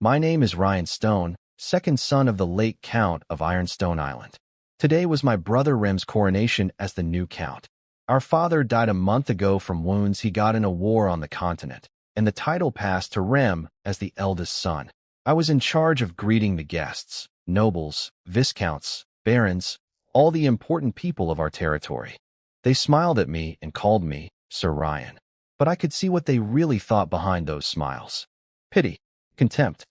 My name is Ryan Stone, second son of the late Count of Ironstone Island. Today was my brother Rem's coronation as the new Count. Our father died a month ago from wounds he got in a war on the continent, and the title passed to Rem as the eldest son. I was in charge of greeting the guests, nobles, viscounts, barons, all the important people of our territory. They smiled at me and called me Sir Ryan, but I could see what they really thought behind those smiles. Pity, contempt.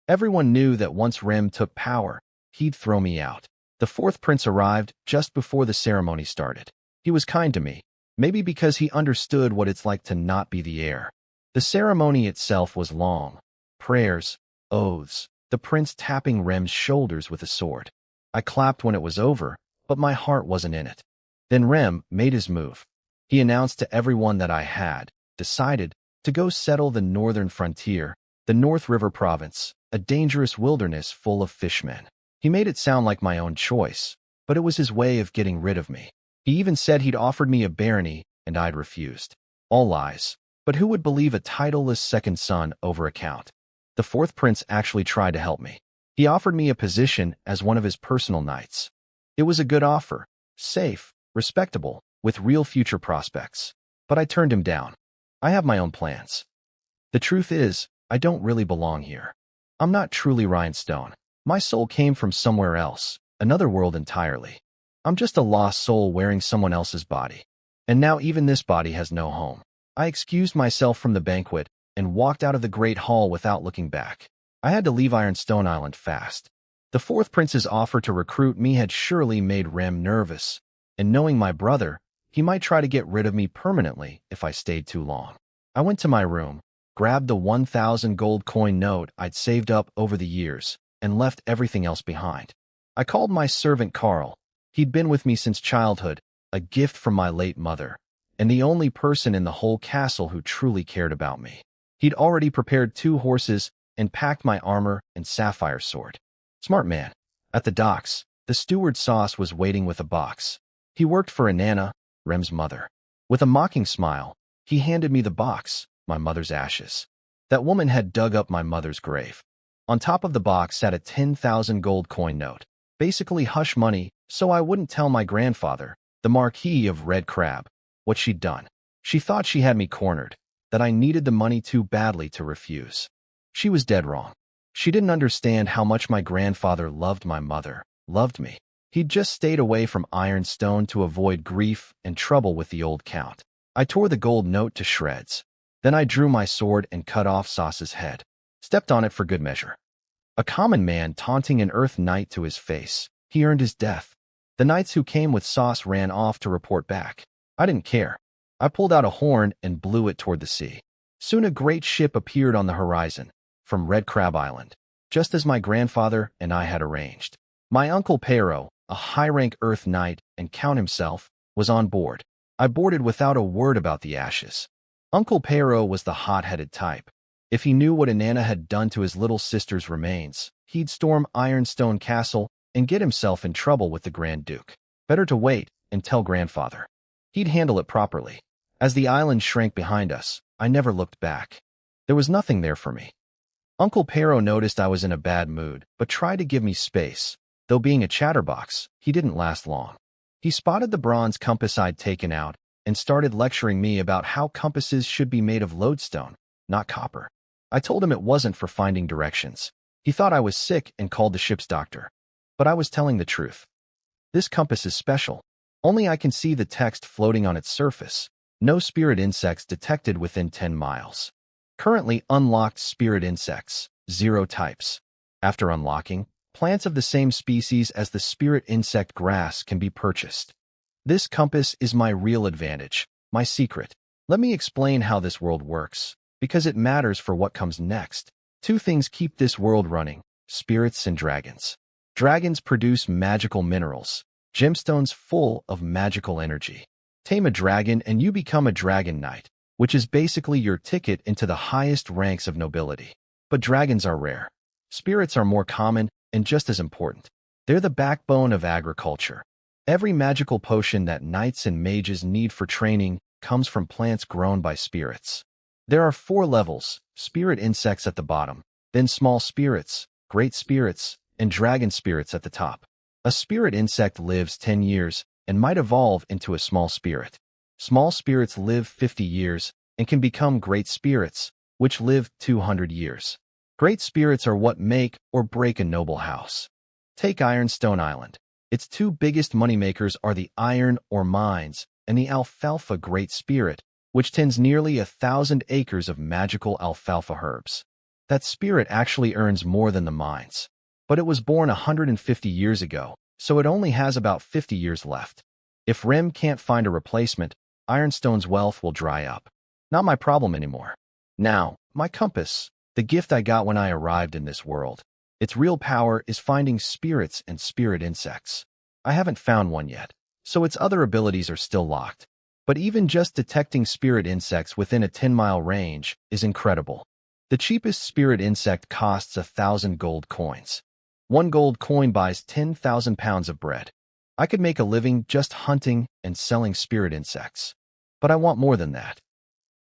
Everyone knew that once Rem took power, he'd throw me out. The fourth prince arrived just before the ceremony started. He was kind to me, maybe because he understood what it's like to not be the heir. The ceremony itself was long. Prayers, oaths, the prince tapping Rem's shoulders with a sword. I clapped when it was over, but my heart wasn't in it. Then Rem made his move. He announced to everyone that I had decided to go settle the northern frontier, the North River Province, a dangerous wilderness full of fishmen. He made it sound like my own choice, but it was his way of getting rid of me. He even said he'd offered me a barony, and I'd refused. All lies. But who would believe a titleless second son over a count? The fourth prince actually tried to help me. He offered me a position as one of his personal knights. It was a good offer, safe, respectable, with real future prospects. But I turned him down. I have my own plans. The truth is, I don't really belong here. I'm not truly Ryan Stone. My soul came from somewhere else, another world entirely. I'm just a lost soul wearing someone else's body. And now even this body has no home. I excused myself from the banquet and walked out of the great hall without looking back. I had to leave Ironstone Island fast. The fourth prince's offer to recruit me had surely made Rem nervous, and knowing my brother, he might try to get rid of me permanently if I stayed too long. I went to my room, grabbed the 1,000 gold coin note I'd saved up over the years, and left everything else behind. I called my servant Carl. He'd been with me since childhood, a gift from my late mother, and the only person in the whole castle who truly cared about me. He'd already prepared 2 horses and packed my armor and sapphire sword. Smart man. At the docks, the steward Sauce was waiting with a box. He worked for Inanna, Rem's mother. With a mocking smile, he handed me the box, my mother's ashes. That woman had dug up my mother's grave. On top of the box sat a 10,000 gold coin note, basically hush money, so I wouldn't tell my grandfather, the Marquis of Red Crab, what she'd done. She thought she had me cornered, that I needed the money too badly to refuse. She was dead wrong. She didn't understand how much my grandfather loved my mother, loved me. He'd just stayed away from Ironstone to avoid grief and trouble with the old count. I tore the gold note to shreds. Then I drew my sword and cut off Sauce's head. Stepped on it for good measure. A common man taunting an Earth Knight to his face. He earned his death. The knights who came with Sauce ran off to report back. I didn't care. I pulled out a horn and blew it toward the sea. Soon a great ship appeared on the horizon, from Red Crab Island, just as my grandfather and I had arranged. My uncle Pero, a high-rank Earth Knight and Count himself, was on board. I boarded without a word about the ashes. Uncle Pero was the hot-headed type. If he knew what Inanna had done to his little sister's remains, he'd storm Ironstone Castle and get himself in trouble with the Grand Duke. Better to wait and tell grandfather. He'd handle it properly. As the island shrank behind us, I never looked back. There was nothing there for me. Uncle Pero noticed I was in a bad mood, but tried to give me space. Though being a chatterbox, he didn't last long. He spotted the bronze compass I'd taken out and started lecturing me about how compasses should be made of lodestone, not copper. I told him it wasn't for finding directions. He thought I was sick and called the ship's doctor. But I was telling the truth. This compass is special. Only I can see the text floating on its surface. No spirit insects detected within 10 miles. Currently unlocked spirit insects, 0 types. After unlocking, plants of the same species as the spirit insect grass can be purchased. This compass is my real advantage, my secret. Let me explain how this world works, because it matters for what comes next. 2 things keep this world running: spirits and dragons. Dragons produce magical minerals, gemstones full of magical energy. Tame a dragon and you become a dragon knight, which is basically your ticket into the highest ranks of nobility. But dragons are rare. Spirits are more common and just as important. They're the backbone of agriculture. Every magical potion that knights and mages need for training comes from plants grown by spirits. There are 4 levels: spirit insects at the bottom, then small spirits, great spirits, and dragon spirits at the top. A spirit insect lives 10 years and might evolve into a small spirit. Small spirits live 50 years and can become great spirits, which live 200 years. Great spirits are what make or break a noble house. Take Ironstone Island. Its two biggest moneymakers are the iron or mines and the alfalfa great spirit, which tends nearly 1,000 acres of magical alfalfa herbs. That spirit actually earns more than the mines. But it was born 150 years ago, so it only has about 50 years left. If Rim can't find a replacement, Ironstone's wealth will dry up. Not my problem anymore. Now, my compass, the gift I got when I arrived in this world. Its real power is finding spirits and spirit insects. I haven't found one yet, so its other abilities are still locked. But even just detecting spirit insects within a 10-mile range is incredible. The cheapest spirit insect costs 1,000 gold coins. 1 gold coin buys 10,000 pounds of bread. I could make a living just hunting and selling spirit insects. But I want more than that.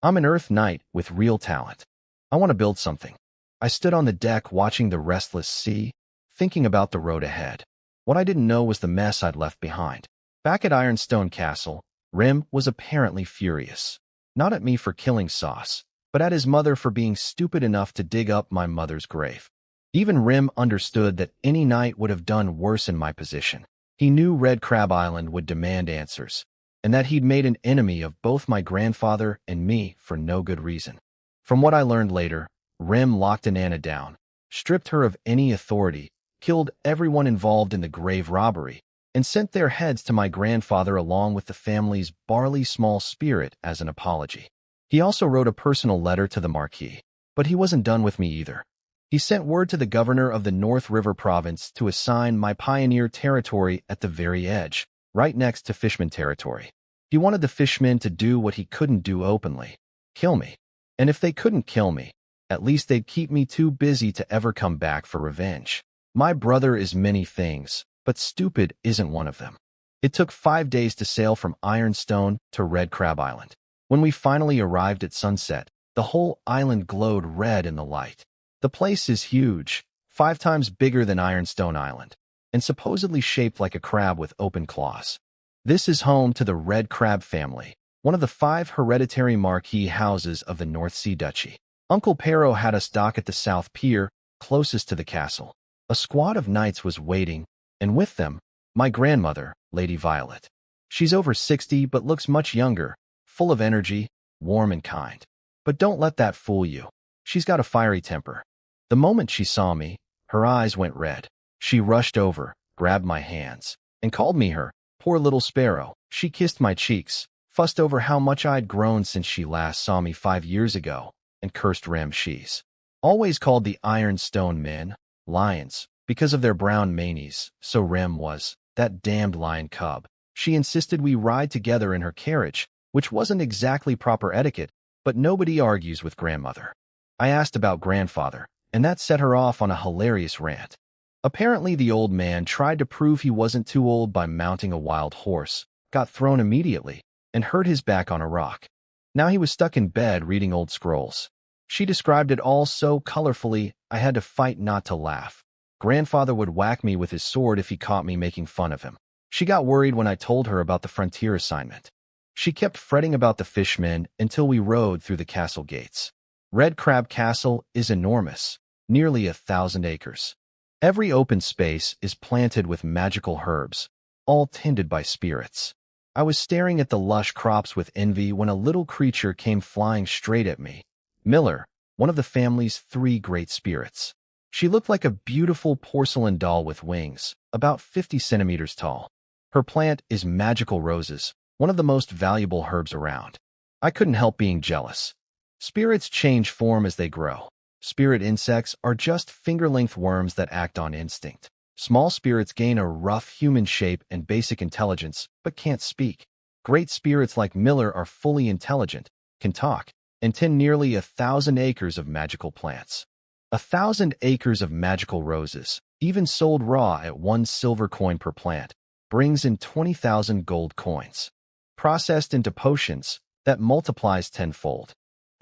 I'm an Earth Knight with real talent. I want to build something. I stood on the deck watching the restless sea, thinking about the road ahead. What I didn't know was the mess I'd left behind. Back at Ironstone Castle, Rim was apparently furious. Not at me for killing Sauce, but at his mother for being stupid enough to dig up my mother's grave. Even Rim understood that any knight would have done worse in my position. He knew Red Crab Island would demand answers, and that he'd made an enemy of both my grandfather and me for no good reason. From what I learned later, Rim locked Inanna down, stripped her of any authority, killed everyone involved in the grave robbery, and sent their heads to my grandfather along with the family's barley small spirit as an apology. He also wrote a personal letter to the Marquis, but he wasn't done with me either. He sent word to the governor of the North River Province to assign my pioneer territory at the very edge, right next to Fishman territory. He wanted the Fishmen to do what he couldn't do openly, kill me. And if they couldn't kill me, at least they'd keep me too busy to ever come back for revenge. My brother is many things, but stupid isn't one of them. It took 5 days to sail from Ironstone to Red Crab Island. When we finally arrived at sunset, the whole island glowed red in the light. The place is huge, 5 times bigger than Ironstone Island, and supposedly shaped like a crab with open claws. This is home to the Red Crab family, one of the 5 hereditary marquis houses of the North Sea Duchy. Uncle Pero had us dock at the South Pier, closest to the castle. A squad of knights was waiting, and with them, my grandmother, Lady Violet. She's over 60 but looks much younger, full of energy, warm and kind. But don't let that fool you. She's got a fiery temper. The moment she saw me, her eyes went red. She rushed over, grabbed my hands, and called me her poor little sparrow. She kissed my cheeks, fussed over how much I'd grown since she last saw me 5 years ago, and cursed Ramses. Always called the Ironstone men lions because of their brown manes, so Rem was that damned lion cub. She insisted we ride together in her carriage, which wasn't exactly proper etiquette, but nobody argues with grandmother. I asked about grandfather, and that set her off on a hilarious rant. Apparently the old man tried to prove he wasn't too old by mounting a wild horse, got thrown immediately, and hurt his back on a rock. Now he was stuck in bed reading old scrolls. She described it all so colorfully I had to fight not to laugh. Grandfather would whack me with his sword if he caught me making fun of him. She got worried when I told her about the frontier assignment. She kept fretting about the fishmen until we rode through the castle gates. Red Crab Castle is enormous, nearly 1,000 acres. Every open space is planted with magical herbs, all tended by spirits. I was staring at the lush crops with envy when a little creature came flying straight at me. Miller, one of the family's 3 great spirits. She looked like a beautiful porcelain doll with wings, about 50 centimeters tall. Her plant is magical roses, one of the most valuable herbs around. I couldn't help being jealous. Spirits change form as they grow. Spirit insects are just finger-length worms that act on instinct. Small spirits gain a rough human shape and basic intelligence, but can't speak. Great spirits like Miller are fully intelligent, can talk, and tend nearly 1,000 acres of magical plants. 1,000 acres of magical roses, even sold raw at 1 silver coin per plant, brings in 20,000 gold coins. Processed into potions, that multiplies tenfold.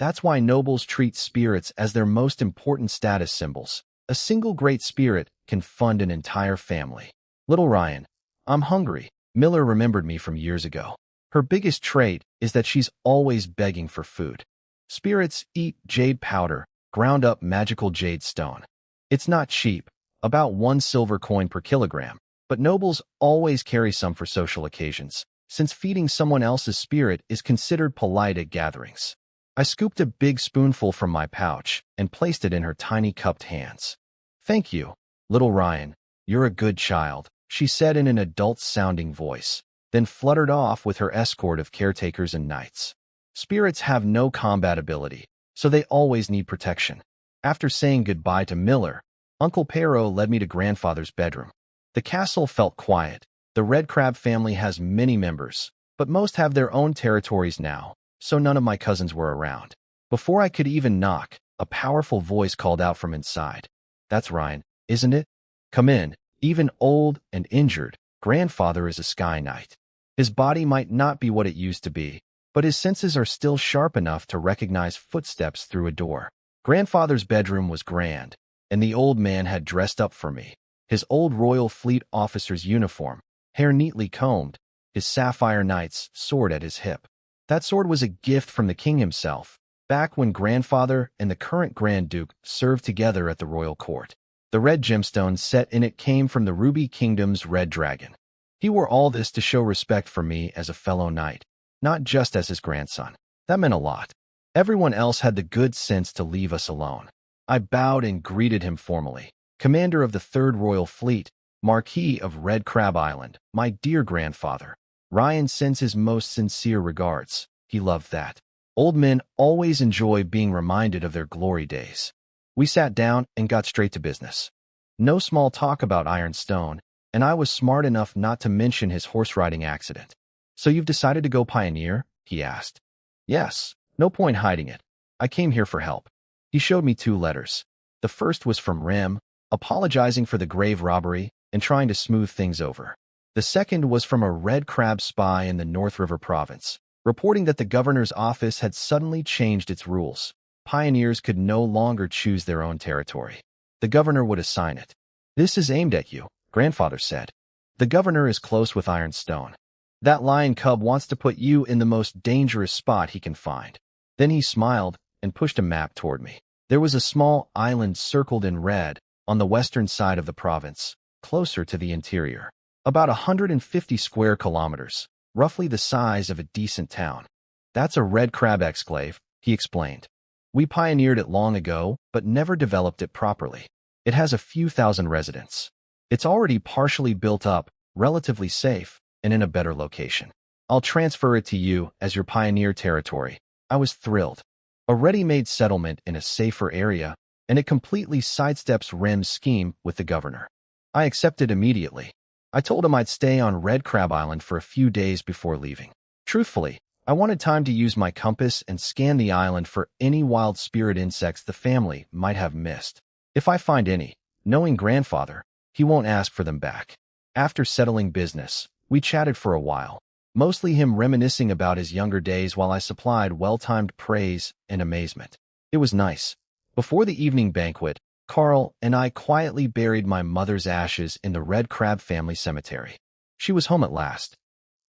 That's why nobles treat spirits as their most important status symbols. A single great spirit can fund an entire family. Little Ryan, I'm hungry. Miller remembered me from years ago. Her biggest trait is that she's always begging for food. Spirits eat jade powder, ground up magical jade stone. It's not cheap, about 1 silver coin per kilogram, but nobles always carry some for social occasions, since feeding someone else's spirit is considered polite at gatherings. I scooped a big spoonful from my pouch and placed it in her tiny cupped hands. Thank you, little Ryan. You're a good child, she said in an adult-sounding voice, then fluttered off with her escort of caretakers and knights. Spirits have no combat ability, so they always need protection. After saying goodbye to Miller, Uncle Pero led me to Grandfather's bedroom. The castle felt quiet. The Red Crab family has many members, but most have their own territories now, so none of my cousins were around. Before I could even knock, a powerful voice called out from inside. That's Ryan, isn't it? Come in. Even old and injured, Grandfather is a Sky Knight. His body might not be what it used to be, but his senses are still sharp enough to recognize footsteps through a door. Grandfather's bedroom was grand, and the old man had dressed up for me. His old Royal Fleet officer's uniform, hair neatly combed, his sapphire knight's sword at his hip. That sword was a gift from the king himself, back when Grandfather and the current Grand Duke served together at the royal court. The red gemstone set in it came from the Ruby Kingdom's red dragon. He wore all this to show respect for me as a fellow knight, not just as his grandson. That meant a lot. Everyone else had the good sense to leave us alone. I bowed and greeted him formally. Commander of the 3rd Royal Fleet, Marquis of Red Crab Island, my dear grandfather. Ryan sends his most sincere regards. He loved that. Old men always enjoy being reminded of their glory days. We sat down and got straight to business. No small talk about Ironstone, and I was smart enough not to mention his horse riding accident. So you've decided to go pioneer? He asked. Yes, no point hiding it. I came here for help. He showed me 2 letters. The first was from Rem, apologizing for the grave robbery and trying to smooth things over. The second was from a Red Crab spy in the North River province, reporting that the governor's office had suddenly changed its rules. Pioneers could no longer choose their own territory. The governor would assign it. This is aimed at you, Grandfather said. The governor is close with Ironstone. That lion cub wants to put you in the most dangerous spot he can find. Then he smiled and pushed a map toward me. There was a small island circled in red on the western side of the province, closer to the interior. About 150 square kilometers, roughly the size of a decent town. That's a Red Crab exclave, he explained. We pioneered it long ago, but never developed it properly. It has a few thousand residents. It's already partially built up, relatively safe, and in a better location. I'll transfer it to you as your pioneer territory. I was thrilled. A ready-made settlement in a safer area, and it completely sidesteps Rem's scheme with the governor. I accepted immediately. I told him I'd stay on Red Crab Island for a few days before leaving. Truthfully, I wanted time to use my compass and scan the island for any wild spirit insects the family might have missed. If I find any, knowing Grandfather, he won't ask for them back. After settling business, we chatted for a while, mostly him reminiscing about his younger days while I supplied well-timed praise and amazement. It was nice. Before the evening banquet, Carl and I quietly buried my mother's ashes in the Red Crab family cemetery. She was home at last.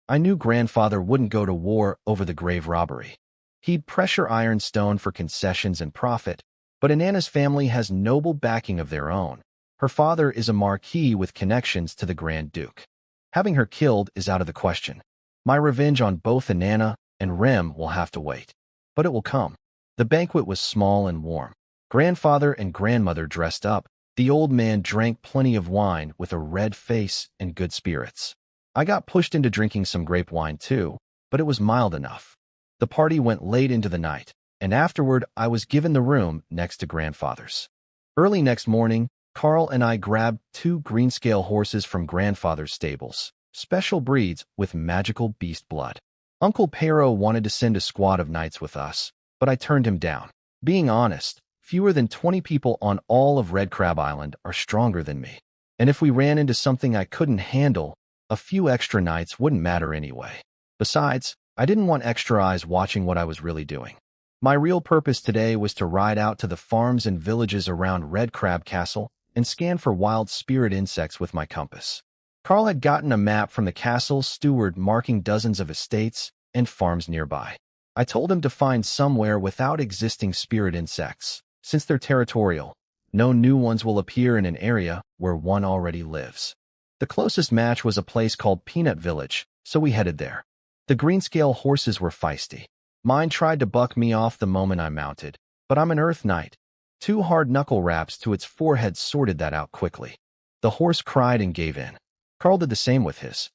I knew Grandfather wouldn't go to war over the grave robbery. He'd pressure Ironstone for concessions and profit, but Inanna's family has noble backing of their own. Her father is a marquis with connections to the Grand Duke. Having her killed is out of the question. My revenge on both Inanna and Rem will have to wait. But it will come. The banquet was small and warm. Grandfather and grandmother dressed up. The old man drank plenty of wine with a red face and good spirits. I got pushed into drinking some grape wine too, but it was mild enough. The party went late into the night, and afterward I was given the room next to Grandfather's. Early next morning, Carl and I grabbed 2 greenscale horses from Grandfather's stables, special breeds with magical beast blood. Uncle Pero wanted to send a squad of knights with us, but I turned him down. Being honest, fewer than 20 people on all of Red Crab Island are stronger than me. And if we ran into something I couldn't handle, a few extra knights wouldn't matter anyway. Besides, I didn't want extra eyes watching what I was really doing. My real purpose today was to ride out to the farms and villages around Red Crab Castle and scan for wild spirit insects with my compass. Carl had gotten a map from the castle's steward marking dozens of estates and farms nearby. I told him to find somewhere without existing spirit insects. Since they're territorial, no new ones will appear in an area where one already lives. The closest match was a place called Peanut Village, so we headed there. The greenscale horses were feisty. Mine tried to buck me off the moment I mounted, but I'm an Earth Knight. 2 hard knuckle raps to its forehead sorted that out quickly. The horse cried and gave in. Carl did the same with his.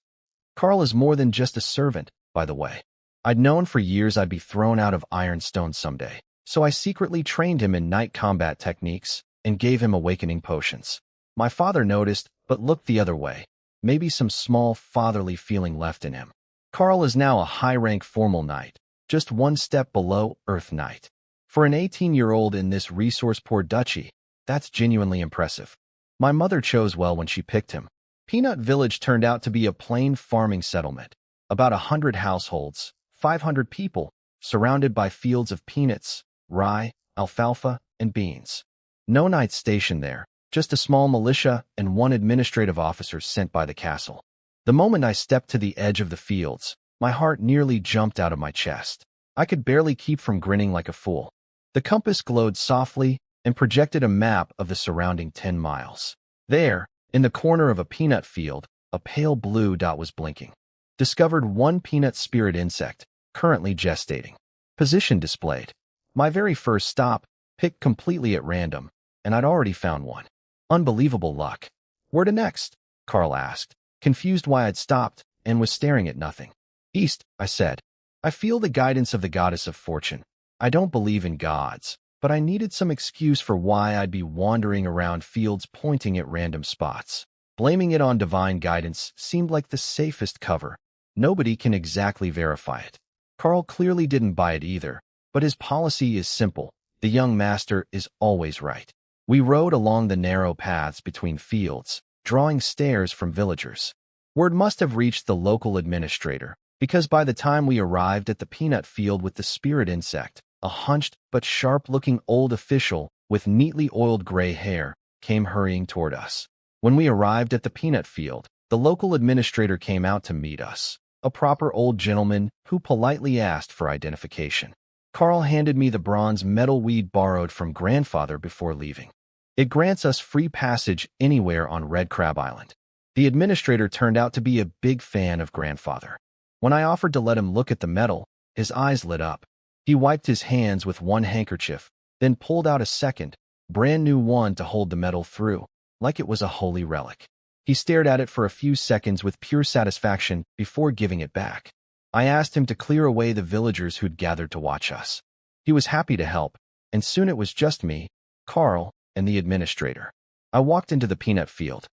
Carl is more than just a servant, by the way. I'd known for years I'd be thrown out of Ironstone someday, so I secretly trained him in night combat techniques and gave him awakening potions. My father noticed, but looked the other way. Maybe some small fatherly feeling left in him. Carl is now a high-rank formal knight, just one step below Earth Knight. For an 18-year-old in this resource-poor duchy, that's genuinely impressive. My mother chose well when she picked him. Peanut Village turned out to be a plain farming settlement. About 100 households, 500 people, surrounded by fields of peanuts, rye, alfalfa, and beans. No knights stationed there, just a small militia and 1 administrative officer sent by the castle. The moment I stepped to the edge of the fields, my heart nearly jumped out of my chest. I could barely keep from grinning like a fool. The compass glowed softly and projected a map of the surrounding 10 miles. There, in the corner of a peanut field, a pale blue dot was blinking. Discovered 1 peanut spirit insect, currently gestating. Position displayed. My very first stop, picked completely at random, and I'd already found one. Unbelievable luck. Where to next? Carl asked, confused why I'd stopped and was staring at nothing. East, I said. I feel the guidance of the goddess of fortune. I don't believe in gods, but I needed some excuse for why I'd be wandering around fields pointing at random spots. Blaming it on divine guidance seemed like the safest cover. Nobody can exactly verify it. Carl clearly didn't buy it either, but his policy is simple. The young master is always right. We rode along the narrow paths between fields, drawing stares from villagers. Word must have reached the local administrator, because by the time we arrived at the peanut field with the spirit insect, a hunched but sharp-looking old official with neatly oiled gray hair came hurrying toward us. When we arrived at the peanut field, the local administrator came out to meet us, a proper old gentleman who politely asked for identification. Carl handed me the bronze metal weed borrowed from grandfather before leaving. It grants us free passage anywhere on Red Crab Island. The administrator turned out to be a big fan of grandfather. When I offered to let him look at the medal, his eyes lit up. He wiped his hands with 1 handkerchief, then pulled out a second, brand new one to hold the medal through, like it was a holy relic. He stared at it for a few seconds with pure satisfaction before giving it back. I asked him to clear away the villagers who'd gathered to watch us. He was happy to help, and soon it was just me, Carl, and the administrator. I walked into the peanut field.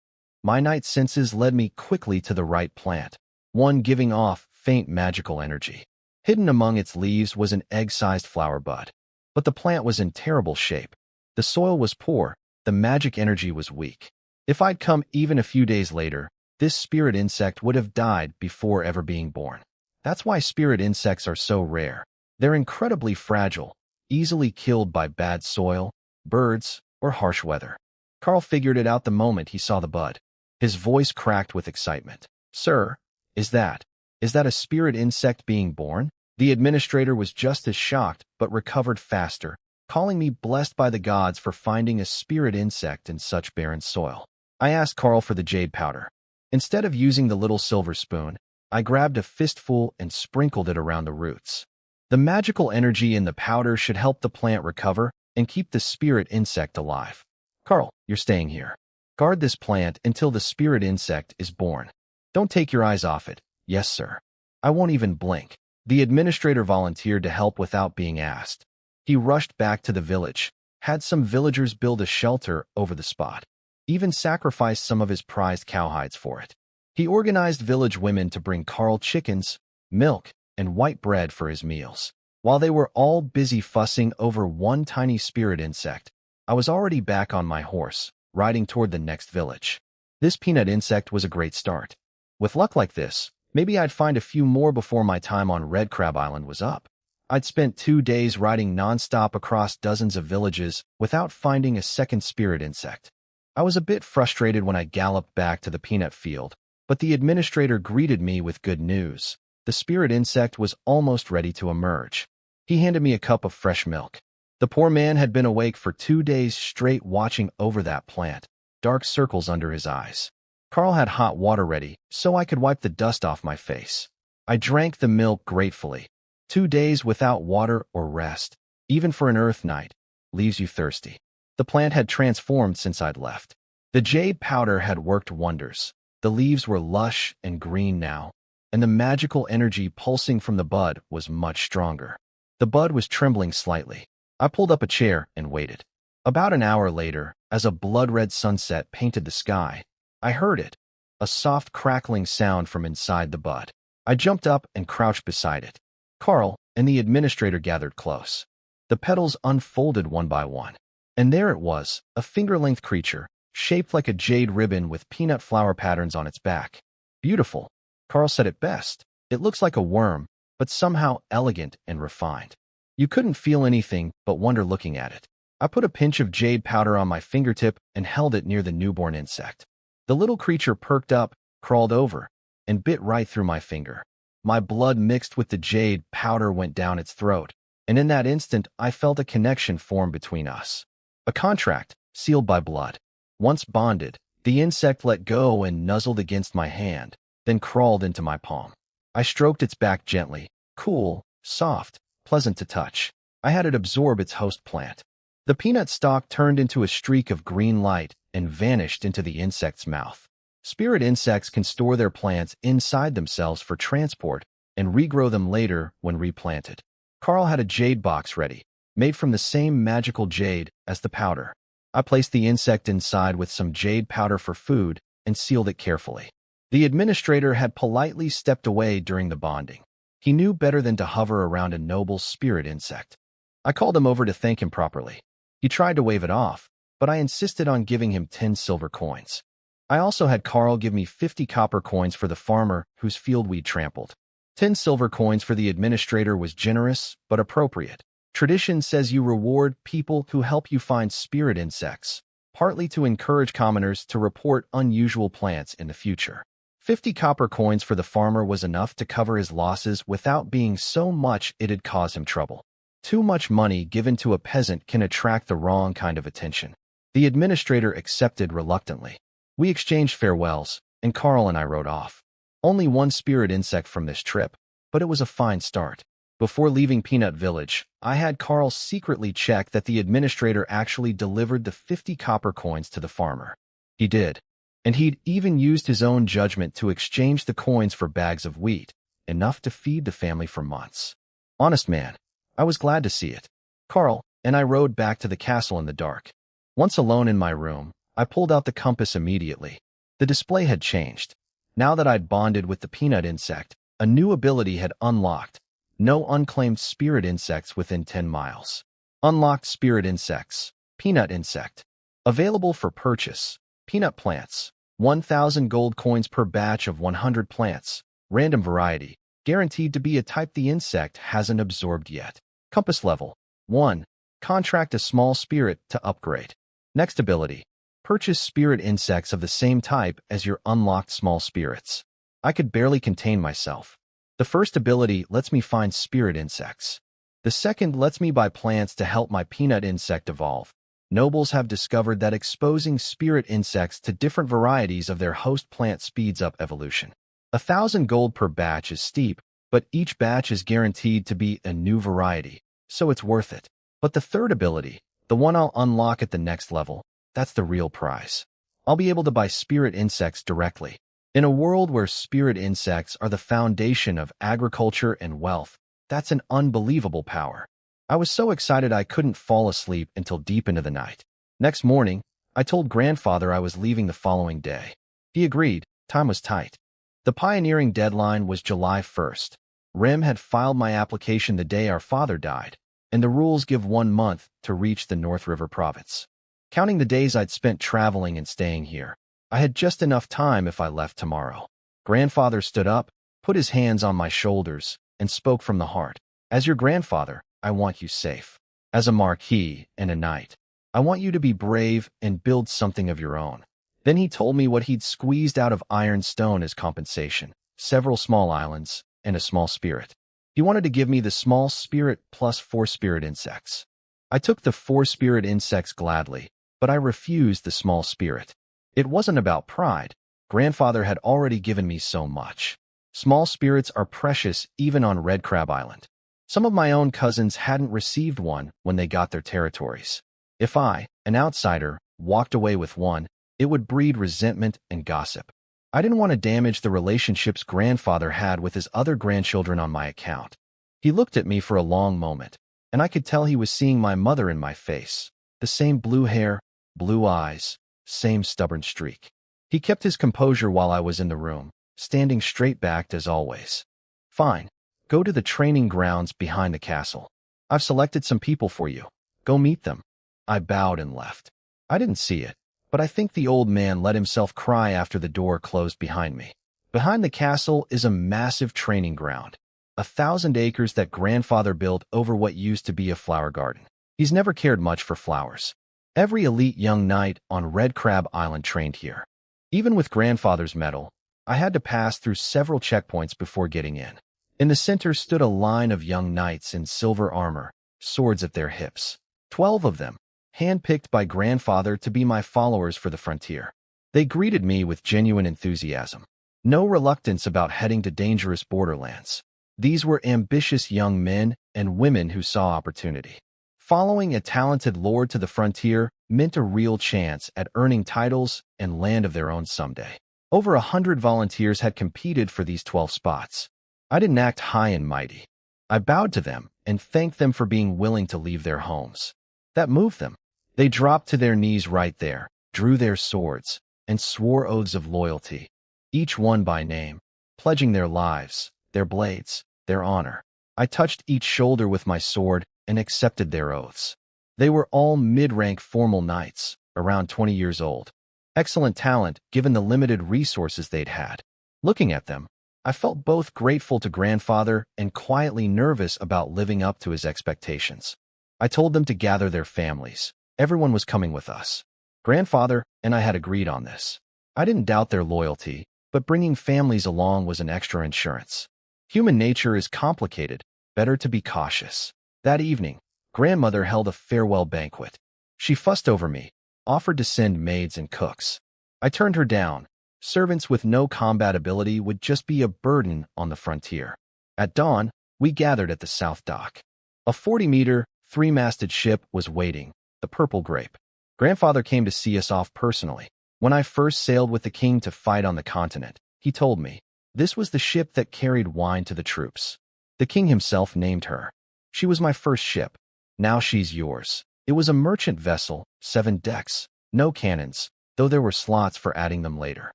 My night senses led me quickly to the right plant, one giving off faint magical energy. Hidden among its leaves was an egg-sized flower bud. But the plant was in terrible shape. The soil was poor, the magic energy was weak. If I'd come even a few days later, this spirit insect would have died before ever being born. That's why spirit insects are so rare. They're incredibly fragile, easily killed by bad soil, birds, or harsh weather. Carl figured it out the moment he saw the bud. His voice cracked with excitement. Sir, is that a spirit insect being born? The administrator was just as shocked, but recovered faster, calling me blessed by the gods for finding a spirit insect in such barren soil. I asked Carl for the jade powder. Instead of using the little silver spoon, I grabbed a fistful and sprinkled it around the roots. The magical energy in the powder should help the plant recover and keep the spirit insect alive. Carl, you're staying here. Guard this plant until the spirit insect is born. Don't take your eyes off it. Yes, sir. I won't even blink. The administrator volunteered to help without being asked. He rushed back to the village, had some villagers build a shelter over the spot, even sacrificed some of his prized cowhides for it. He organized village women to bring Carl chickens, milk, and white bread for his meals. While they were all busy fussing over one tiny spirit insect, I was already back on my horse, riding toward the next village. This peanut insect was a great start. With luck like this, maybe I'd find a few more before my time on Red Crab Island was up. I'd spent 2 days riding nonstop across dozens of villages without finding a second spirit insect. I was a bit frustrated when I galloped back to the peanut field, but the administrator greeted me with good news. The spirit insect was almost ready to emerge. He handed me a cup of fresh milk. The poor man had been awake for 2 days straight watching over that plant, dark circles under his eyes. Carl had hot water ready, so I could wipe the dust off my face. I drank the milk gratefully. 2 days without water or rest, even for an earth night, leaves you thirsty. The plant had transformed since I'd left. The jade powder had worked wonders. The leaves were lush and green now, and the magical energy pulsing from the bud was much stronger. The bud was trembling slightly. I pulled up a chair and waited. About an hour later, as a blood-red sunset painted the sky, I heard it, a soft crackling sound from inside the bud. I jumped up and crouched beside it. Carl and the administrator gathered close. The petals unfolded one by one, and there it was, a finger-length creature, shaped like a jade ribbon with peanut flower patterns on its back. Beautiful. Carl said it best. It looks like a worm, but somehow elegant and refined. You couldn't feel anything but wonder looking at it. I put a pinch of jade powder on my fingertip and held it near the newborn insect. The little creature perked up, crawled over, and bit right through my finger. My blood mixed with the jade powder went down its throat, and in that instant I felt a connection form between us. A contract, sealed by blood. Once bonded, the insect let go and nuzzled against my hand, then crawled into my palm. I stroked its back gently, cool, soft, pleasant to touch. I had it absorb its host plant. The peanut stalk turned into a streak of green light and vanished into the insect's mouth. Spirit insects can store their plants inside themselves for transport and regrow them later when replanted. Carl had a jade box ready, made from the same magical jade as the powder. I placed the insect inside with some jade powder for food and sealed it carefully. The administrator had politely stepped away during the bonding. He knew better than to hover around a noble spirit insect. I called him over to thank him properly. He tried to wave it off, but I insisted on giving him 10 silver coins. I also had Carl give me 50 copper coins for the farmer whose field we'd trampled. 10 silver coins for the administrator was generous, but appropriate. Tradition says you reward people who help you find spirit insects, partly to encourage commoners to report unusual plants in the future. 50 copper coins for the farmer was enough to cover his losses without being so much it'd cause him trouble. Too much money given to a peasant can attract the wrong kind of attention. The administrator accepted reluctantly. We exchanged farewells, and Carl and I rode off. Only one spirit insect from this trip, but it was a fine start. Before leaving Peanut Village, I had Carl secretly check that the administrator actually delivered the 50 copper coins to the farmer. He did, and he'd even used his own judgment to exchange the coins for bags of wheat, enough to feed the family for months. Honest man, I was glad to see it. Carl and I rode back to the castle in the dark. Once alone in my room, I pulled out the compass immediately. The display had changed. Now that I'd bonded with the peanut insect, a new ability had unlocked. No unclaimed spirit insects within 10 miles. Unlocked spirit insects. Peanut insect. Available for purchase. Peanut plants. 1,000 gold coins per batch of 100 plants. Random variety. Guaranteed to be a type the insect hasn't absorbed yet. Compass level. 1. Contract a small spirit to upgrade. Next ability. Purchase spirit insects of the same type as your unlocked small spirits. I could barely contain myself. The first ability lets me find spirit insects. The second lets me buy plants to help my peanut insect evolve. Nobles have discovered that exposing spirit insects to different varieties of their host plant speeds up evolution. 1,000 gold per batch is steep, but each batch is guaranteed to be a new variety, so it's worth it. But the third ability, the one I'll unlock at the next level, that's the real prize. I'll be able to buy spirit insects directly. In a world where spirit insects are the foundation of agriculture and wealth, that's an unbelievable power. I was so excited I couldn't fall asleep until deep into the night. Next morning, I told grandfather I was leaving the following day. He agreed. Time was tight. The pioneering deadline was July 1st. Rem had filed my application the day our father died, and the rules give 1 month to reach the North River province. Counting the days I'd spent traveling and staying here, I had just enough time if I left tomorrow. Grandfather stood up, put his hands on my shoulders, and spoke from the heart. As your grandfather, I want you safe. As a marquis and a knight, I want you to be brave and build something of your own. Then he told me what he'd squeezed out of Ironstone as compensation: several small islands and a small spirit. He wanted to give me the small spirit plus 4 spirit insects. I took the 4 spirit insects gladly, but I refused the small spirit. It wasn't about pride. Grandfather had already given me so much. Small spirits are precious even on Red Crab Island. Some of my own cousins hadn't received one when they got their territories. If I, an outsider, walked away with one, it would breed resentment and gossip. I didn't want to damage the relationships grandfather had with his other grandchildren on my account. He looked at me for a long moment, and I could tell he was seeing my mother in my face. The same blue hair, blue eyes, same stubborn streak. He kept his composure while I was in the room, standing straight-backed as always. Fine. Go to the training grounds behind the castle. I've selected some people for you. Go meet them. I bowed and left. I didn't see it, but I think the old man let himself cry after the door closed behind me. Behind the castle is a massive training ground, 1,000 acres that grandfather built over what used to be a flower garden. He's never cared much for flowers. Every elite young knight on Red Crab Island trained here. Even with grandfather's medal, I had to pass through several checkpoints before getting in. In the center stood a line of young knights in silver armor, swords at their hips. 12 of them, handpicked by grandfather to be my followers for the frontier. They greeted me with genuine enthusiasm. No reluctance about heading to dangerous borderlands. These were ambitious young men and women who saw opportunity. Following a talented lord to the frontier meant a real chance at earning titles and land of their own someday. Over 100 volunteers had competed for these 12 spots. I didn't act high and mighty. I bowed to them and thanked them for being willing to leave their homes. That moved them. They dropped to their knees right there, drew their swords, and swore oaths of loyalty, each one by name, pledging their lives, their blades, their honor. I touched each shoulder with my sword and accepted their oaths. They were all mid-rank formal knights, around 20 years old. Excellent talent given the limited resources they'd had. Looking at them, I felt both grateful to grandfather and quietly nervous about living up to his expectations. I told them to gather their families. Everyone was coming with us. Grandfather and I had agreed on this. I didn't doubt their loyalty, but bringing families along was an extra insurance. Human nature is complicated, better to be cautious. That evening, grandmother held a farewell banquet. She fussed over me, offered to send maids and cooks. I turned her down. Servants with no combat ability would just be a burden on the frontier. At dawn, we gathered at the South Dock. A 40-meter, 3-masted ship was waiting, the Purple Grape. Grandfather came to see us off personally. When I first sailed with the king to fight on the continent, he told me, this was the ship that carried wine to the troops. The king himself named her. She was my first ship. Now she's yours. It was a merchant vessel, 7 decks, no cannons, though there were slots for adding them later.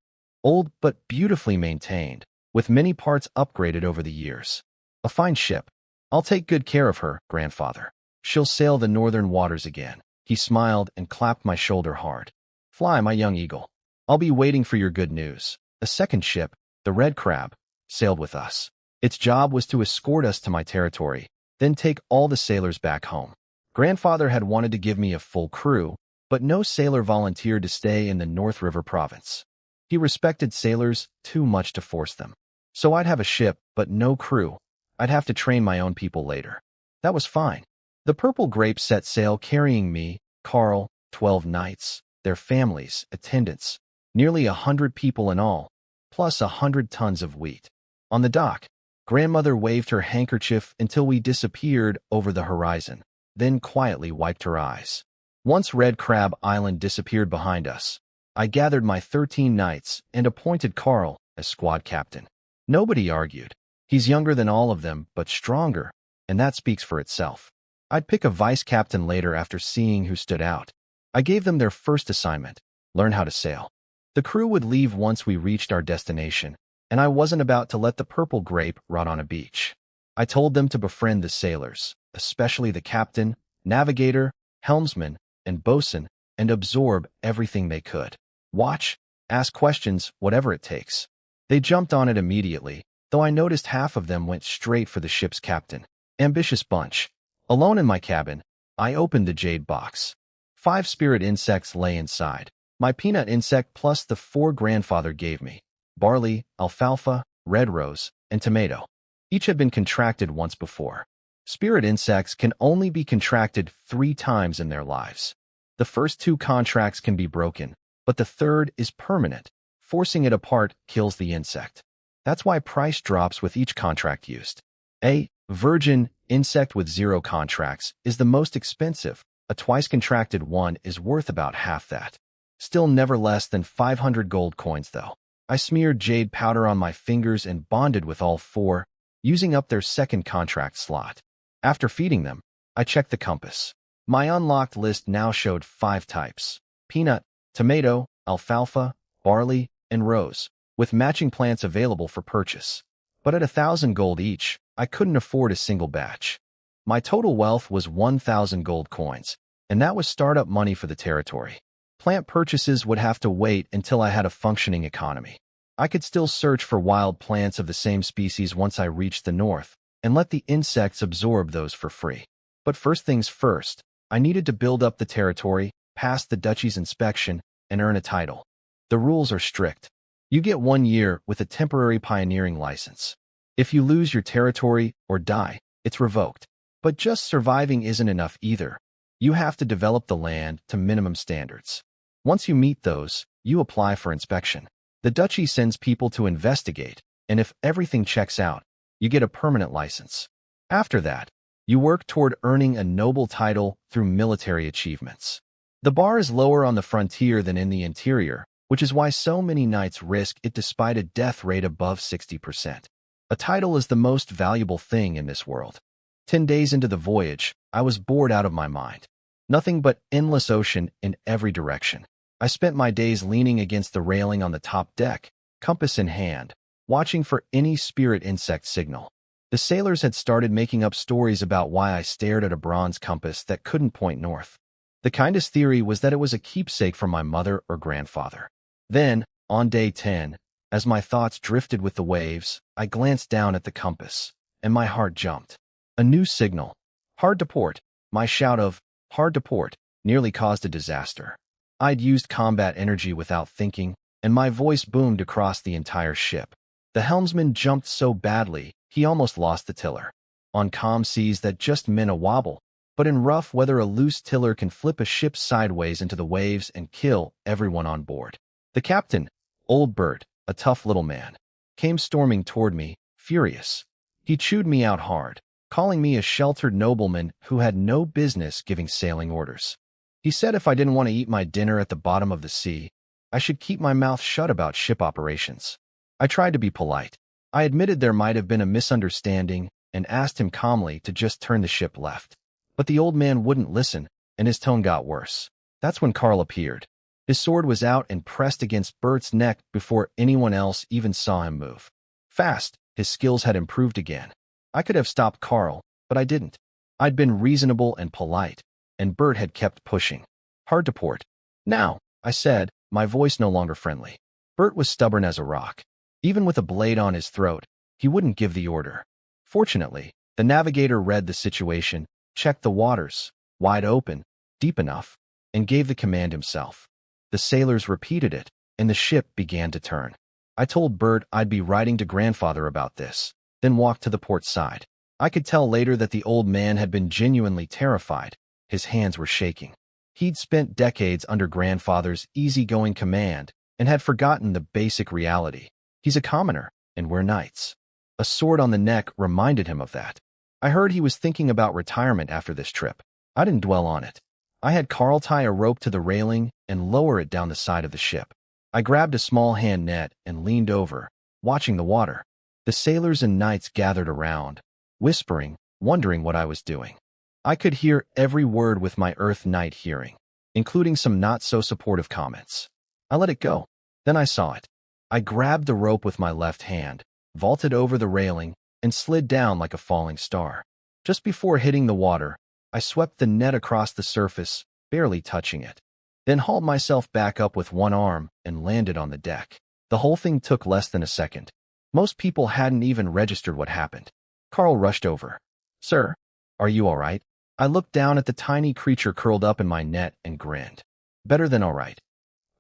Old but beautifully maintained, with many parts upgraded over the years. A fine ship. I'll take good care of her, grandfather. She'll sail the northern waters again. He smiled and clapped my shoulder hard. Fly, my young eagle. I'll be waiting for your good news. A second ship, the Red Crab, sailed with us. Its job was to escort us to my territory, then take all the sailors back home. Grandfather had wanted to give me a full crew, but no sailor volunteered to stay in the North River province. He respected sailors too much to force them. So I'd have a ship, but no crew. I'd have to train my own people later. That was fine. The Purple Grape set sail carrying me, Carl, 12 knights, their families, attendants, nearly 100 people in all, plus 100 tons of wheat. On the dock, grandmother waved her handkerchief until we disappeared over the horizon, then quietly wiped her eyes. Once Red Crab Island disappeared behind us, I gathered my 13 knights and appointed Carl as squad captain. Nobody argued. He's younger than all of them, but stronger, and that speaks for itself. I'd pick a vice captain later after seeing who stood out. I gave them their first assignment, learn how to sail. The crew would leave once we reached our destination, and I wasn't about to let the Purple Grape rot on a beach. I told them to befriend the sailors, especially the captain, navigator, helmsman, and bosun, and absorb everything they could. Watch, ask questions, whatever it takes. They jumped on it immediately, though I noticed half of them went straight for the ship's captain. Ambitious bunch. Alone in my cabin, I opened the jade box. 5 spirit insects lay inside. My peanut insect plus the 4 grandfather gave me. Barley, alfalfa, red rose, and tomato. Each had been contracted once before. Spirit insects can only be contracted 3 times in their lives. The first 2 contracts can be broken, but the third is permanent. Forcing it apart kills the insect. That's why price drops with each contract used. A virgin insect with 0 contracts is the most expensive. A twice contracted one is worth about half that. Still never less than 500 gold coins though. I smeared jade powder on my fingers and bonded with all 4, using up their second contract slot. After feeding them, I checked the compass. My unlocked list now showed 5 types: peanut, tomato, alfalfa, barley, and rose, with matching plants available for purchase. But at 1,000 gold each, I couldn't afford a single batch. My total wealth was 1,000 gold coins, and that was startup money for the territory. Plant purchases would have to wait until I had a functioning economy. I could still search for wild plants of the same species once I reached the north, and let the insects absorb those for free. But first things first, I needed to build up the territory, pass the duchy's inspection, and earn a title. The rules are strict. You get 1 year with a temporary pioneering license. If you lose your territory or die, it's revoked. But just surviving isn't enough either. You have to develop the land to minimum standards. Once you meet those, you apply for inspection. The duchy sends people to investigate, and if everything checks out, you get a permanent license. After that, you work toward earning a noble title through military achievements. The bar is lower on the frontier than in the interior, which is why so many knights risk it despite a death rate above 60%. A title is the most valuable thing in this world. 10 days into the voyage, I was bored out of my mind. Nothing but endless ocean in every direction. I spent my days leaning against the railing on the top deck, compass in hand, watching for any spirit insect signal. The sailors had started making up stories about why I stared at a bronze compass that couldn't point north. The kindest theory was that it was a keepsake from my mother or grandfather. Then, on day 10, as my thoughts drifted with the waves, I glanced down at the compass, and my heart jumped. A new signal. Hard to port. My shout of, hard to port, nearly caused a disaster. I'd used combat energy without thinking, and my voice boomed across the entire ship. The helmsman jumped so badly, he almost lost the tiller. On calm seas that just meant a wobble, but in rough weather a loose tiller can flip a ship sideways into the waves and kill everyone on board. The captain, old Bert, a tough little man, came storming toward me, furious. He chewed me out hard, calling me a sheltered nobleman who had no business giving sailing orders. He said if I didn't want to eat my dinner at the bottom of the sea, I should keep my mouth shut about ship operations. I tried to be polite. I admitted there might have been a misunderstanding and asked him calmly to just turn the ship left. But the old man wouldn't listen, and his tone got worse. That's when Carl appeared. His sword was out and pressed against Bert's neck before anyone else even saw him move. Fast, his skills had improved again. I could have stopped Carl, but I didn't. I'd been reasonable and polite, and Bert had kept pushing. Hard to port. Now, I said, my voice no longer friendly. Bert was stubborn as a rock. Even with a blade on his throat, he wouldn't give the order. Fortunately, the navigator read the situation, checked the waters, wide open, deep enough, and gave the command himself. The sailors repeated it, and the ship began to turn. I told Bert I'd be writing to grandfather about this, then walked to the port side. I could tell later that the old man had been genuinely terrified. His hands were shaking. He'd spent decades under grandfather's easygoing command and had forgotten the basic reality. He's a commoner, and we're knights. A sword on the neck reminded him of that. I heard he was thinking about retirement after this trip. I didn't dwell on it. I had Carl tie a rope to the railing and lower it down the side of the ship. I grabbed a small hand net and leaned over, watching the water. The sailors and knights gathered around, whispering, wondering what I was doing. I could hear every word with my Earth Knight hearing, including some not-so-supportive comments. I let it go. Then I saw it. I grabbed the rope with my left hand, vaulted over the railing, and slid down like a falling star. Just before hitting the water, I swept the net across the surface, barely touching it. Then hauled myself back up with one arm and landed on the deck. The whole thing took less than a second. Most people hadn't even registered what happened. Carl rushed over. Sir, are you all right? I looked down at the tiny creature curled up in my net and grinned. Better than all right.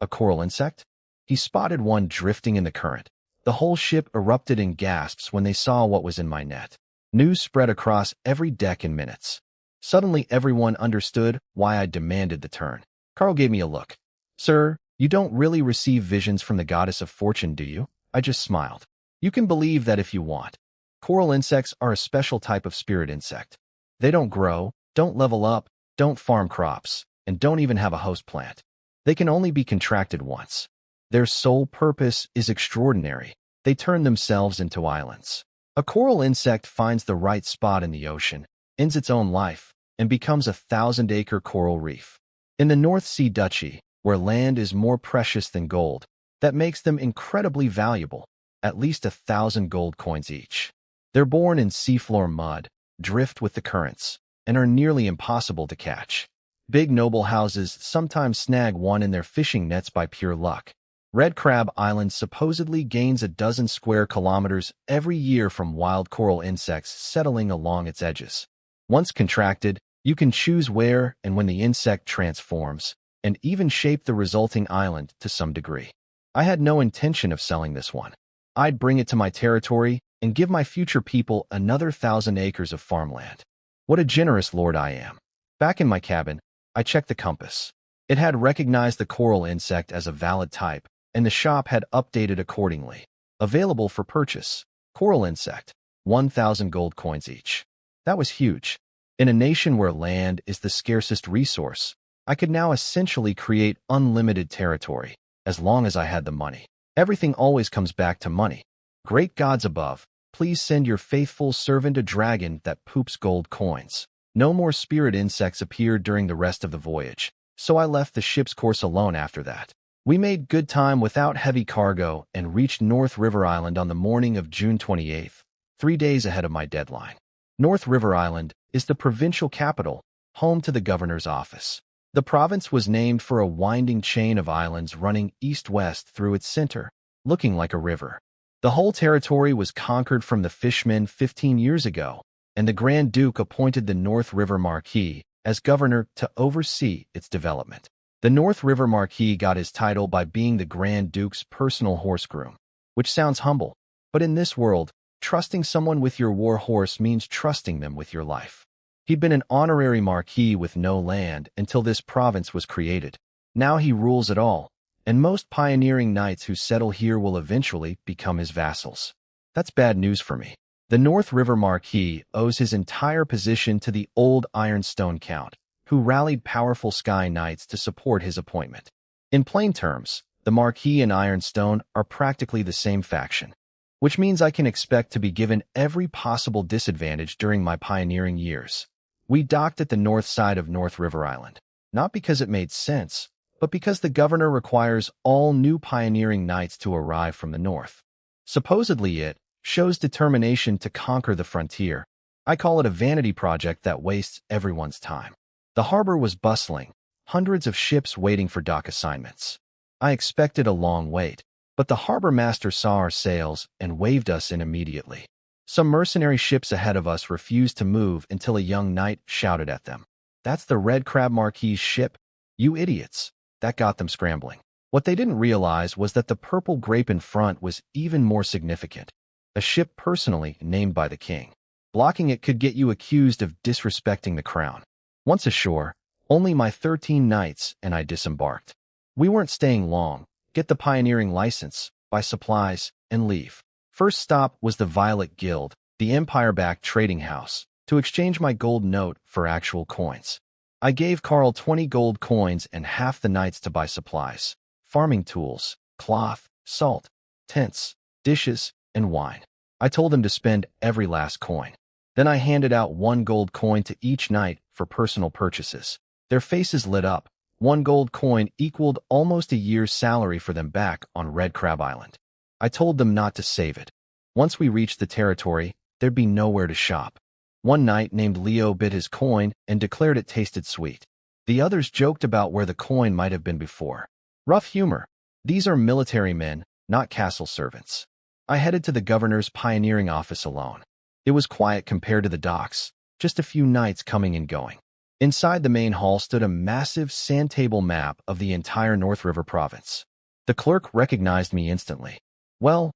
A coral insect? He spotted one drifting in the current. The whole ship erupted in gasps when they saw what was in my net. News spread across every deck in minutes. Suddenly everyone understood why I demanded the turn. Carl gave me a look. Sir, you don't really receive visions from the goddess of fortune, do you? I just smiled. You can believe that if you want. Coral insects are a special type of spirit insect. They don't grow, don't level up, don't farm crops, and don't even have a host plant. They can only be contracted once. Their sole purpose is extraordinary. They turn themselves into islands. A coral insect finds the right spot in the ocean, ends its own life, and becomes a 1,000-acre coral reef. In the North Sea Duchy, where land is more precious than gold, that makes them incredibly valuable, at least 1,000 gold coins each. They're born in seafloor mud, drift with the currents, and are nearly impossible to catch. Big noble houses sometimes snag one in their fishing nets by pure luck. Red Crab Island supposedly gains a dozen square kilometers every year from wild coral insects settling along its edges. Once contracted, you can choose where and when the insect transforms, and even shape the resulting island to some degree. I had no intention of selling this one. I'd bring it to my territory and give my future people another 1,000 acres of farmland. What a generous lord I am. Back in my cabin, I checked the compass. It had recognized the coral insect as a valid type, and the shop had updated accordingly. Available for purchase. Coral insect, 1,000 gold coins each. That was huge. In a nation where land is the scarcest resource, I could now essentially create unlimited territory, as long as I had the money. Everything always comes back to money. Great gods above, please send your faithful servant a dragon that poops gold coins. No more spirit insects appeared during the rest of the voyage, so I left the ship's course alone after that. We made good time without heavy cargo and reached North River Island on the morning of June 28th, 3 days ahead of my deadline. North River Island is the provincial capital, home to the governor's office. The province was named for a winding chain of islands running east-west through its center, looking like a river. The whole territory was conquered from the Fishmen 15 years ago, and the Grand Duke appointed the North River Marquis as governor to oversee its development. The North River Marquis got his title by being the Grand Duke's personal horse groom, which sounds humble, but in this world, trusting someone with your war horse means trusting them with your life. He'd been an honorary marquis with no land until this province was created. Now he rules it all, and most pioneering knights who settle here will eventually become his vassals. That's bad news for me. The North River Marquis owes his entire position to the old Ironstone Count, who rallied powerful Sky Knights to support his appointment. In plain terms, the Marquis and Ironstone are practically the same faction, which means I can expect to be given every possible disadvantage during my pioneering years. We docked at the north side of North River Island, not because it made sense, but because the governor requires all new pioneering knights to arrive from the north. Supposedly it shows determination to conquer the frontier. I call it a vanity project that wastes everyone's time. The harbor was bustling, hundreds of ships waiting for dock assignments. I expected a long wait, but the harbor master saw our sails and waved us in immediately. Some mercenary ships ahead of us refused to move until a young knight shouted at them. "That's the Red Crab Marquis' ship, you idiots." That got them scrambling. What they didn't realize was that the purple grape in front was even more significant. A ship personally named by the king. Blocking it could get you accused of disrespecting the crown. Once ashore, only my 13 knights and I disembarked. We weren't staying long. Get the pioneering license, buy supplies, and leave. First stop was the Violet Guild, the Empire-backed trading house, to exchange my gold note for actual coins. I gave Carl 20 gold coins and half the knights to buy supplies, farming tools, cloth, salt, tents, dishes, and wine. I told them to spend every last coin. Then I handed out 1 gold coin to each knight for personal purchases. Their faces lit up. 1 gold coin equaled almost a year's salary for them back on Red Crab Island. I told them not to save it. Once we reached the territory, there'd be nowhere to shop. One knight named Leo bit his coin and declared it tasted sweet. The others joked about where the coin might have been before. Rough humor. These are military men, not castle servants. I headed to the governor's pioneering office alone. It was quiet compared to the docks. just a few knights coming and going. Inside the main hall stood a massive sand table map of the entire North River province. The clerk recognized me instantly. Well,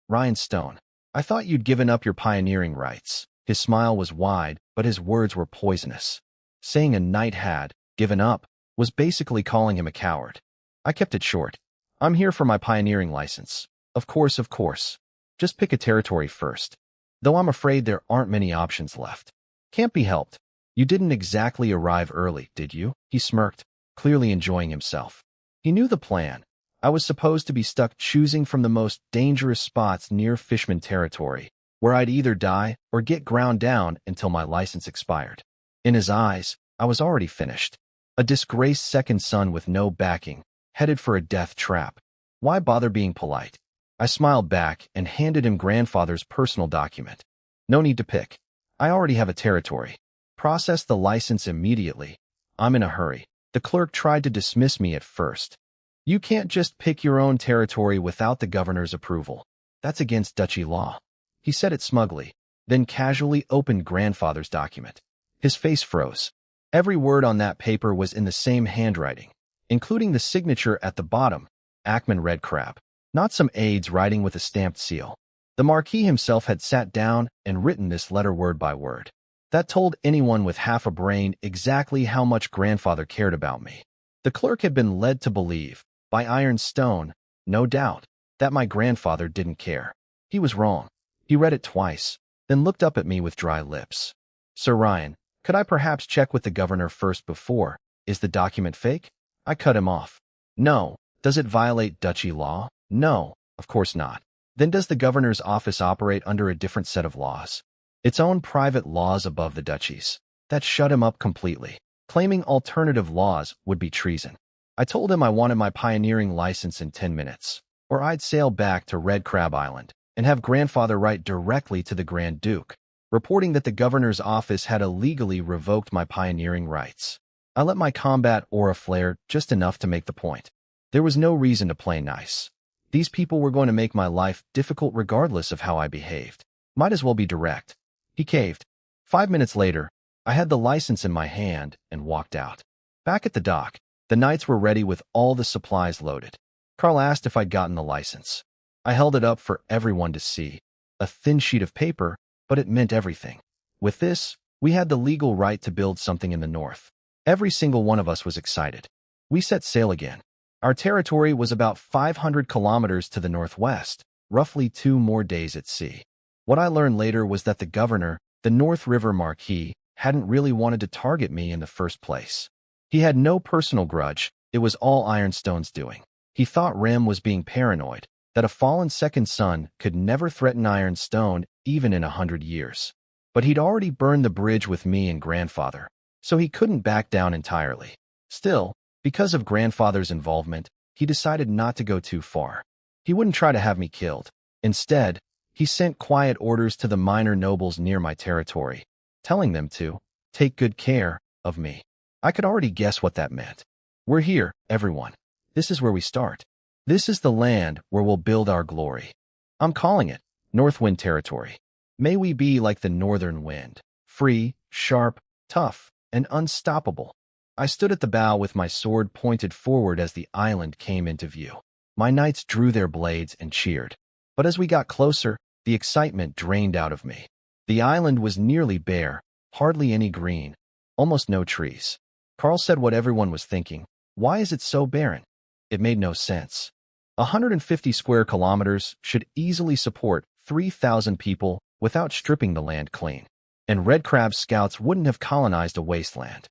Ryan Stone, I thought you'd given up your pioneering rights." His smile was wide, but his words were poisonous. Saying a knight had given up was basically calling him a coward. I kept it short. "I'm here for my pioneering license." Of course. Just pick a territory first. Though I'm afraid there aren't many options left." "Can't be helped. You didn't exactly arrive early, did you?" He smirked, clearly enjoying himself. He knew the plan. I was supposed to be stuck choosing from the most dangerous spots near Fishman territory, where I'd either die or get ground down until my license expired. In his eyes, I was already finished. A disgraced second son with no backing, headed for a death trap. Why bother being polite? I smiled back and handed him grandfather's personal document. "No need to pick. I already have a territory. Process the license immediately. I'm in a hurry." The clerk tried to dismiss me at first. "You can't just pick your own territory without the governor's approval. That's against duchy law." He said it smugly, then casually opened grandfather's document. His face froze. Every word on that paper was in the same handwriting, including the signature at the bottom, Ackman Red Crab. Not some aide's writing with a stamped seal. The Marquis himself had sat down and written this letter word by word. That told anyone with half a brain exactly how much grandfather cared about me. The clerk had been led to believe, by Iron Stone, no doubt, that my grandfather didn't care. He was wrong. He read it twice, then looked up at me with dry lips. "Sir Ryan, could I perhaps check with the governor first before? Is the document fake?" I cut him off. "No." "Does it violate duchy law?" "No, of course not." "Then does the governor's office operate under a different set of laws? Its own private laws above the duchy's?" That shut him up completely. Claiming alternative laws would be treason. I told him I wanted my pioneering license in 10 minutes, or I'd sail back to Red Crab Island and have grandfather write directly to the Grand Duke, reporting that the governor's office had illegally revoked my pioneering rights. I let my combat aura flare just enough to make the point. There was no reason to play nice. These people were going to make my life difficult regardless of how I behaved. Might as well be direct. He caved. 5 minutes later, I had the license in my hand and walked out. Back at the dock, the knights were ready with all the supplies loaded. Carl asked if I'd gotten the license. I held it up for everyone to see. A thin sheet of paper, but it meant everything. With this, we had the legal right to build something in the north. Every single one of us was excited. We set sail again. Our territory was about 500 kilometers to the northwest, roughly 2 more days at sea. What I learned later was that the governor, the North River Marquis, hadn't really wanted to target me in the first place. He had no personal grudge. It was all Ironstone's doing. He thought Rem was being paranoid, that a fallen second son could never threaten Ironstone even in 100 years. But he'd already burned the bridge with me and grandfather, so he couldn't back down entirely. Still, because of grandfather's involvement, he decided not to go too far. He wouldn't try to have me killed. Instead, he sent quiet orders to the minor nobles near my territory, telling them to take good care of me. I could already guess what that meant. "We're here, everyone. This is where we start. This is the land where we'll build our glory. I'm calling it Northwind Territory. May we be like the northern wind, free, sharp, tough, and unstoppable." I stood at the bow with my sword pointed forward as the island came into view. My knights drew their blades and cheered. But as we got closer, the excitement drained out of me. The island was nearly bare, hardly any green, almost no trees. Carl said what everyone was thinking. Why is it so barren? It made no sense. 150 square kilometers should easily support 3,000 people without stripping the land clean. And Red Crab scouts wouldn't have colonized a wasteland.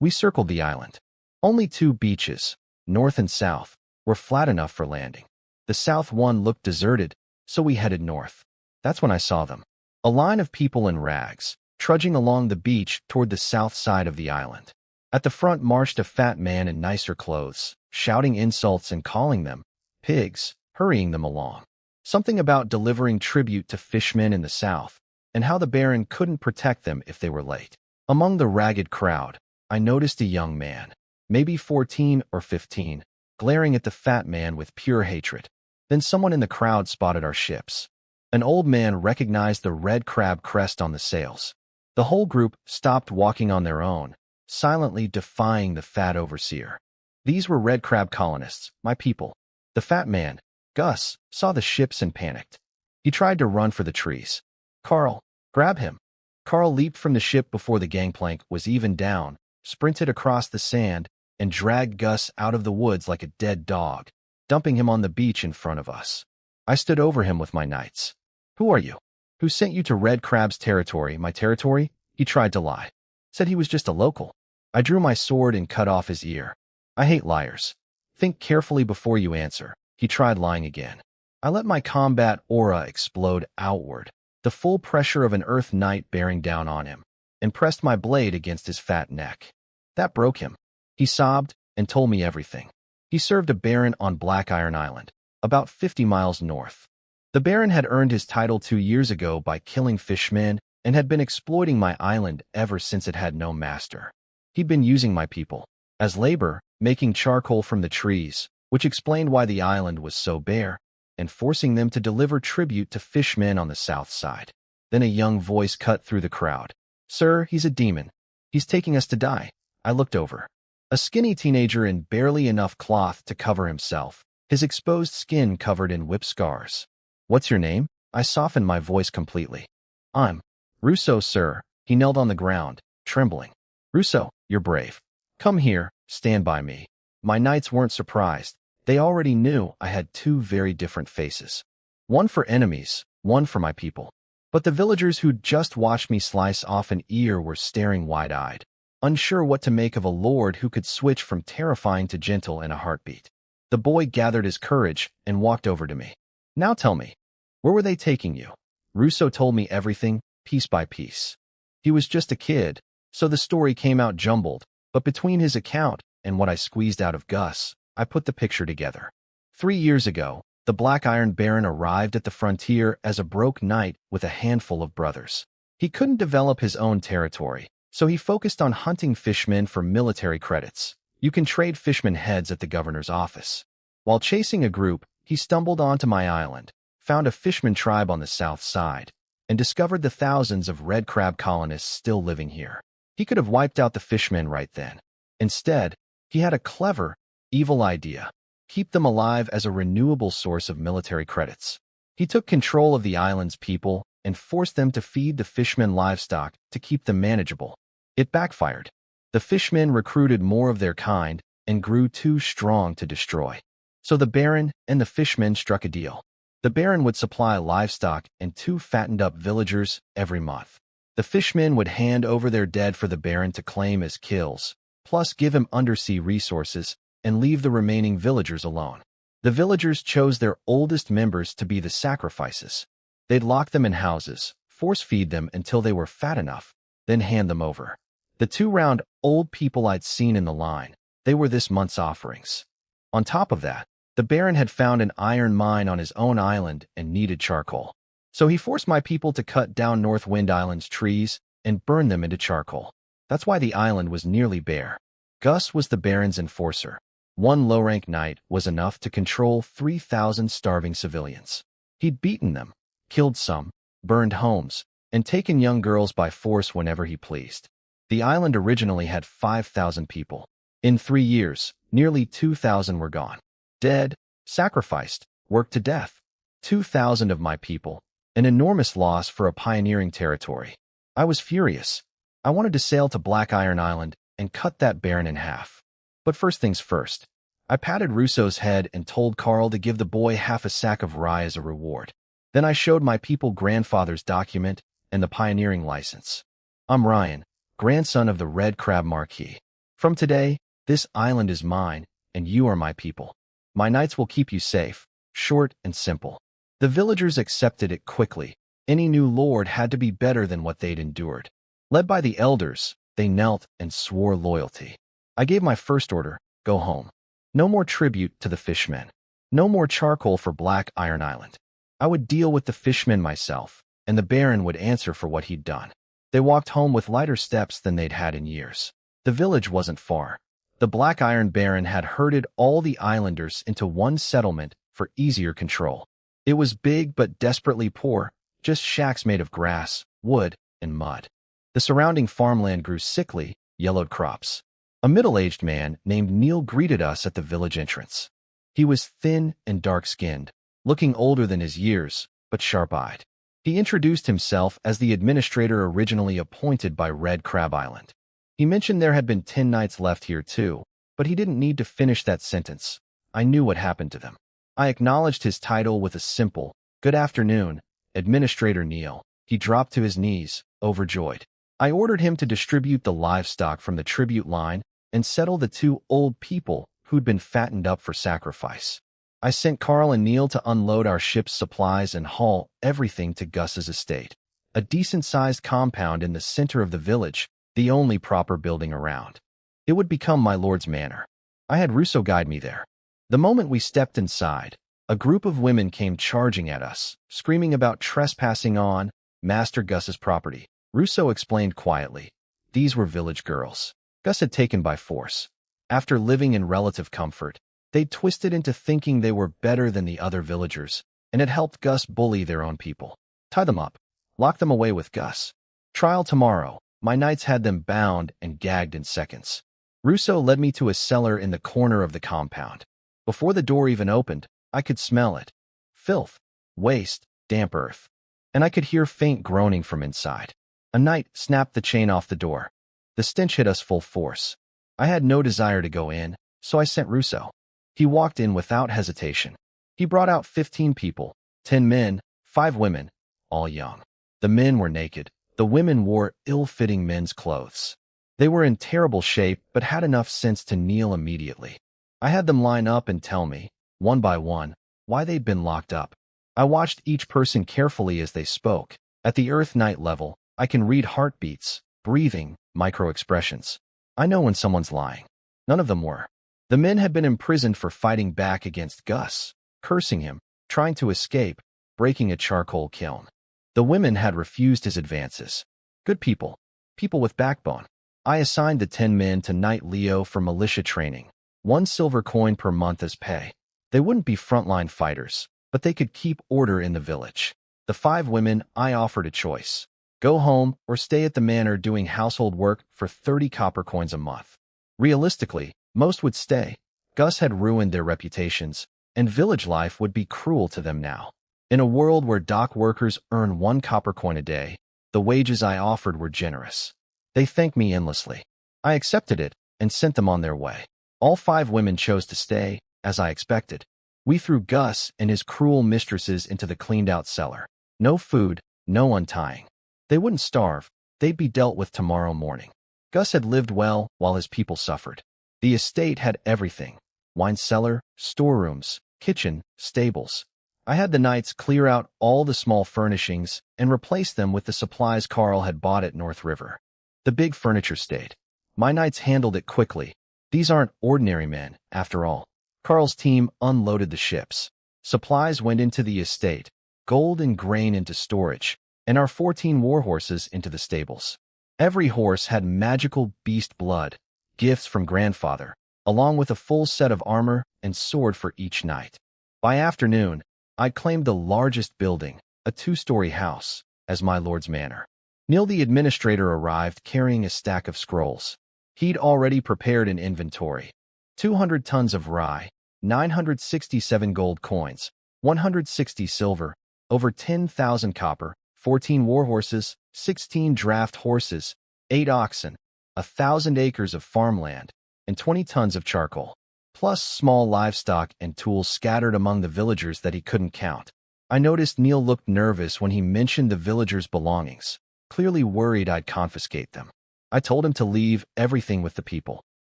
We circled the island. Only 2 beaches, north and south, were flat enough for landing. The south one looked deserted, so we headed north. That's when I saw them. A line of people in rags, trudging along the beach toward the south side of the island. At the front marched a fat man in nicer clothes, shouting insults and calling them pigs, hurrying them along. Something about delivering tribute to fishmen in the south, and how the Baron couldn't protect them if they were late. Among the ragged crowd, I noticed a young man, maybe 14 or 15, glaring at the fat man with pure hatred. Then someone in the crowd spotted our ships. An old man recognized the Red Crab crest on the sails. The whole group stopped walking on their own, silently defying the fat overseer. These were red crab colonists, my people. The fat man, Gus, saw the ships and panicked. He tried to run for the trees. Carl, grab him. Carl leaped from the ship before the gangplank was even down, sprinted across the sand, and dragged Gus out of the woods like a dead dog, dumping him on the beach in front of us. I stood over him with my knights. Who are you? Who sent you to Red Crab's territory, my territory? He tried to lie. Said he was just a local. I drew my sword and cut off his ear. I hate liars. Think carefully before you answer. He tried lying again. I let my combat aura explode outward, the full pressure of an Earth Knight bearing down on him, and pressed my blade against his fat neck. That broke him. He sobbed and told me everything. He served a baron on Black Iron Island, about 50 miles north. The baron had earned his title 2 years ago by killing fishmen and had been exploiting my island ever since it had no master. He'd been using my people as labor, making charcoal from the trees, which explained why the island was so bare, and forcing them to deliver tribute to fishmen on the south side. Then a young voice cut through the crowd. Sir, he's a demon. He's taking us to die. I looked over. A skinny teenager in barely enough cloth to cover himself, his exposed skin covered in whip scars. What's your name? I softened my voice completely. I'm Russo, sir. He knelt on the ground, trembling. Russo, you're brave. Come here, stand by me. My knights weren't surprised. They already knew I had 2 very different faces. One for enemies, one for my people. But the villagers who'd just watched me slice off an ear were staring wide-eyed, unsure what to make of a lord who could switch from terrifying to gentle in a heartbeat. The boy gathered his courage and walked over to me. Now tell me, where were they taking you? Russo told me everything, piece by piece. He was just a kid, so the story came out jumbled, but between his account and what I squeezed out of Gus, I put the picture together. 3 years ago, the Black Iron Baron arrived at the frontier as a broke knight with a handful of brothers. He couldn't develop his own territory, so he focused on hunting fishmen for military credits. You can trade fishmen heads at the governor's office. While chasing a group, he stumbled onto my island, found a fisherman tribe on the south side, and discovered the thousands of red crab colonists still living here. He could have wiped out the fishmen right then. Instead, he had a clever, evil idea. Keep them alive as a renewable source of military credits. He took control of the island's people and forced them to feed the fishmen livestock to keep them manageable. It backfired. The fishmen recruited more of their kind and grew too strong to destroy. So the Baron and the fishmen struck a deal. The Baron would supply livestock and 2 fattened-up villagers every month. The fishmen would hand over their dead for the Baron to claim as kills, plus give him undersea resources and leave the remaining villagers alone. The villagers chose their oldest members to be the sacrifices. They'd lock them in houses, force-feed them until they were fat enough, then hand them over. The 2 round old people I'd seen in the line, they were this month's offerings. On top of that, the Baron had found an iron mine on his own island and needed charcoal. So he forced my people to cut down North Wind Island's trees and burn them into charcoal. That's why the island was nearly bare. Gus was the Baron's enforcer. 1 low-rank knight was enough to control 3,000 starving civilians. He'd beaten them, killed some, burned homes, and taken young girls by force whenever he pleased. The island originally had 5,000 people. In 3 years, nearly 2,000 were gone. Dead, sacrificed, worked to death. 2,000 of my people, an enormous loss for a pioneering territory. I was furious. I wanted to sail to Black Iron Island and cut that Baron in half. But first things first, I patted Russo's head and told Carl to give the boy half a sack of rye as a reward. Then I showed my people grandfather's document and the pioneering license. I'm Ryan, grandson of the Red Crab Marquis. From today, this island is mine, and you are my people. My knights will keep you safe, short and simple. The villagers accepted it quickly. Any new lord had to be better than what they'd endured. Led by the elders, they knelt and swore loyalty. I gave my first order, go home. No more tribute to the fishmen. No more charcoal for Black Iron Island. I would deal with the fishmen myself, and the Baron would answer for what he'd done. They walked home with lighter steps than they'd had in years. The village wasn't far. The Black Iron Baron had herded all the islanders into one settlement for easier control. It was big but desperately poor, just shacks made of grass, wood, and mud. The surrounding farmland grew sickly, yellowed crops. A middle-aged man named Neil greeted us at the village entrance. He was thin and dark-skinned, looking older than his years, but sharp-eyed. He introduced himself as the administrator originally appointed by Red Crab Island. He mentioned there had been 10 knights left here too, but he didn't need to finish that sentence. I knew what happened to them. I acknowledged his title with a simple, "Good afternoon, Administrator Neil." He dropped to his knees, overjoyed. I ordered him to distribute the livestock from the tribute line and settle the 2 old people who'd been fattened up for sacrifice. I sent Carl and Neil to unload our ship's supplies and haul everything to Gus's estate, a decent-sized compound in the center of the village, the only proper building around. It would become my lord's manor. I had Russo guide me there. The moment we stepped inside, a group of women came charging at us, screaming about trespassing on Master Gus's property. Russo explained quietly. These were village girls. Gus had taken by force. After living in relative comfort, they'd twisted into thinking they were better than the other villagers, and had helped Gus bully their own people. Tie them up. Lock them away with Gus. Trial tomorrow. My knights had them bound and gagged in seconds. Russo led me to a cellar in the corner of the compound. Before the door even opened, I could smell it. Filth, waste, damp earth. And I could hear faint groaning from inside. A knight snapped the chain off the door. The stench hit us full force. I had no desire to go in, so I sent Russo. He walked in without hesitation. He brought out 15 people, 10 men, 5 women, all young. The men were naked. The women wore ill-fitting men's clothes. They were in terrible shape but had enough sense to kneel immediately. I had them line up and tell me, one by one, why they'd been locked up. I watched each person carefully as they spoke. At the Earth Knight level, I can read heartbeats, breathing, micro-expressions. I know when someone's lying. None of them were. The men had been imprisoned for fighting back against Gus, cursing him, trying to escape, breaking a charcoal kiln. The women had refused his advances. Good people. People with backbone. I assigned the 10 men to Knight Leo for militia training. 1 silver coin per month as pay. They wouldn't be frontline fighters, but they could keep order in the village. The 5 women, I offered a choice. Go home or stay at the manor doing household work for 30 copper coins a month. Realistically, most would stay. Gus had ruined their reputations, and village life would be cruel to them now. In a world where dock workers earn 1 copper coin a day, the wages I offered were generous. They thanked me endlessly. I accepted it and sent them on their way. All 5 women chose to stay, as I expected. We threw Gus and his cruel mistresses into the cleaned-out cellar. No food, no untying. They wouldn't starve. They'd be dealt with tomorrow morning. Gus had lived well while his people suffered. The estate had everything: wine cellar, storerooms, kitchen, stables. I had the knights clear out all the small furnishings and replace them with the supplies Carl had bought at North River. The big furniture stayed. My knights handled it quickly. These aren't ordinary men, after all. Carl's team unloaded the ships. Supplies went into the estate, gold and grain into storage, and our 14 warhorses into the stables. Every horse had magical beast blood, gifts from grandfather, along with a full set of armor and sword for each knight. By afternoon, I claimed the largest building, a 2-story house, as my lord's manor. Neil the administrator arrived carrying a stack of scrolls. He'd already prepared an inventory. 200 tons of rye, 967 gold coins, 160 silver, over 10,000 copper, 14 warhorses, 16 draft horses, 8 oxen, 1,000 acres of farmland, and 20 tons of charcoal, plus small livestock and tools scattered among the villagers that he couldn't count. I noticed Neil looked nervous when he mentioned the villagers' belongings, clearly worried I'd confiscate them. I told him to leave everything with the people.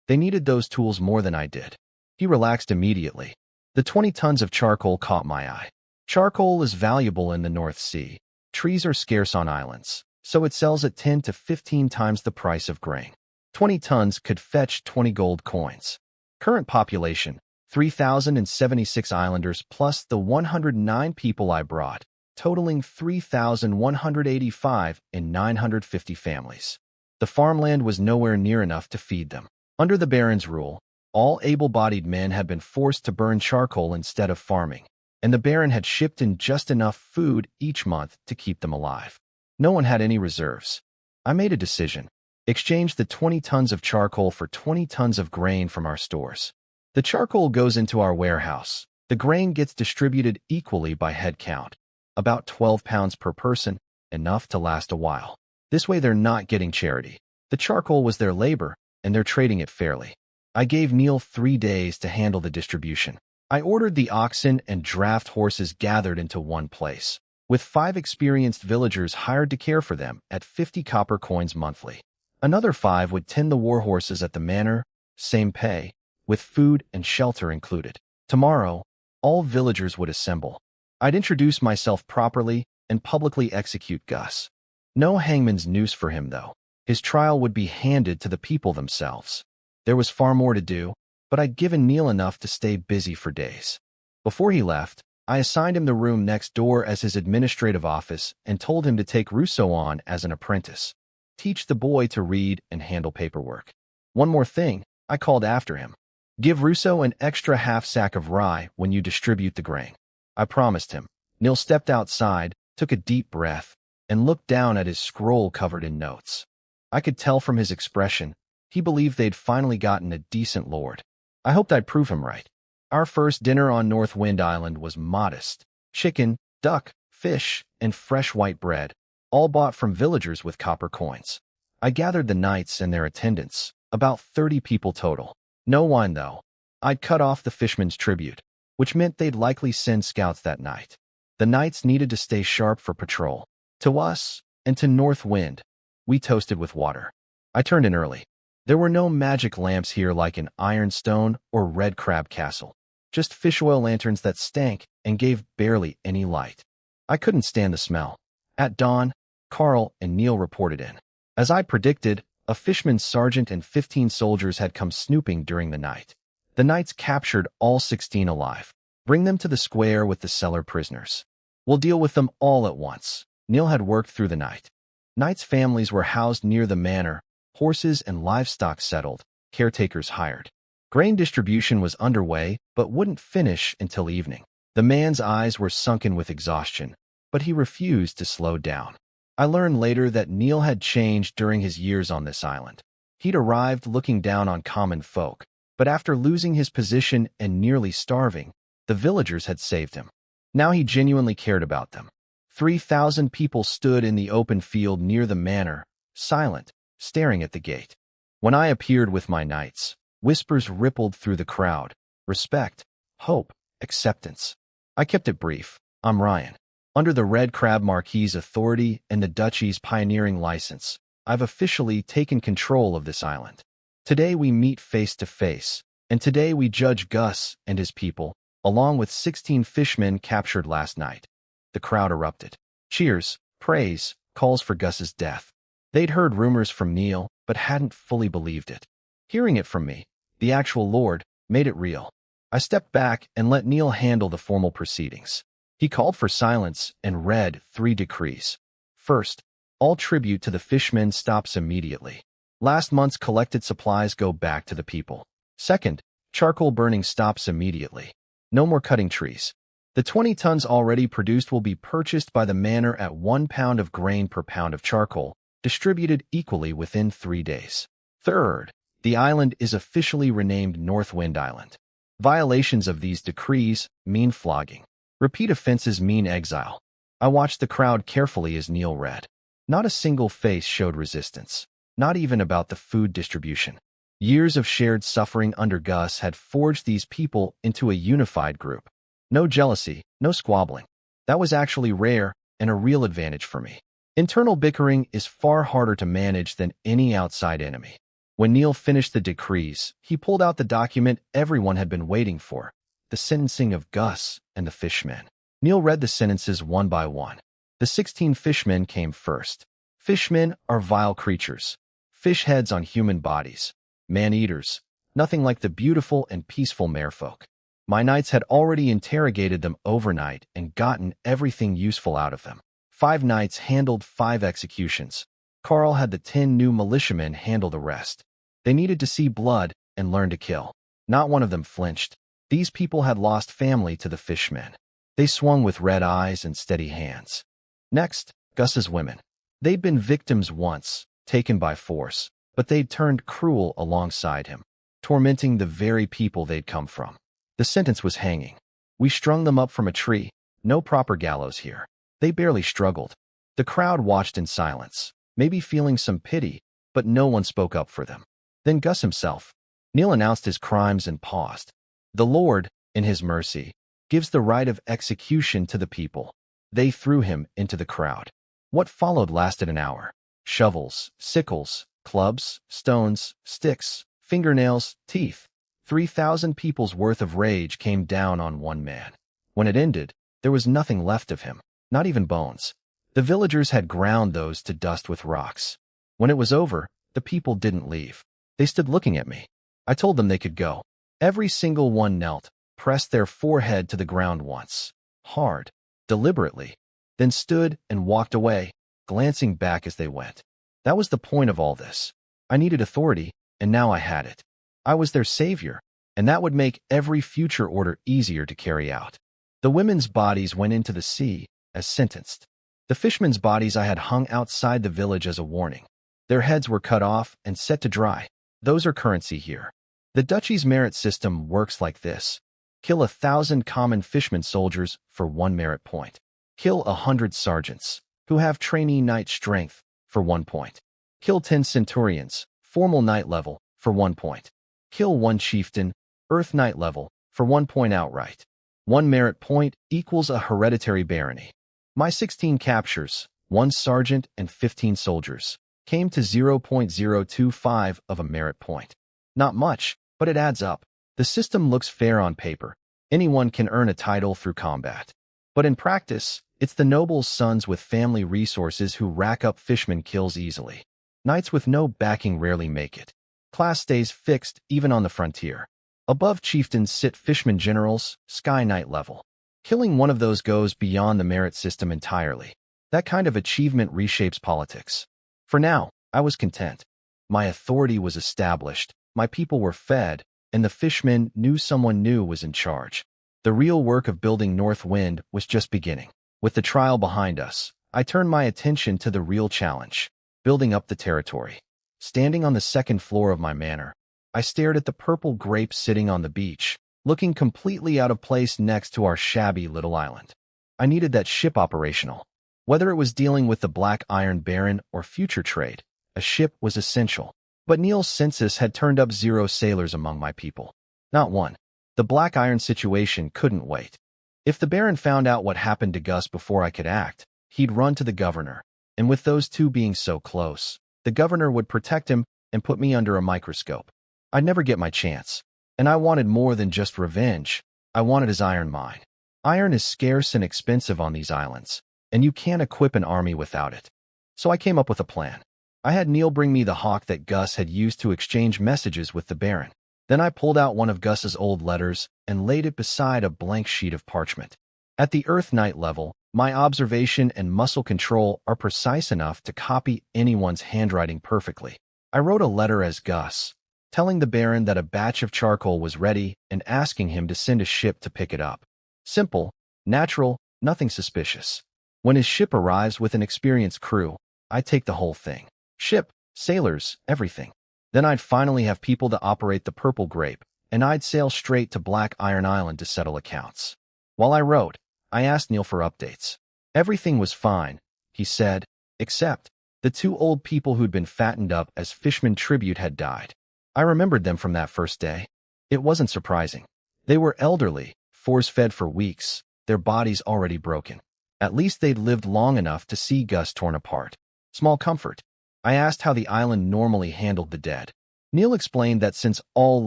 They needed those tools more than I did. He relaxed immediately. The 20 tons of charcoal caught my eye. Charcoal is valuable in the North Sea. Trees are scarce on islands, so it sells at 10 to 15 times the price of grain. 20 tons could fetch 20 gold coins. Current population, 3,076 islanders plus the 109 people I brought, totaling 3,185 and 950 families. The farmland was nowhere near enough to feed them. Under the Baron's rule, all able-bodied men had been forced to burn charcoal instead of farming, and the Baron had shipped in just enough food each month to keep them alive. No one had any reserves. I made a decision. Exchanged the 20 tons of charcoal for 20 tons of grain from our stores. The charcoal goes into our warehouse. The grain gets distributed equally by head count. About 12 pounds per person, enough to last a while. This way they're not getting charity. The charcoal was their labor, and they're trading it fairly. I gave Neil 3 days to handle the distribution. I ordered the oxen and draft horses gathered into one place, with 5 experienced villagers hired to care for them at 50 copper coins monthly. Another 5 would tend the war horses at the manor, same pay, with food and shelter included. Tomorrow, all villagers would assemble. I'd introduce myself properly and publicly execute Gus. No hangman's noose for him, though. His trial would be handed to the people themselves. There was far more to do, but I'd given Neil enough to stay busy for days. Before he left, I assigned him the room next door as his administrative office and told him to take Russo on as an apprentice. Teach the boy to read and handle paperwork. One more thing, I called after him. Give Russo an extra half sack of rye when you distribute the grain. I promised him. Neil stepped outside, took a deep breath, and looked down at his scroll covered in notes. I could tell from his expression, he believed they'd finally gotten a decent lord. I hoped I'd prove him right. Our first dinner on North Wind Island was modest. Chicken, duck, fish, and fresh white bread, all bought from villagers with copper coins. I gathered the knights and their attendants, about 30 people total. No wine, though. I'd cut off the fishman's tribute, which meant they'd likely send scouts that night. The knights needed to stay sharp for patrol. To us, and to North Wind, we toasted with water. I turned in early. There were no magic lamps here like in Ironstone or Red Crab Castle. Just fish oil lanterns that stank and gave barely any light. I couldn't stand the smell. At dawn, Carl and Neil reported in. As I predicted, a fishman's sergeant and 15 soldiers had come snooping during the night. The knights captured all 16 alive. Bring them to the square with the cellar prisoners. We'll deal with them all at once. Neil had worked through the night. Knights' families were housed near the manor, horses and livestock settled, caretakers hired. Grain distribution was underway, but wouldn't finish until evening. The man's eyes were sunken with exhaustion, but he refused to slow down. I learned later that Neil had changed during his years on this island. He'd arrived looking down on common folk, but after losing his position and nearly starving, the villagers had saved him. Now he genuinely cared about them. 3,000 people stood in the open field near the manor, silent, staring at the gate. When I appeared with my knights, whispers rippled through the crowd. Respect, hope, acceptance. I kept it brief. I'm Ryan. Under the Red Crab Marquis's authority and the Duchy's pioneering license, I've officially taken control of this island. Today we meet face to face, and today we judge Gus and his people, along with 16 fishmen captured last night. The crowd erupted. Cheers, praise, calls for Gus's death. They'd heard rumors from Neil, but hadn't fully believed it. Hearing it from me, the actual Lord, made it real. I stepped back and let Neil handle the formal proceedings. He called for silence and read 3 decrees. First, all tribute to the fishmen stops immediately. Last month's collected supplies go back to the people. Second, charcoal burning stops immediately. No more cutting trees. The 20 tons already produced will be purchased by the manor at 1 pound of grain per pound of charcoal, distributed equally within 3 days. Third, the island is officially renamed North Wind Island. Violations of these decrees mean flogging. Repeat offenses mean exile. I watched the crowd carefully as Neil read. Not a single face showed resistance, not even about the food distribution. Years of shared suffering under Gus had forged these people into a unified group. No jealousy, no squabbling. That was actually rare and a real advantage for me. Internal bickering is far harder to manage than any outside enemy. When Neil finished the decrees, he pulled out the document everyone had been waiting for, the sentencing of Gus and the fishmen. Neil read the sentences one by one. The 16 fishmen came first. Fishmen are vile creatures, fish heads on human bodies, man-eaters, nothing like the beautiful and peaceful merfolk. My knights had already interrogated them overnight and gotten everything useful out of them. 5 knights handled 5 executions. Carl had the 10 new militiamen handle the rest. They needed to see blood and learn to kill. Not one of them flinched. These people had lost family to the fishmen. They swung with red eyes and steady hands. Next, Gus's women. They'd been victims once, taken by force, but they'd turned cruel alongside him, tormenting the very people they'd come from. The sentence was hanging. We strung them up from a tree. No proper gallows here. They barely struggled. The crowd watched in silence, maybe feeling some pity, but no one spoke up for them. Then Gus himself. Neil announced his crimes and paused. The Lord, in his mercy, gives the right of execution to the people. They threw him into the crowd. What followed lasted an hour. Shovels, sickles, clubs, stones, sticks, fingernails, teeth. 3,000 people's worth of rage came down on one man. When it ended, there was nothing left of him, not even bones. The villagers had ground those to dust with rocks. When it was over, the people didn't leave. They stood looking at me. I told them they could go. Every single one knelt, pressed their forehead to the ground once, hard, deliberately, then stood and walked away, glancing back as they went. That was the point of all this. I needed authority, and now I had it. I was their savior, and that would make every future order easier to carry out. The women's bodies went into the sea, as sentenced. The fishermen's bodies I had hung outside the village as a warning. Their heads were cut off and set to dry. Those are currency here. The duchy's merit system works like this. Kill 1,000 common fishermen soldiers for 1 merit point. Kill 100 sergeants, who have trainee knight strength, for 1 point. Kill 10 centurions, formal knight level, for 1 point. Kill 1 chieftain, earth knight level, for 1 point outright. 1 merit point equals a hereditary barony. My 16 captures, 1 sergeant and 15 soldiers, came to 0.025 of a merit point. Not much, but it adds up. The system looks fair on paper. Anyone can earn a title through combat. But in practice, it's the noble's sons with family resources who rack up fishermen kills easily. Knights with no backing rarely make it. Class stays fixed even on the frontier. Above chieftains sit fishermen generals, sky knight level. Killing one of those goes beyond the merit system entirely. That kind of achievement reshapes politics. For now, I was content. My authority was established, my people were fed, and the fishermen knew someone new was in charge. The real work of building North Wind was just beginning. With the trial behind us, I turned my attention to the real challenge, building up the territory. Standing on the second floor of my manor, I stared at the purple grapes sitting on the beach, looking completely out of place next to our shabby little island. I needed that ship operational. Whether it was dealing with the Black Iron Baron or future trade, a ship was essential. But Neil's census had turned up 0 sailors among my people. Not one. The Black Iron situation couldn't wait. If the Baron found out what happened to Gus before I could act, he'd run to the governor. And with those two being so close, the governor would protect him and put me under a microscope. I'd never get my chance. And I wanted more than just revenge. I wanted his iron mine. Iron is scarce and expensive on these islands, and you can't equip an army without it. So I came up with a plan. I had Neil bring me the hawk that Gus had used to exchange messages with the Baron. Then I pulled out one of Gus's old letters and laid it beside a blank sheet of parchment. At the Earth Knight level, my observation and muscle control are precise enough to copy anyone's handwriting perfectly. I wrote a letter as Gus, telling the Baron that a batch of charcoal was ready and asking him to send a ship to pick it up. Simple, natural, nothing suspicious. When his ship arrives with an experienced crew, I take the whole thing. Ship, sailors, everything. Then I'd finally have people to operate the Purple Grape, and I'd sail straight to Black Iron Island to settle accounts. While I wrote, I asked Neil for updates. Everything was fine, he said, except the 2 old people who'd been fattened up as fisherman tribute had died. I remembered them from that first day. It wasn't surprising. They were elderly, force-fed for weeks, their bodies already broken. At least they'd lived long enough to see Gus torn apart. Small comfort. I asked how the island normally handled the dead. Neil explained that since all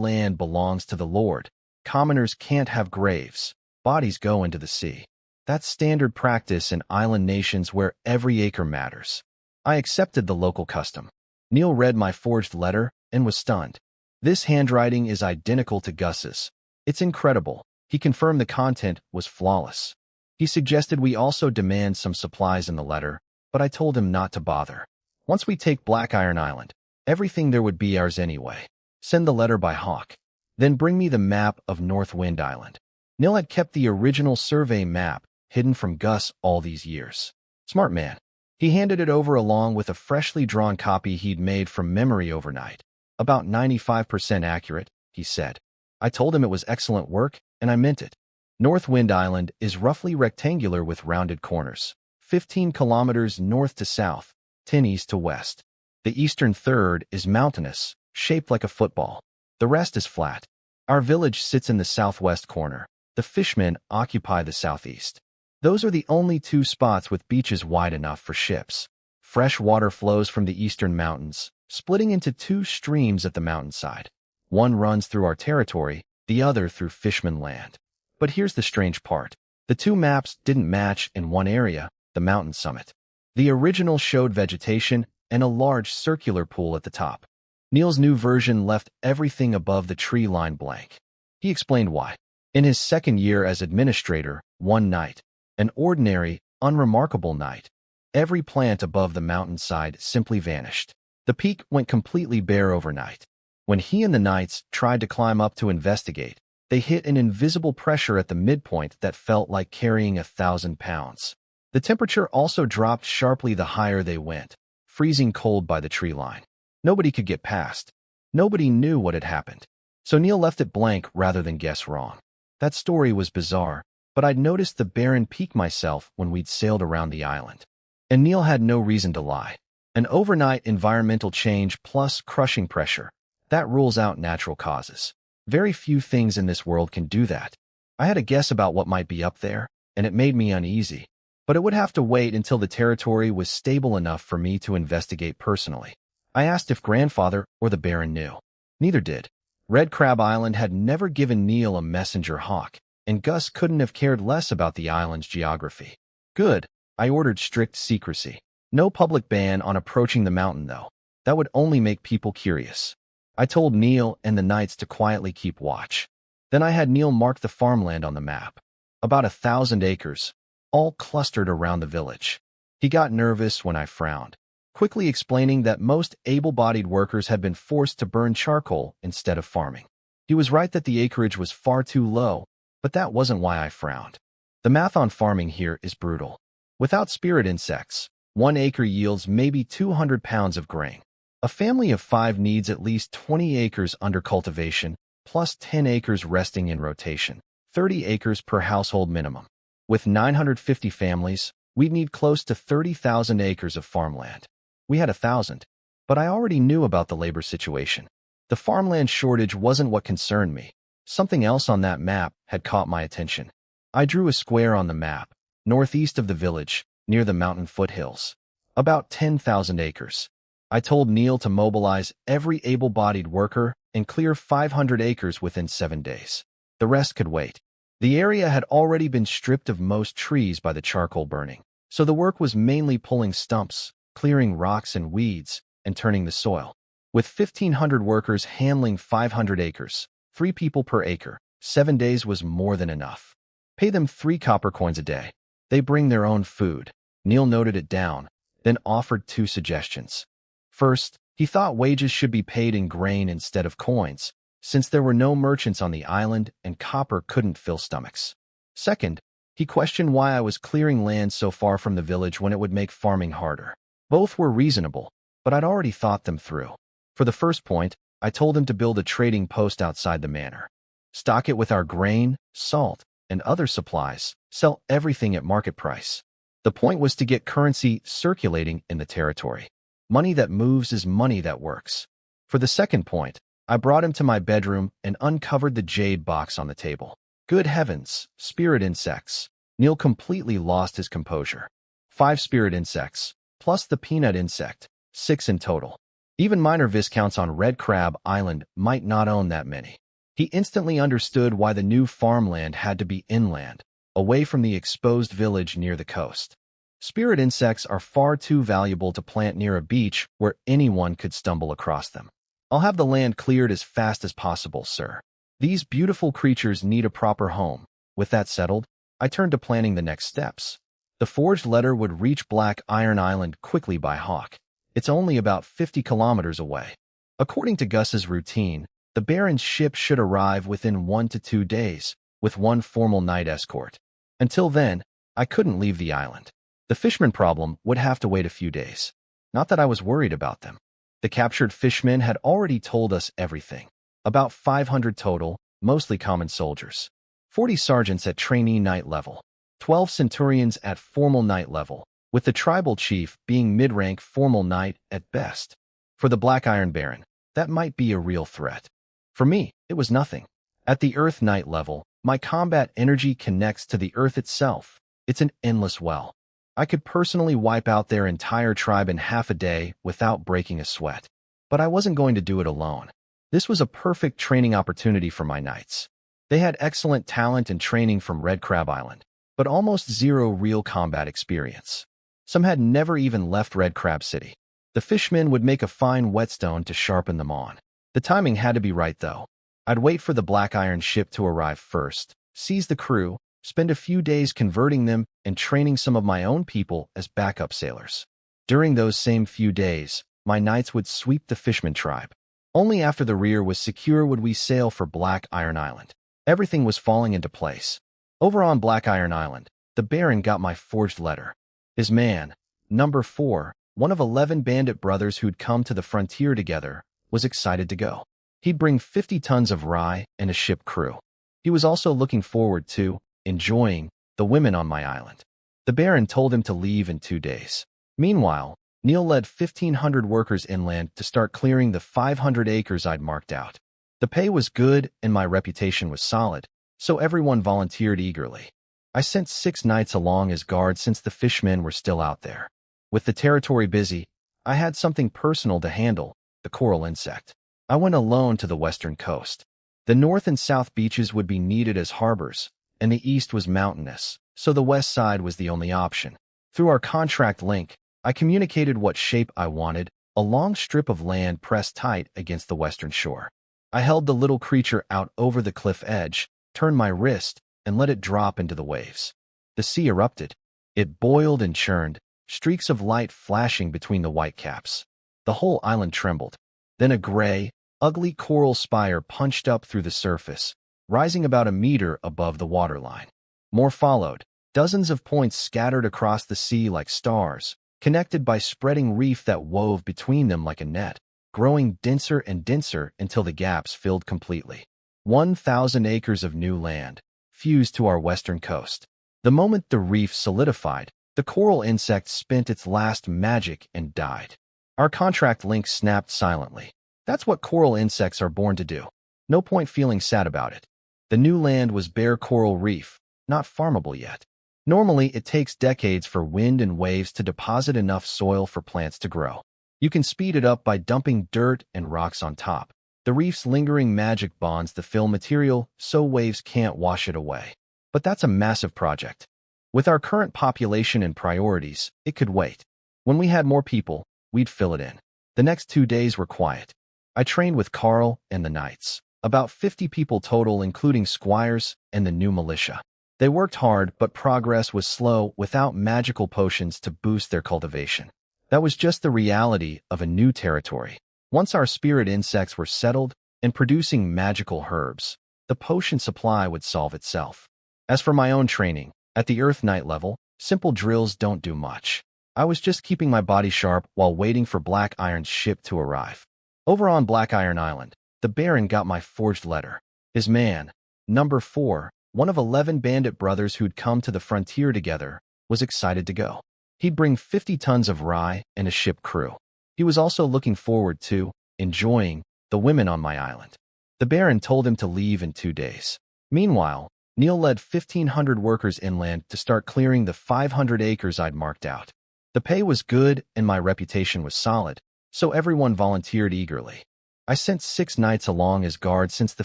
land belongs to the Lord, commoners can't have graves. Bodies go into the sea. That's standard practice in island nations where every acre matters. I accepted the local custom. Neil read my forged letter and was stunned. This handwriting is identical to Gus's. It's incredible. He confirmed the content was flawless. He suggested we also demand some supplies in the letter, but I told him not to bother. Once we take Black Iron Island, everything there would be ours anyway. Send the letter by hawk. Then bring me the map of North Wind Island. Neil had kept the original survey map hidden from Gus all these years. Smart man. He handed it over along with a freshly drawn copy he'd made from memory overnight. About 95% accurate, he said. I told him it was excellent work, and I meant it. North Wind Island is roughly rectangular with rounded corners, 15 kilometers north to south, 10 east to west. The eastern third is mountainous, shaped like a football. The rest is flat. Our village sits in the southwest corner. The fishmen occupy the southeast. Those are the only two spots with beaches wide enough for ships. Fresh water flows from the eastern mountains, splitting into two streams at the mountainside. One runs through our territory, the other through Fishman land. But here's the strange part. The two maps didn't match in one area, the mountain summit. The original showed vegetation and a large circular pool at the top. Neil's new version left everything above the tree line blank. He explained why. In his second year as administrator, one night, an ordinary, unremarkable night, every plant above the mountainside simply vanished. The peak went completely bare overnight. When he and the knights tried to climb up to investigate, they hit an invisible pressure at the midpoint that felt like carrying 1,000 pounds. The temperature also dropped sharply the higher they went, freezing cold by the tree line. Nobody could get past. Nobody knew what had happened. So Neil left it blank rather than guess wrong. That story was bizarre, but I'd noticed the barren peak myself when we'd sailed around the island. And Neil had no reason to lie. An overnight environmental change plus crushing pressure. That rules out natural causes. Very few things in this world can do that. I had a guess about what might be up there, and it made me uneasy. But it would have to wait until the territory was stable enough for me to investigate personally. I asked if grandfather or the Baron knew. Neither did. Red Crab Island had never given Neil a messenger hawk, and Gus couldn't have cared less about the island's geography. Good. I ordered strict secrecy. No public ban on approaching the mountain, though. That would only make people curious. I told Neil and the knights to quietly keep watch. Then I had Neil mark the farmland on the map. About 1,000 acres, all clustered around the village. He got nervous when I frowned, quickly explaining that most able-bodied workers had been forced to burn charcoal instead of farming. He was right that the acreage was far too low, but that wasn't why I frowned. The math on farming here is brutal. Without spirit insects, 1 acre yields maybe 200 pounds of grain. A family of 5 needs at least 20 acres under cultivation, plus 10 acres resting in rotation, 30 acres per household minimum. With 950 families, we'd need close to 30,000 acres of farmland. We had 1,000, but I already knew about the labor situation. The farmland shortage wasn't what concerned me. Something else on that map had caught my attention. I drew a square on the map, northeast of the village, near the mountain foothills. About 10,000 acres. I told Neil to mobilize every able-bodied worker and clear 500 acres within 7 days. The rest could wait. The area had already been stripped of most trees by the charcoal burning, so the work was mainly pulling stumps, clearing rocks and weeds, and turning the soil. With 1,500 workers handling 500 acres, 3 people per acre, 7 days was more than enough. Pay them 3 copper coins a day. They bring their own food. Neil noted it down, then offered 2 suggestions. First, he thought wages should be paid in grain instead of coins, since there were no merchants on the island and copper couldn't fill stomachs. Second, he questioned why I was clearing land so far from the village when it would make farming harder. Both were reasonable, but I'd already thought them through. For the first point, I told him to build a trading post outside the manor. Stock it with our grain, salt, and other supplies, sell everything at market price. The point was to get currency circulating in the territory. Money that moves is money that works. For the second point, I brought him to my bedroom and uncovered the jade box on the table. Good heavens, spirit insects. Neil completely lost his composure. 5 spirit insects, plus the peanut insect, 6 in total. Even minor viscounts on Red Crab Island might not own that many. He instantly understood why the new farmland had to be inland, away from the exposed village near the coast. Spirit insects are far too valuable to plant near a beach where anyone could stumble across them. I'll have the land cleared as fast as possible, sir. These beautiful creatures need a proper home. With that settled, I turned to planning the next steps. The forged letter would reach Black Iron Island quickly by hawk. It's only about 50 kilometers away. According to Gus's routine, the Baron's ship should arrive within 1 to 2 days, with 1 formal night escort. Until then, I couldn't leave the island. The fishermen problem would have to wait a few days. Not that I was worried about them. The captured fishermen had already told us everything. About 500 total, mostly common soldiers. 40 sergeants at trainee knight level. 12 centurions at formal knight level, with the tribal chief being mid-rank formal knight at best. For the Black Iron Baron, that might be a real threat. For me, it was nothing. At the Earth Knight level, my combat energy connects to the Earth itself. It's an endless well. I could personally wipe out their entire tribe in half a day without breaking a sweat. But I wasn't going to do it alone. This was a perfect training opportunity for my knights. They had excellent talent and training from Red Crab Island, but almost zero real combat experience. Some had never even left Red Crab City. The fishmen would make a fine whetstone to sharpen them on. The timing had to be right, though. I'd wait for the Black Iron ship to arrive first, seize the crew, spend a few days converting them and training some of my own people as backup sailors. During those same few days, my knights would sweep the Fishman tribe. Only after the rear was secure would we sail for Black Iron Island. Everything was falling into place. Over on Black Iron Island, the Baron got my forged letter. His man, number 4, one of 11 bandit brothers who'd come to the frontier together, was excited to go. He'd bring 50 tons of rye and a ship crew. He was also looking forward to enjoying the women on my island. The Baron told him to leave in 2 days. Meanwhile, Neil led 1,500 workers inland to start clearing the 500 acres I'd marked out. The pay was good and my reputation was solid, so everyone volunteered eagerly. I sent 6 knights along as guards since the fishmen were still out there. With the territory busy, I had something personal to handle, the coral insect. I went alone to the western coast. The north and south beaches would be needed as harbors, and the east was mountainous, so the west side was the only option. Through our contract link, I communicated what shape I wanted, a long strip of land pressed tight against the western shore. I held the little creature out over the cliff edge, turned my wrist, and let it drop into the waves. The sea erupted. It boiled and churned, streaks of light flashing between the white caps. The whole island trembled. Then a gray, ugly coral spire punched up through the surface, rising about a meter above the waterline. More followed, dozens of points scattered across the sea like stars, connected by spreading reef that wove between them like a net, growing denser and denser until the gaps filled completely. 1,000 acres of new land, fused to our western coast. The moment the reef solidified, the coral insect spent its last magic and died. Our contract link snapped silently. That's what coral insects are born to do. No point feeling sad about it. The new land was bare coral reef, not farmable yet. Normally, it takes decades for wind and waves to deposit enough soil for plants to grow. You can speed it up by dumping dirt and rocks on top. The reef's lingering magic bonds the fill material so waves can't wash it away. But that's a massive project. With our current population and priorities, it could wait. When we had more people, we'd fill it in. The next 2 days were quiet. I trained with Carl and the knights. About 50 people total, including squires and the new militia. They worked hard, but progress was slow without magical potions to boost their cultivation. That was just the reality of a new territory. Once our spirit insects were settled and producing magical herbs, the potion supply would solve itself. As for my own training, at the Earth Knight level, simple drills don't do much. I was just keeping my body sharp while waiting for Black Iron's ship to arrive. Over on Black Iron Island, the Baron got my forged letter. His man, number 4, one of 11 bandit brothers who'd come to the frontier together, was excited to go. He'd bring 50 tons of rye and a ship crew. He was also looking forward to enjoying the women on my island. The Baron told him to leave in 2 days. Meanwhile, Neil led 1,500 workers inland to start clearing the 500 acres I'd marked out. The pay was good and my reputation was solid, so everyone volunteered eagerly. I sent 6 knights along as guards since the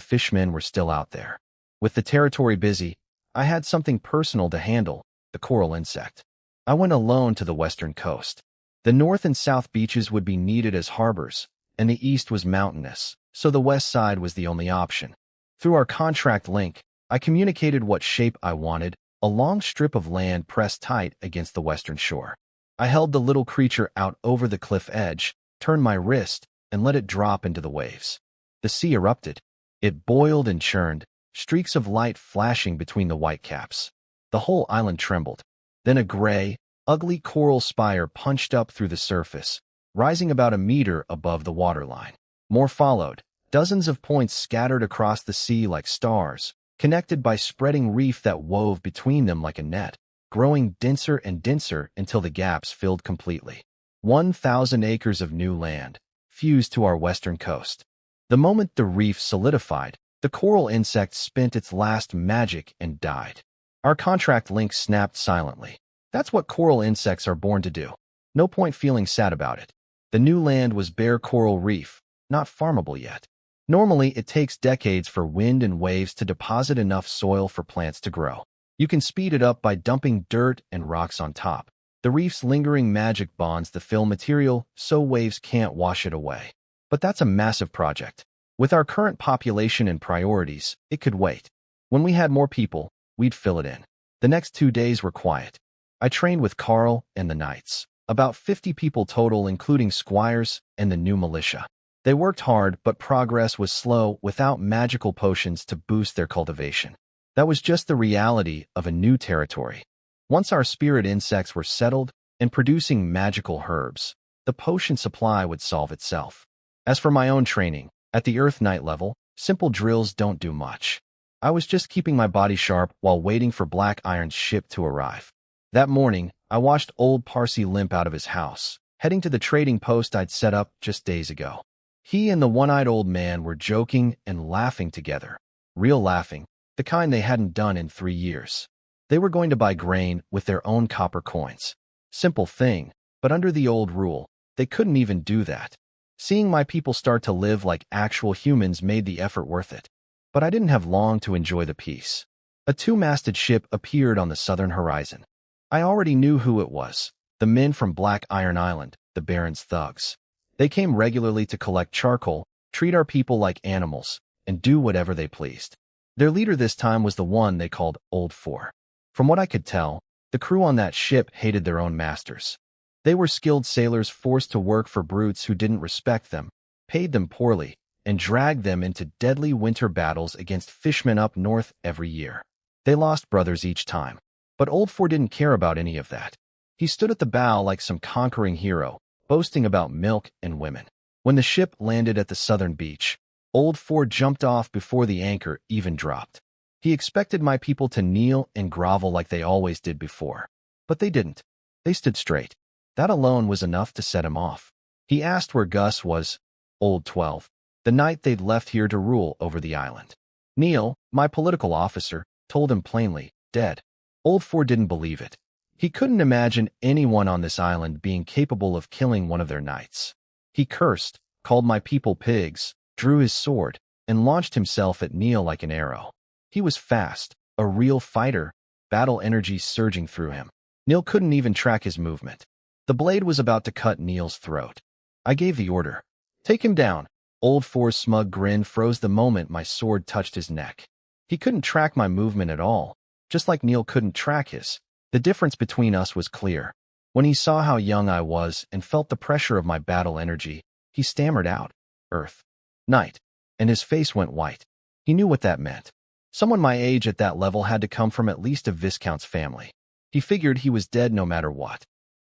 fishmen were still out there. With the territory busy, I had something personal to handle, the coral insect. I went alone to the western coast. The north and south beaches would be needed as harbors, and the east was mountainous, so the west side was the only option. Through our contract link, I communicated what shape I wanted, a long strip of land pressed tight against the western shore. I held the little creature out over the cliff edge, turned my wrist, and let it drop into the waves. The sea erupted. It boiled and churned, streaks of light flashing between the white caps. The whole island trembled. Then a gray, ugly coral spire punched up through the surface, rising about a meter above the waterline. More followed, dozens of points scattered across the sea like stars, connected by spreading reef that wove between them like a net, growing denser and denser until the gaps filled completely. 1,000 acres of new land, fused to our western coast. The moment the reef solidified, the coral insect spent its last magic and died. Our contract link snapped silently. That's what coral insects are born to do. No point feeling sad about it. The new land was bare coral reef, not farmable yet. Normally, it takes decades for wind and waves to deposit enough soil for plants to grow. You can speed it up by dumping dirt and rocks on top. The reef's lingering magic bonds the fill material so waves can't wash it away. But that's a massive project. With our current population and priorities, it could wait. When we had more people, we'd fill it in. The next 2 days were quiet. I trained with Carl and the Knights. About 50 people total, including squires and the new militia. They worked hard, but progress was slow without magical potions to boost their cultivation. That was just the reality of a new territory. Once our spirit insects were settled and producing magical herbs, the potion supply would solve itself. As for my own training, at the Earth Knight level, simple drills don't do much. I was just keeping my body sharp while waiting for Black Iron's ship to arrive. That morning, I watched old Parsi limp out of his house, heading to the trading post I'd set up just days ago. He and the one-eyed old man were joking and laughing together. Real laughing, the kind they hadn't done in 3 years. They were going to buy grain with their own copper coins. Simple thing, but under the old rule, they couldn't even do that. Seeing my people start to live like actual humans made the effort worth it. But I didn't have long to enjoy the peace. A 2-masted ship appeared on the southern horizon. I already knew who it was, the men from Black Iron Island, the Baron's thugs. They came regularly to collect charcoal, treat our people like animals, and do whatever they pleased. Their leader this time was the one they called Old Four. From what I could tell, the crew on that ship hated their own masters. They were skilled sailors forced to work for brutes who didn't respect them, paid them poorly, and dragged them into deadly winter battles against fishmen up north every year. They lost brothers each time. But Old Four didn't care about any of that. He stood at the bow like some conquering hero, boasting about milk and women. When the ship landed at the southern beach, Old Four jumped off before the anchor even dropped. He expected my people to kneel and grovel like they always did before. But they didn't. They stood straight. That alone was enough to set him off. He asked where Gus was, Old 12, the night they'd left here to rule over the island. Neil, my political officer, told him plainly, dead. Old Four didn't believe it. He couldn't imagine anyone on this island being capable of killing one of their knights. He cursed, called my people pigs, drew his sword, and launched himself at Neil like an arrow. He was fast, a real fighter, battle energy surging through him. Neil couldn't even track his movement. The blade was about to cut Neil's throat. I gave the order. Take him down. Old Four's smug grin froze the moment my sword touched his neck. He couldn't track my movement at all. Just like Neil couldn't track his. The difference between us was clear. When he saw how young I was and felt the pressure of my battle energy, he stammered out, Earth, Knight, and his face went white. He knew what that meant. Someone my age at that level had to come from at least a Viscount's family. He figured he was dead no matter what.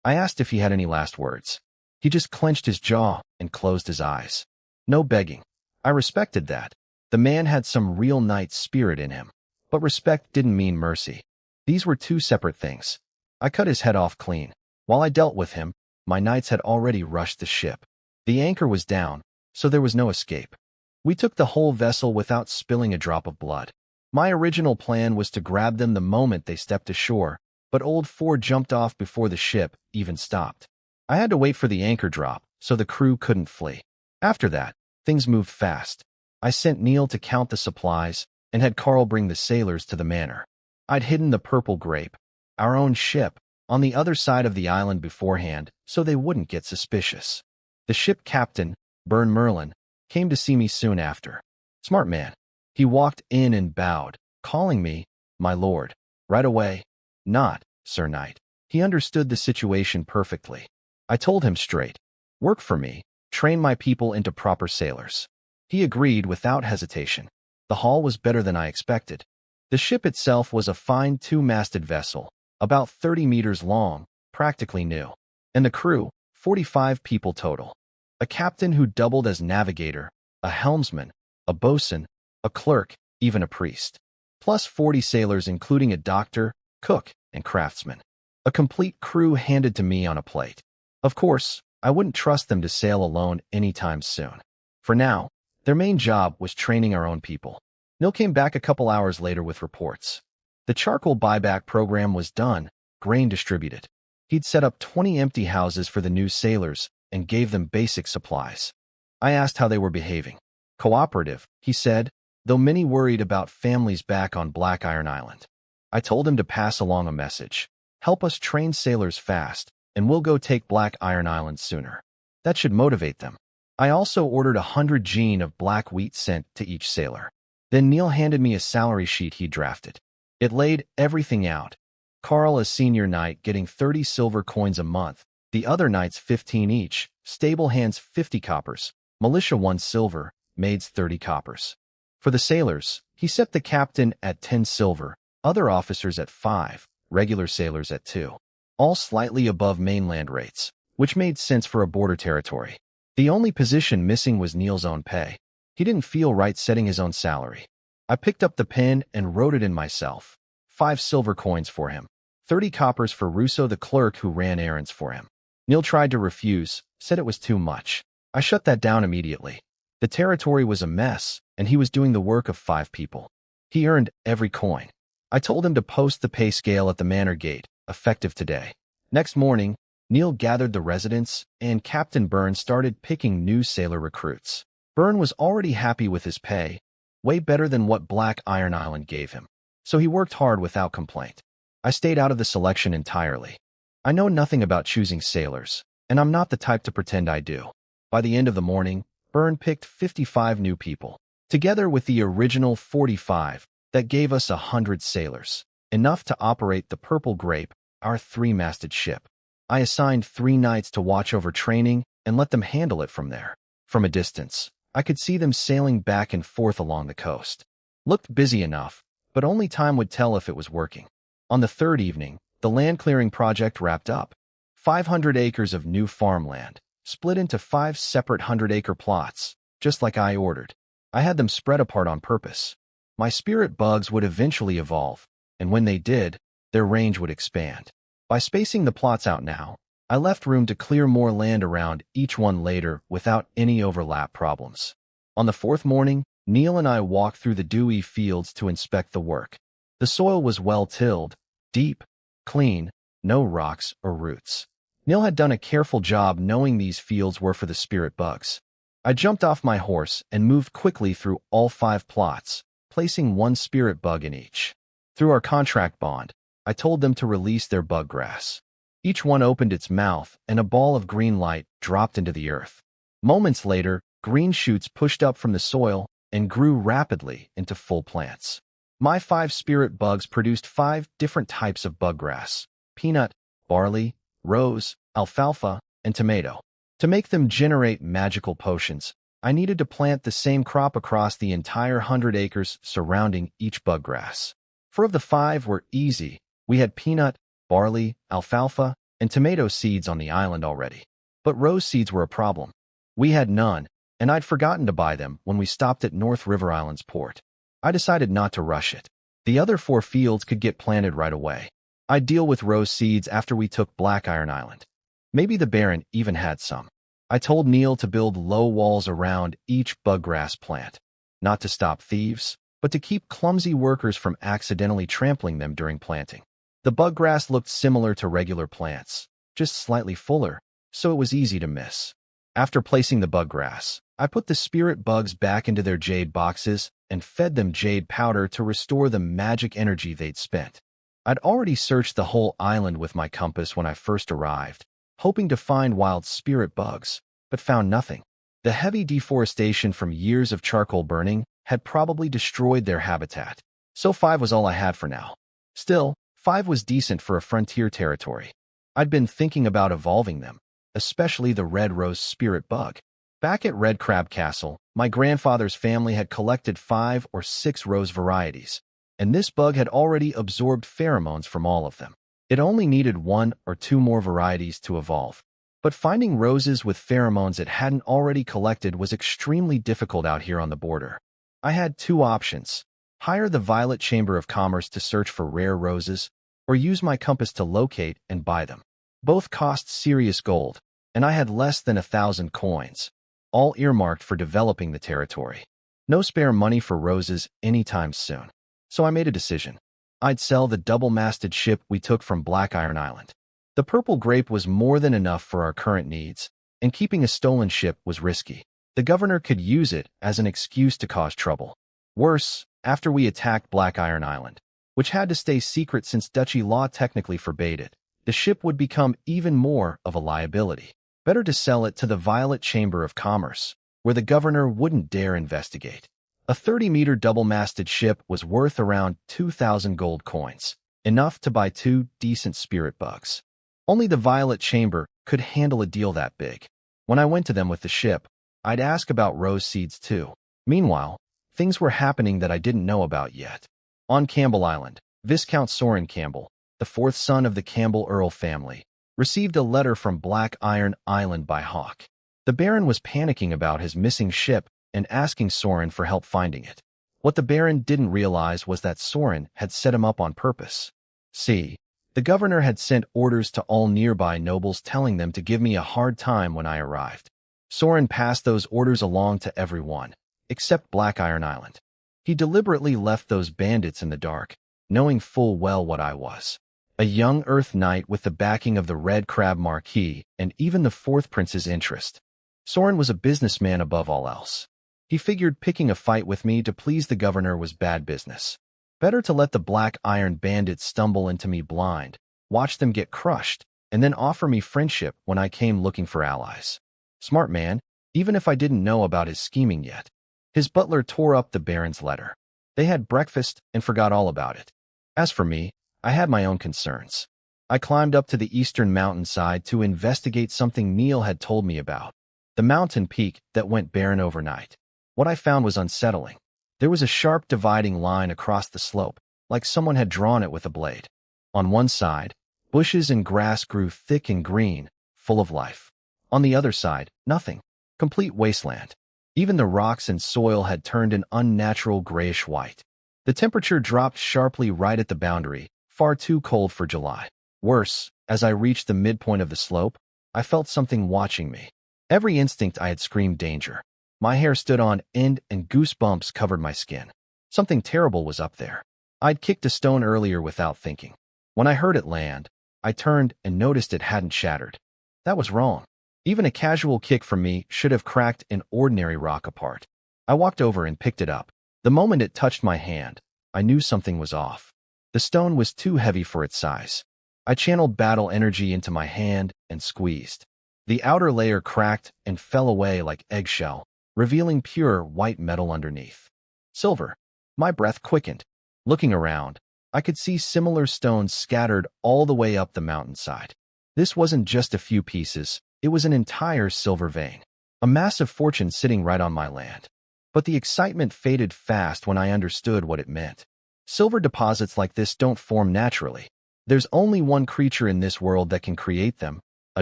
I asked if he had any last words. He just clenched his jaw and closed his eyes. No begging. I respected that. The man had some real knight spirit in him. But respect didn't mean mercy. These were two separate things. I cut his head off clean. While I dealt with him, my knights had already rushed the ship. The anchor was down, so there was no escape. We took the whole vessel without spilling a drop of blood. My original plan was to grab them the moment they stepped ashore, but Old Four jumped off before the ship even stopped. I had to wait for the anchor drop, so the crew couldn't flee. After that, things moved fast. I sent Neil to count the supplies, and had Carl bring the sailors to the manor. I'd hidden the Purple Grape, our own ship, on the other side of the island beforehand, so they wouldn't get suspicious. The ship captain, Burn Merlin, came to see me soon after. Smart man. He walked in and bowed, calling me, my lord. Right away, not, Sir Knight. He understood the situation perfectly. I told him straight. Work for me, train my people into proper sailors. He agreed without hesitation. The haul was better than I expected. The ship itself was a fine 2-masted vessel, about 30 meters long, practically new. And the crew, 45 people total. A captain who doubled as navigator, a helmsman, a bosun, a clerk, even a priest. Plus 40 sailors including a doctor, cook, and craftsman. A complete crew handed to me on a plate. Of course, I wouldn't trust them to sail alone anytime soon. For now, their main job was training our own people. Neil came back a couple hours later with reports. The charcoal buyback program was done, grain distributed. He'd set up 20 empty houses for the new sailors and gave them basic supplies. I asked how they were behaving. Cooperative, he said, though many worried about families back on Black Iron Island. I told him to pass along a message. Help us train sailors fast, and we'll go take Black Iron Island sooner. That should motivate them. I also ordered 100 gene of black wheat sent to each sailor. Then Neil handed me a salary sheet he drafted. It laid everything out. Carl as senior knight getting 30 silver coins a month, the other knights 15 each, stable hands 50 coppers, militia 1 silver, maids 30 coppers. For the sailors, he set the captain at 10 silver, other officers at 5, regular sailors at 2. All slightly above mainland rates, which made sense for a border territory. The only position missing was Neil's own pay. He didn't feel right setting his own salary. I picked up the pen and wrote it in myself. 5 silver coins for him. 30 coppers for Russo the clerk who ran errands for him. Neil tried to refuse, said it was too much. I shut that down immediately. The territory was a mess, and he was doing the work of 5 people. He earned every coin. I told him to post the pay scale at the manor gate, effective today. Next morning, Neil gathered the residents, and Captain Byrne started picking new sailor recruits. Byrne was already happy with his pay, way better than what Black Iron Island gave him, so he worked hard without complaint. I stayed out of the selection entirely. I know nothing about choosing sailors, and I'm not the type to pretend I do. By the end of the morning, Byrne picked 55 new people, together with the original 45, that gave us 100 sailors, enough to operate the Purple Grape, our 3-masted ship. I assigned 3 knights to watch over training and let them handle it from there. From a distance, I could see them sailing back and forth along the coast. Looked busy enough, but only time would tell if it was working. On the 3rd evening, the land clearing project wrapped up. 500 acres of new farmland, split into 5 separate 100-acre plots, just like I ordered. I had them spread apart on purpose. My spirit bugs would eventually evolve, and when they did, their range would expand. By spacing the plots out now, I left room to clear more land around each one later without any overlap problems. On the 4th morning, Neil and I walked through the dewy fields to inspect the work. The soil was well tilled, deep, clean, no rocks or roots. Neil had done a careful job knowing these fields were for the spirit bugs. I jumped off my horse and moved quickly through all 5 plots, placing 1 spirit bug in each. Through our contract bond, I told them to release their bug grass. Each one opened its mouth, and a ball of green light dropped into the earth. Moments later, green shoots pushed up from the soil and grew rapidly into full plants. My 5 spirit bugs produced 5 different types of bug grass: peanut, barley, rose, alfalfa, and tomato. To make them generate magical potions, I needed to plant the same crop across the entire 100 acres surrounding each bug grass. 4 of the 5 were easy. We had peanut, barley, alfalfa, and tomato seeds on the island already. But rose seeds were a problem. We had none, and I'd forgotten to buy them when we stopped at North River Island's port. I decided not to rush it. The other 4 fields could get planted right away. I'd deal with rose seeds after we took Black Iron Island. Maybe the Baron even had some. I told Neil to build low walls around each buggrass plant, not to stop thieves, but to keep clumsy workers from accidentally trampling them during planting. The buggrass looked similar to regular plants, just slightly fuller, so it was easy to miss. After placing the buggrass, I put the spirit bugs back into their jade boxes and fed them jade powder to restore the magic energy they'd spent. I'd already searched the whole island with my compass when I first arrived, hoping to find wild spirit bugs, but found nothing. The heavy deforestation from years of charcoal burning had probably destroyed their habitat, so 5 was all I had for now. Still, 5 was decent for a frontier territory. I'd been thinking about evolving them, especially the red rose spirit bug. Back at Red Crab Castle, my grandfather's family had collected 5 or 6 rose varieties, and this bug had already absorbed pheromones from all of them. It only needed one or two more varieties to evolve. But finding roses with pheromones it hadn't already collected was extremely difficult out here on the border. I had two options: hire the Violet Chamber of Commerce to search for rare roses, or use my compass to locate and buy them. Both cost serious gold, and I had less than 1,000 coins, all earmarked for developing the territory. No spare money for roses anytime soon. So I made a decision. I'd sell the double-masted ship we took from Black Iron Island. The purple grape was more than enough for our current needs, and keeping a stolen ship was risky. The governor could use it as an excuse to cause trouble. Worse, after we attacked Black Iron Island, which had to stay secret since duchy law technically forbade it, the ship would become even more of a liability. Better to sell it to the Violet Chamber of Commerce, where the governor wouldn't dare investigate. A 30-meter double-masted ship was worth around 2,000 gold coins, enough to buy 2 decent spirit bugs. Only the Violet Chamber could handle a deal that big. When I went to them with the ship, I'd ask about rose seeds too. Meanwhile, things were happening that I didn't know about yet. On Campbell Island, Viscount Soren Campbell, the fourth son of the Campbell Earl family, received a letter from Black Iron Island by Hawk. The Baron was panicking about his missing ship and asking Soren for help finding it. What the Baron didn't realize was that Soren had set him up on purpose. See, the governor had sent orders to all nearby nobles telling them to give me a hard time when I arrived. Soren passed those orders along to everyone, except Black Iron Island. He deliberately left those bandits in the dark, knowing full well what I was. A young Earth Knight with the backing of the Red Crab Marquis and even the Fourth Prince's interest. Soren was a businessman above all else. He figured picking a fight with me to please the governor was bad business. Better to let the Black Iron bandits stumble into me blind, watch them get crushed, and then offer me friendship when I came looking for allies. Smart man, even if I didn't know about his scheming yet. His butler tore up the Baron's letter. They had breakfast and forgot all about it. As for me, I had my own concerns. I climbed up to the eastern mountainside to investigate something Neil had told me about. The mountain peak that went barren overnight. What I found was unsettling. There was a sharp dividing line across the slope, like someone had drawn it with a blade. On one side, bushes and grass grew thick and green, full of life. On the other side, nothing. Complete wasteland. Even the rocks and soil had turned an unnatural grayish white. The temperature dropped sharply right at the boundary, far too cold for July. Worse, as I reached the midpoint of the slope, I felt something watching me. Every instinct I had screamed danger. My hair stood on end and goosebumps covered my skin. Something terrible was up there. I'd kicked a stone earlier without thinking. When I heard it land, I turned and noticed it hadn't shattered. That was wrong. Even a casual kick from me should have cracked an ordinary rock apart. I walked over and picked it up. The moment it touched my hand, I knew something was off. The stone was too heavy for its size. I channeled battle energy into my hand and squeezed. The outer layer cracked and fell away like eggshell, revealing pure white metal underneath. Silver. My breath quickened. Looking around, I could see similar stones scattered all the way up the mountainside. This wasn't just a few pieces, it was an entire silver vein. A massive fortune sitting right on my land. But the excitement faded fast when I understood what it meant. Silver deposits like this don't form naturally. There's only one creature in this world that can create them, a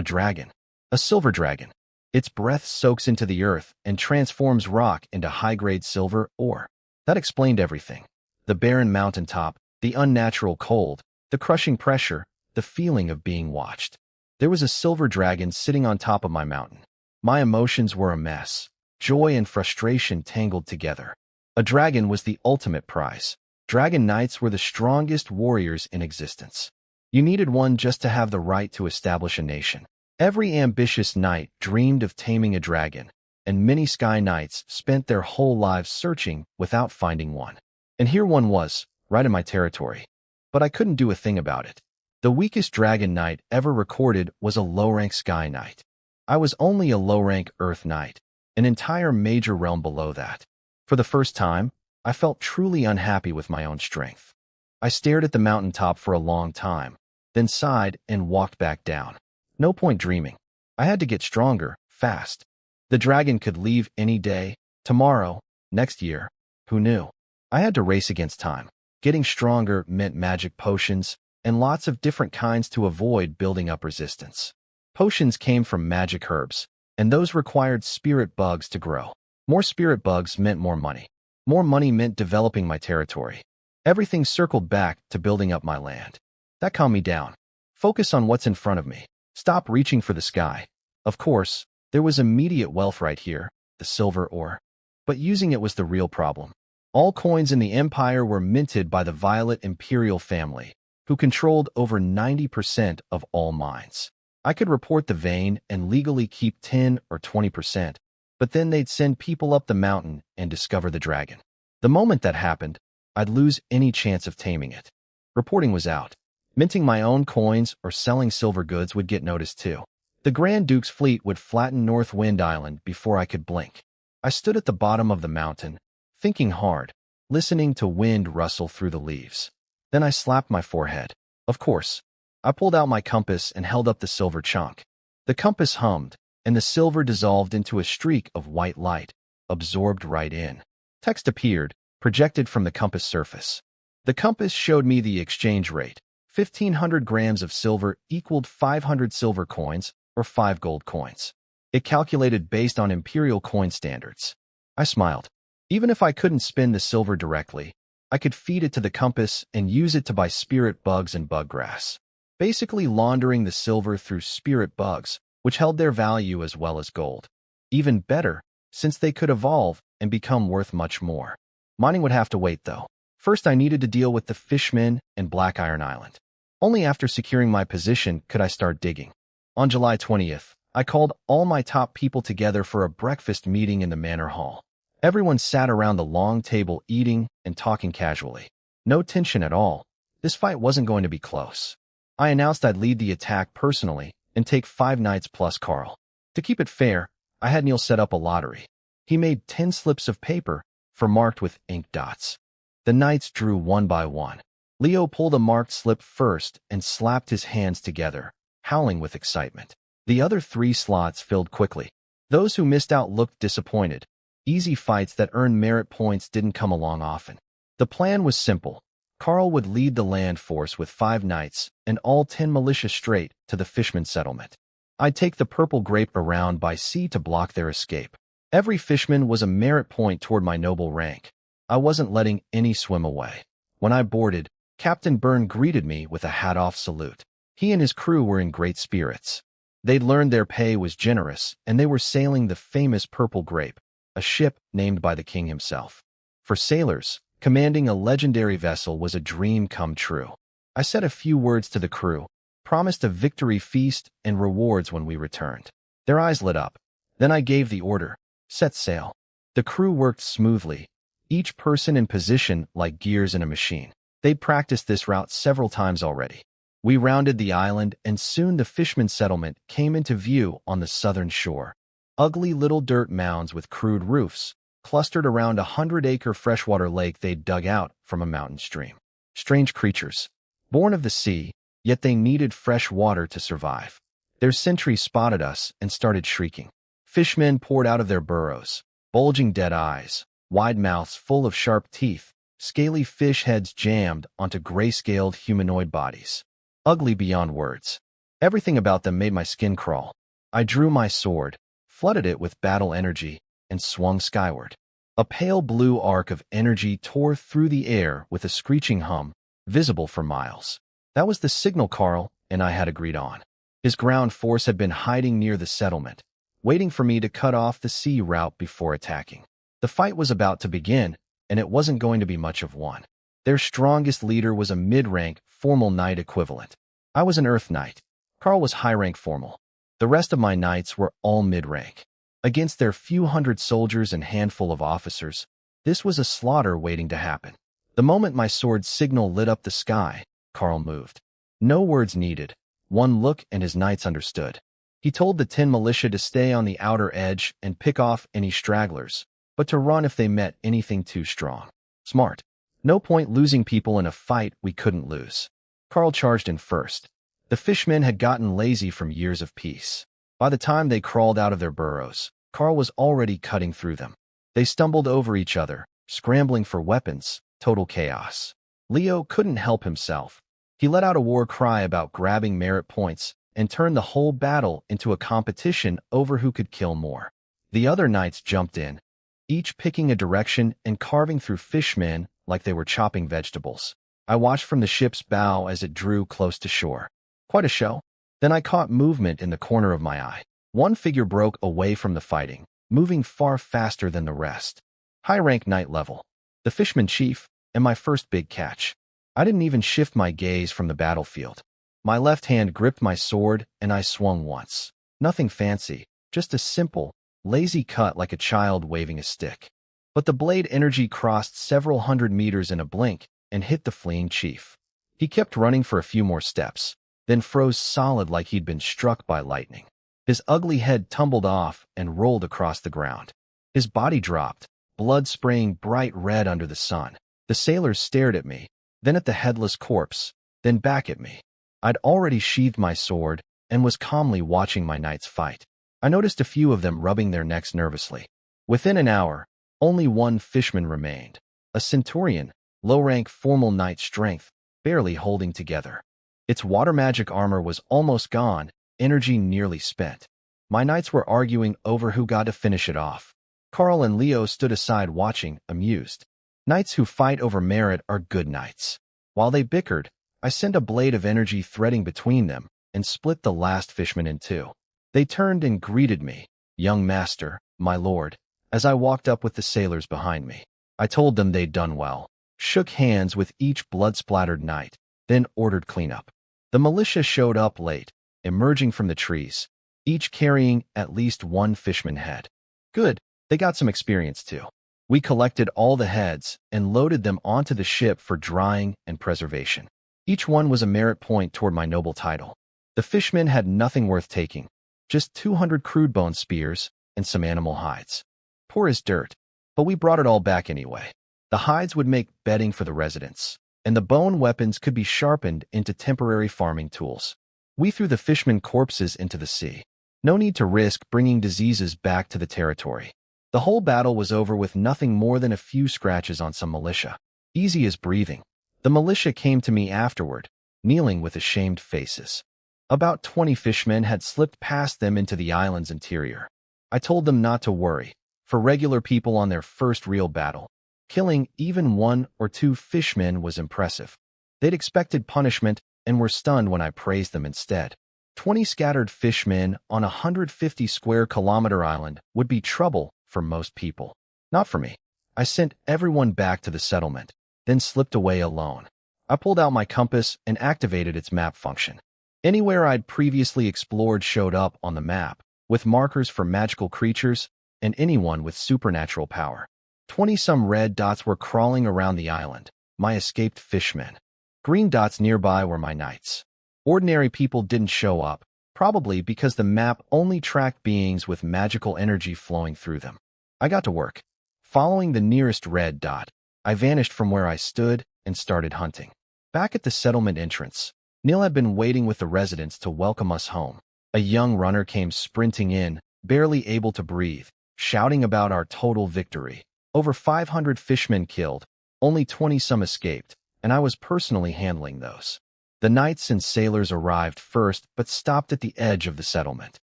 dragon. A silver dragon. Its breath soaks into the earth and transforms rock into high-grade silver ore. That explained everything. The barren mountaintop, the unnatural cold, the crushing pressure, the feeling of being watched. There was a silver dragon sitting on top of my mountain. My emotions were a mess. Joy and frustration tangled together. A dragon was the ultimate prize. Dragon knights were the strongest warriors in existence. You needed one just to have the right to establish a nation. Every ambitious knight dreamed of taming a dragon, and many sky knights spent their whole lives searching without finding one. And here one was, right in my territory. But I couldn't do a thing about it. The weakest dragon knight ever recorded was a low-rank sky knight. I was only a low-rank earth knight, an entire major realm below that. For the first time, I felt truly unhappy with my own strength. I stared at the mountaintop for a long time, then sighed and walked back down. No point dreaming. I had to get stronger, fast. The dragon could leave any day, tomorrow, next year. Who knew? I had to race against time. Getting stronger meant magic potions, and lots of different kinds to avoid building up resistance. Potions came from magic herbs, and those required spirit bugs to grow. More spirit bugs meant more money. More money meant developing my territory. Everything circled back to building up my land. That calmed me down. Focus on what's in front of me. Stop reaching for the sky. Of course, there was immediate wealth right here, the silver ore. But using it was the real problem. All coins in the empire were minted by the Violet Imperial family, who controlled over 90% of all mines. I could report the vein and legally keep 10 or 20%, but then they'd send people up the mountain and discover the dragon. The moment that happened, I'd lose any chance of taming it. Reporting was out. Minting my own coins or selling silver goods would get noticed too. The Grand Duke's fleet would flatten North Wind Island before I could blink. I stood at the bottom of the mountain, thinking hard, listening to wind rustle through the leaves. Then I slapped my forehead. Of course, I pulled out my compass and held up the silver chunk. The compass hummed, and the silver dissolved into a streak of white light, absorbed right in. Text appeared, projected from the compass surface. The compass showed me the exchange rate. 1,500 grams of silver equaled 500 silver coins, or 5 gold coins. It calculated based on imperial coin standards. I smiled. Even if I couldn't spin the silver directly, I could feed it to the compass and use it to buy spirit bugs and bug grass. Basically laundering the silver through spirit bugs, which held their value as well as gold. Even better, since they could evolve and become worth much more. Mining would have to wait, though. First, I needed to deal with the Fishmen and Black Iron Island. Only after securing my position could I start digging. On July 20th, I called all my top people together for a breakfast meeting in the Manor Hall. Everyone sat around the long table eating and talking casually. No tension at all. This fight wasn't going to be close. I announced I'd lead the attack personally and take 5 knights plus Carl. To keep it fair, I had Neil set up a lottery. He made 10 slips of paper, marked with ink dots. The knights drew one by one. Leo pulled a marked slip first and slapped his hands together, howling with excitement. The other 3 slots filled quickly. Those who missed out looked disappointed. Easy fights that earned merit points didn't come along often. The plan was simple. Carl would lead the land force with 5 knights and all 10 militia straight to the Fishman settlement. I'd take the purple grape around by sea to block their escape. Every Fishman was a merit point toward my noble rank. I wasn't letting any swim away. When I boarded, Captain Byrne greeted me with a hat-off salute. He and his crew were in great spirits. They'd learned their pay was generous, and they were sailing the famous Purple Grape, a ship named by the king himself. For sailors, commanding a legendary vessel was a dream come true. I said a few words to the crew, promised a victory feast and rewards when we returned. Their eyes lit up. Then I gave the order, set sail. The crew worked smoothly, each person in position like gears in a machine. They'd practiced this route several times already. We rounded the island, and soon the Fishman settlement came into view on the southern shore. Ugly little dirt mounds with crude roofs, clustered around a 100-acre freshwater lake they'd dug out from a mountain stream. Strange creatures, born of the sea, yet they needed fresh water to survive. Their sentry spotted us and started shrieking. Fishmen poured out of their burrows, bulging dead eyes, wide mouths full of sharp teeth, scaly fish heads jammed onto gray-scaled humanoid bodies. Ugly beyond words. Everything about them made my skin crawl. I drew my sword, flooded it with battle energy, and swung skyward. A pale blue arc of energy tore through the air with a screeching hum, visible for miles. That was the signal Carl and I had agreed on. His ground force had been hiding near the settlement, waiting for me to cut off the sea route before attacking. The fight was about to begin, and it wasn't going to be much of one. Their strongest leader was a mid-rank, formal knight equivalent. I was an Earth Knight. Carl was high-rank formal. The rest of my knights were all mid-rank. Against their few hundred soldiers and handful of officers, this was a slaughter waiting to happen. The moment my sword's signal lit up the sky, Carl moved. No words needed. One look and his knights understood. He told the 10 militia to stay on the outer edge and pick off any stragglers, but to run if they met anything too strong. Smart. No point losing people in a fight we couldn't lose. Carl charged in first. The fishmen had gotten lazy from years of peace. By the time they crawled out of their burrows, Carl was already cutting through them. They stumbled over each other, scrambling for weapons, total chaos. Leo couldn't help himself. He let out a war cry about grabbing merit points and turned the whole battle into a competition over who could kill more. The other knights jumped in, each picking a direction and carving through fishmen like they were chopping vegetables. I watched from the ship's bow as it drew close to shore. Quite a show. Then I caught movement in the corner of my eye. One figure broke away from the fighting, moving far faster than the rest. High-rank knight level. The Fishman Chief, and my first big catch. I didn't even shift my gaze from the battlefield. My left hand gripped my sword, and I swung once. Nothing fancy, just a simple, lazy cut like a child waving a stick. But the blade energy crossed several hundred meters in a blink and hit the fleeing chief. He kept running for a few more steps, then froze solid like he'd been struck by lightning. His ugly head tumbled off and rolled across the ground. His body dropped, blood spraying bright red under the sun. The sailors stared at me, then at the headless corpse, then back at me. I'd already sheathed my sword and was calmly watching my knights fight. I noticed a few of them rubbing their necks nervously. Within an hour, only one fishman remained, a centurion, low-rank formal knight strength, barely holding together. Its water magic armor was almost gone, energy nearly spent. My knights were arguing over who got to finish it off. Carl and Leo stood aside watching, amused. Knights who fight over merit are good knights. While they bickered, I sent a blade of energy threading between them and split the last fishman in two. They turned and greeted me, "Young master, my lord," as I walked up with the sailors behind me. I told them they'd done well, shook hands with each blood-splattered knight, then ordered cleanup. The militia showed up late, emerging from the trees, each carrying at least one fishman head. Good, they got some experience too. We collected all the heads and loaded them onto the ship for drying and preservation. Each one was a merit point toward my noble title. The fishmen had nothing worth taking, just 200 crude bone spears and some animal hides. Poor as dirt, but we brought it all back anyway. The hides would make bedding for the residents, and the bone weapons could be sharpened into temporary farming tools. We threw the fishmen corpses into the sea. No need to risk bringing diseases back to the territory. The whole battle was over with nothing more than a few scratches on some militia. Easy as breathing. The militia came to me afterward, kneeling with ashamed faces. About 20 fishmen had slipped past them into the island's interior. I told them not to worry. For regular people on their first real battle, killing even 1 or 2 fishmen was impressive. They'd expected punishment and were stunned when I praised them instead. 20 scattered fishmen on a 150 square kilometer island would be trouble for most people. Not for me. I sent everyone back to the settlement, then slipped away alone. I pulled out my compass and activated its map function. Anywhere I'd previously explored showed up on the map, with markers for magical creatures and anyone with supernatural power. 20-some red dots were crawling around the island, my escaped fishmen. Green dots nearby were my knights. Ordinary people didn't show up, probably because the map only tracked beings with magical energy flowing through them. I got to work. Following the nearest red dot, I vanished from where I stood and started hunting. Back at the settlement entrance, Neil had been waiting with the residents to welcome us home. A young runner came sprinting in, barely able to breathe, shouting about our total victory. Over 500 fishmen killed, only 20-some escaped, and I was personally handling those. The knights and sailors arrived first but stopped at the edge of the settlement.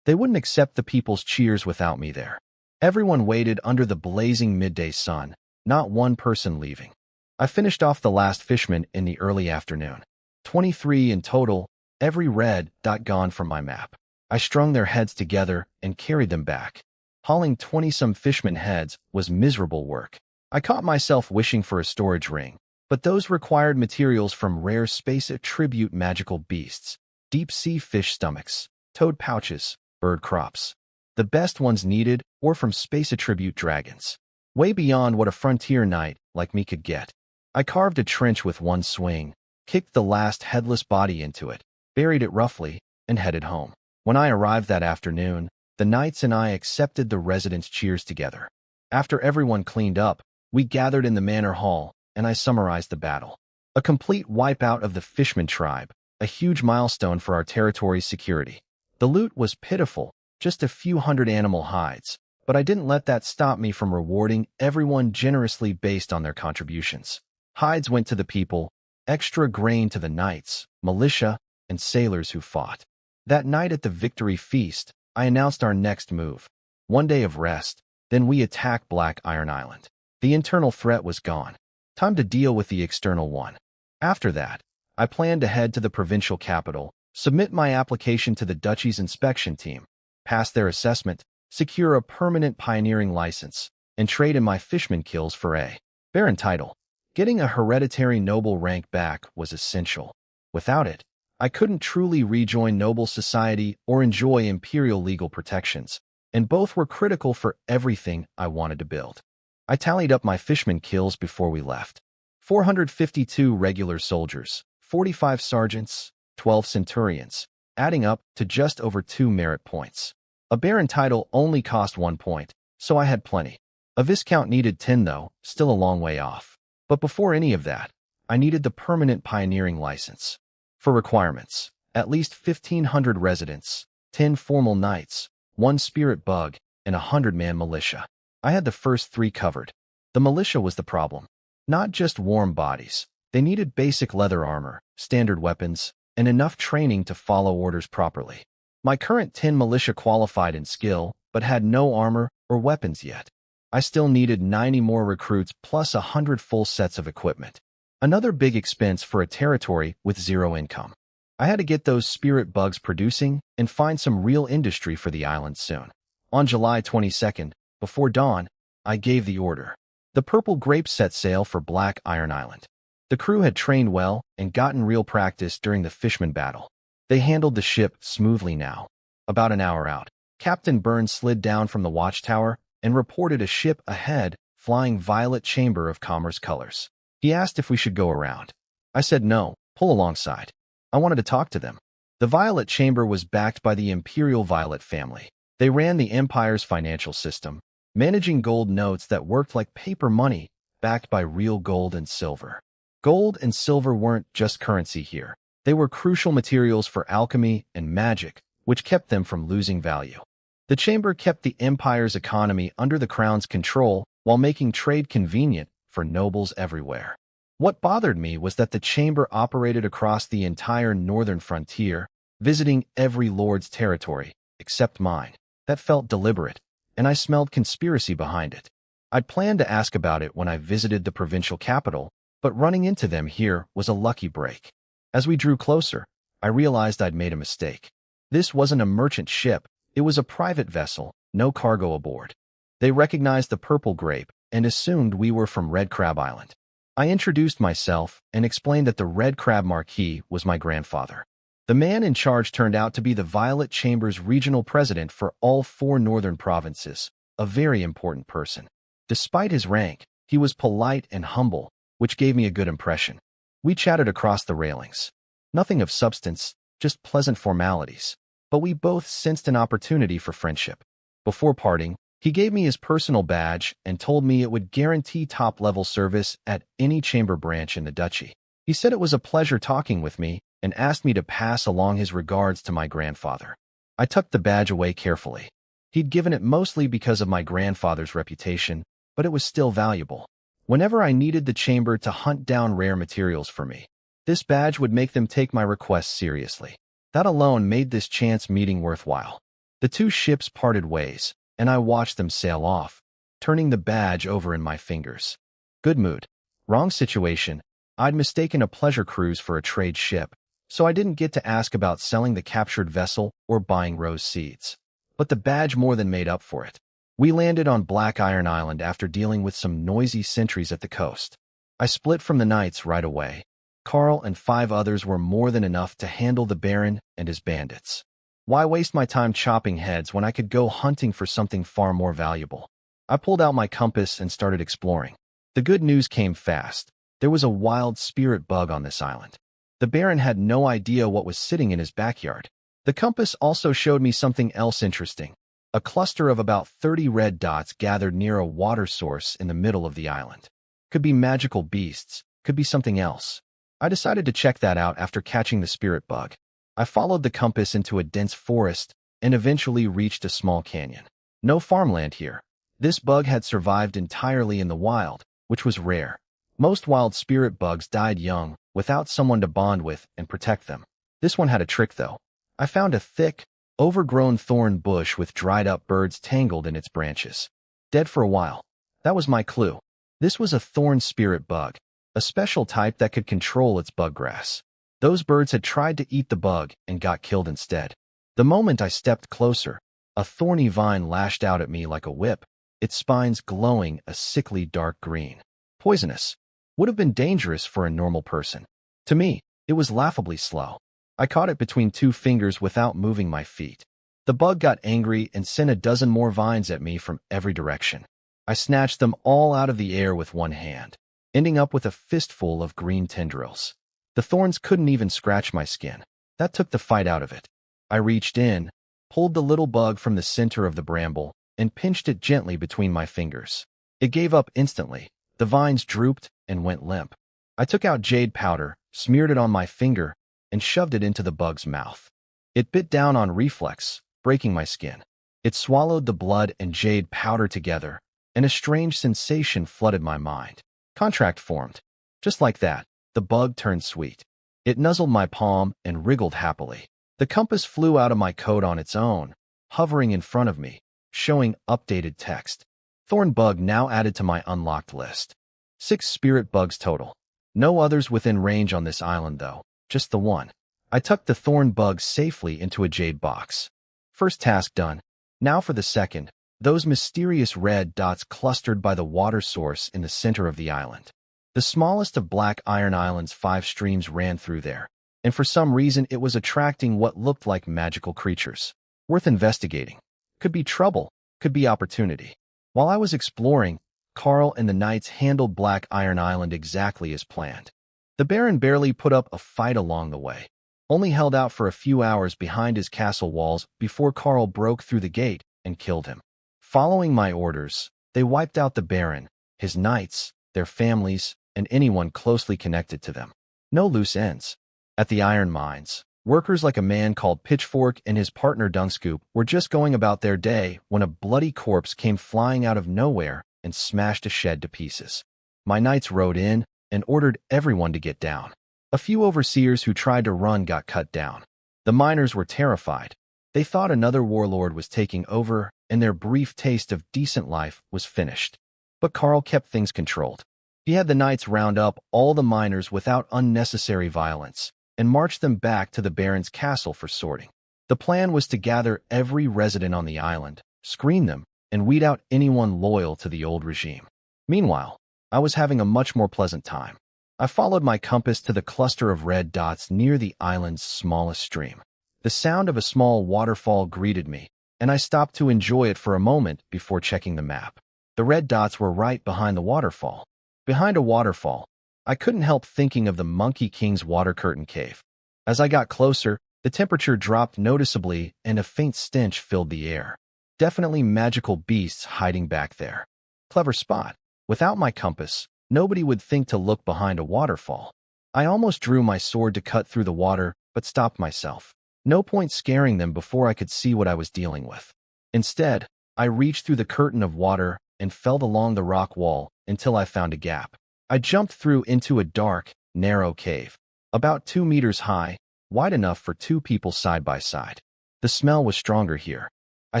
They wouldn't accept the people's cheers without me there. Everyone waited under the blazing midday sun, not one person leaving. I finished off the last fishman in the early afternoon. 23 in total, every red dot gone from my map. I strung their heads together and carried them back. Hauling 20-some fishman heads was miserable work. I caught myself wishing for a storage ring, but those required materials from rare space attribute magical beasts, deep-sea fish stomachs, toad pouches, bird crops. The best ones needed were from space attribute dragons, way beyond what a frontier knight like me could get. I carved a trench with one swing, kicked the last headless body into it, buried it roughly, and headed home. When I arrived that afternoon, the knights and I accepted the residents' cheers together. After everyone cleaned up, we gathered in the manor hall, and I summarized the battle. A complete wipeout of the Fishman tribe, a huge milestone for our territory's security. The loot was pitiful, just a few hundred animal hides, but I didn't let that stop me from rewarding everyone generously based on their contributions. Hides went to the people, extra grain to the knights, militia, and sailors who fought. That night at the Victory Feast, I announced our next move. 1 day of rest, then we attacked Black Iron Island. The internal threat was gone. Time to deal with the external one. After that, I planned to head to the provincial capital, submit my application to the duchy's inspection team, pass their assessment, secure a permanent pioneering license, and trade in my fishman kills for a baron title. Getting a hereditary noble rank back was essential. Without it, I couldn't truly rejoin noble society or enjoy imperial legal protections, and both were critical for everything I wanted to build. I tallied up my fishman kills before we left. 452 regular soldiers, 45 sergeants, 12 centurions, adding up to just over 2 merit points. A baron title only cost 1 point, so I had plenty. A viscount needed 10 though, still a long way off. But before any of that, I needed the permanent pioneering license. For requirements, at least 1,500 residents, 10 formal knights, 1 spirit bug, and a 100-man militia. I had the first 3 covered. The militia was the problem. Not just warm bodies. They needed basic leather armor, standard weapons, and enough training to follow orders properly. My current 10 militia qualified in skill, but had no armor or weapons yet. I still needed 90 more recruits plus 100 full sets of equipment. Another big expense for a territory with 0 income. I had to get those spirit bugs producing and find some real industry for the island soon. On July 22nd, before dawn, I gave the order. The Purple Grape set sail for Black Iron Island. The crew had trained well and gotten real practice during the Fishman battle. They handled the ship smoothly now. About an hour out, Captain Burns slid down from the watchtower and reported a ship ahead flying Violet Chamber of Commerce colors. He asked if we should go around. I said no, pull alongside. I wanted to talk to them. The Violet Chamber was backed by the Imperial Violet family. They ran the Empire's financial system, managing gold notes that worked like paper money, backed by real gold and silver. Gold and silver weren't just currency here. They were crucial materials for alchemy and magic, which kept them from losing value. The chamber kept the Empire's economy under the Crown's control while making trade convenient for nobles everywhere. What bothered me was that the chamber operated across the entire northern frontier, visiting every lord's territory, except mine. That felt deliberate, and I smelled conspiracy behind it. I'd planned to ask about it when I visited the provincial capital, but running into them here was a lucky break. As we drew closer, I realized I'd made a mistake. This wasn't a merchant ship, it was a private vessel, no cargo aboard. They recognized the Purple Grape and assumed we were from Red Crab Island. I introduced myself and explained that the Red Crab Marquis was my grandfather. The man in charge turned out to be the Violet Chamber's regional president for all 4 northern provinces, a very important person. Despite his rank, he was polite and humble, which gave me a good impression. We chatted across the railings. Nothing of substance, just pleasant formalities. But we both sensed an opportunity for friendship. Before parting, he gave me his personal badge and told me it would guarantee top-level service at any chamber branch in the duchy. He said it was a pleasure talking with me and asked me to pass along his regards to my grandfather. I tucked the badge away carefully. He'd given it mostly because of my grandfather's reputation, but it was still valuable. Whenever I needed the chamber to hunt down rare materials for me, this badge would make them take my requests seriously. That alone made this chance meeting worthwhile. The 2 ships parted ways, and I watched them sail off, turning the badge over in my fingers. Good mood. Wrong situation. I'd mistaken a pleasure cruise for a trade ship, so I didn't get to ask about selling the captured vessel or buying rose seeds. But the badge more than made up for it. We landed on Black Iron Island after dealing with some noisy sentries at the coast. I split from the knights right away. Carl and 5 others were more than enough to handle the Baron and his bandits. Why waste my time chopping heads when I could go hunting for something far more valuable? I pulled out my compass and started exploring. The good news came fast. There was a wild spirit bug on this island. The Baron had no idea what was sitting in his backyard. The compass also showed me something else interesting. A cluster of about 30 red dots gathered near a water source in the middle of the island. Could be magical beasts, could be something else. I decided to check that out after catching the spirit bug. I followed the compass into a dense forest and eventually reached a small canyon. No farmland here. This bug had survived entirely in the wild, which was rare. Most wild spirit bugs died young, without someone to bond with and protect them. This one had a trick, though. I found a thick, overgrown thorn bush with dried-up birds tangled in its branches. Dead for a while. That was my clue. This was a thorn spirit bug, a special type that could control its buggrass. Those birds had tried to eat the bug and got killed instead. The moment I stepped closer, a thorny vine lashed out at me like a whip, its spines glowing a sickly dark green. Poisonous. Would have been dangerous for a normal person. To me, it was laughably slow. I caught it between two fingers without moving my feet. The bug got angry and sent a dozen more vines at me from every direction. I snatched them all out of the air with one hand, ending up with a fistful of green tendrils. The thorns couldn't even scratch my skin. That took the fight out of it. I reached in, pulled the little bug from the center of the bramble, and pinched it gently between my fingers. It gave up instantly. The vines drooped and went limp. I took out jade powder, smeared it on my finger, and shoved it into the bug's mouth. It bit down on reflex, breaking my skin. It swallowed the blood and jade powder together, and a strange sensation flooded my mind. Contract formed. Just like that, the bug turned sweet. It nuzzled my palm and wriggled happily. The compass flew out of my coat on its own, hovering in front of me, showing updated text. Thorn bug now added to my unlocked list. 6 spirit bugs total. No others within range on this island, though. Just the one. I tucked the thorn bug safely into a jade box. First task done. Now for the second. Those mysterious red dots clustered by the water source in the center of the island. The smallest of Black Iron Island's 5 streams ran through there, and for some reason it was attracting what looked like magical creatures. Worth investigating. Could be trouble, could be opportunity. While I was exploring, Carl and the knights handled Black Iron Island exactly as planned. The Baron barely put up a fight along the way, only held out for a few hours behind his castle walls before Carl broke through the gate and killed him. Following my orders, they wiped out the Baron, his knights, their families, and anyone closely connected to them. No loose ends. At the iron mines, workers like a man called Pitchfork and his partner Dunkscoop were just going about their day when a bloody corpse came flying out of nowhere and smashed a shed to pieces. My knights rode in and ordered everyone to get down. A few overseers who tried to run got cut down. The miners were terrified. They thought another warlord was taking over and their brief taste of decent life was finished. But Carl kept things controlled. He had the knights round up all the miners without unnecessary violence and march them back to the Baron's castle for sorting. The plan was to gather every resident on the island, screen them, and weed out anyone loyal to the old regime. Meanwhile, I was having a much more pleasant time. I followed my compass to the cluster of red dots near the island's smallest stream. The sound of a small waterfall greeted me, and I stopped to enjoy it for a moment before checking the map. The red dots were right behind the waterfall. Behind a waterfall, I couldn't help thinking of the Monkey King's water curtain cave. As I got closer, the temperature dropped noticeably and a faint stench filled the air. Definitely magical beasts hiding back there. Clever spot. Without my compass, nobody would think to look behind a waterfall. I almost drew my sword to cut through the water, but stopped myself. No point scaring them before I could see what I was dealing with. Instead, I reached through the curtain of water and fell along the rock wall until I found a gap. I jumped through into a dark, narrow cave, about 2 meters high, wide enough for 2 people side by side. The smell was stronger here. I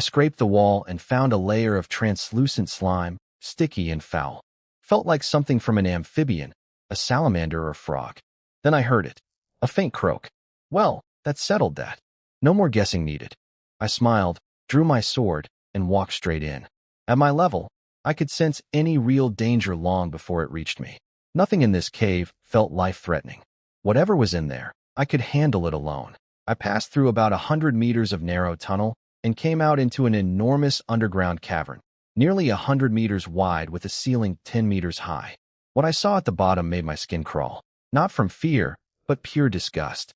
scraped the wall and found a layer of translucent slime, sticky and foul. Felt like something from an amphibian, a salamander or frog. Then I heard it. A faint croak. Well, that settled that. No more guessing needed. I smiled, drew my sword, and walked straight in. At my level, I could sense any real danger long before it reached me. Nothing in this cave felt life-threatening. Whatever was in there, I could handle it alone. I passed through about 100 meters of narrow tunnel and came out into an enormous underground cavern, nearly 100 meters wide with a ceiling 10 meters high. What I saw at the bottom made my skin crawl, not from fear, but pure disgust.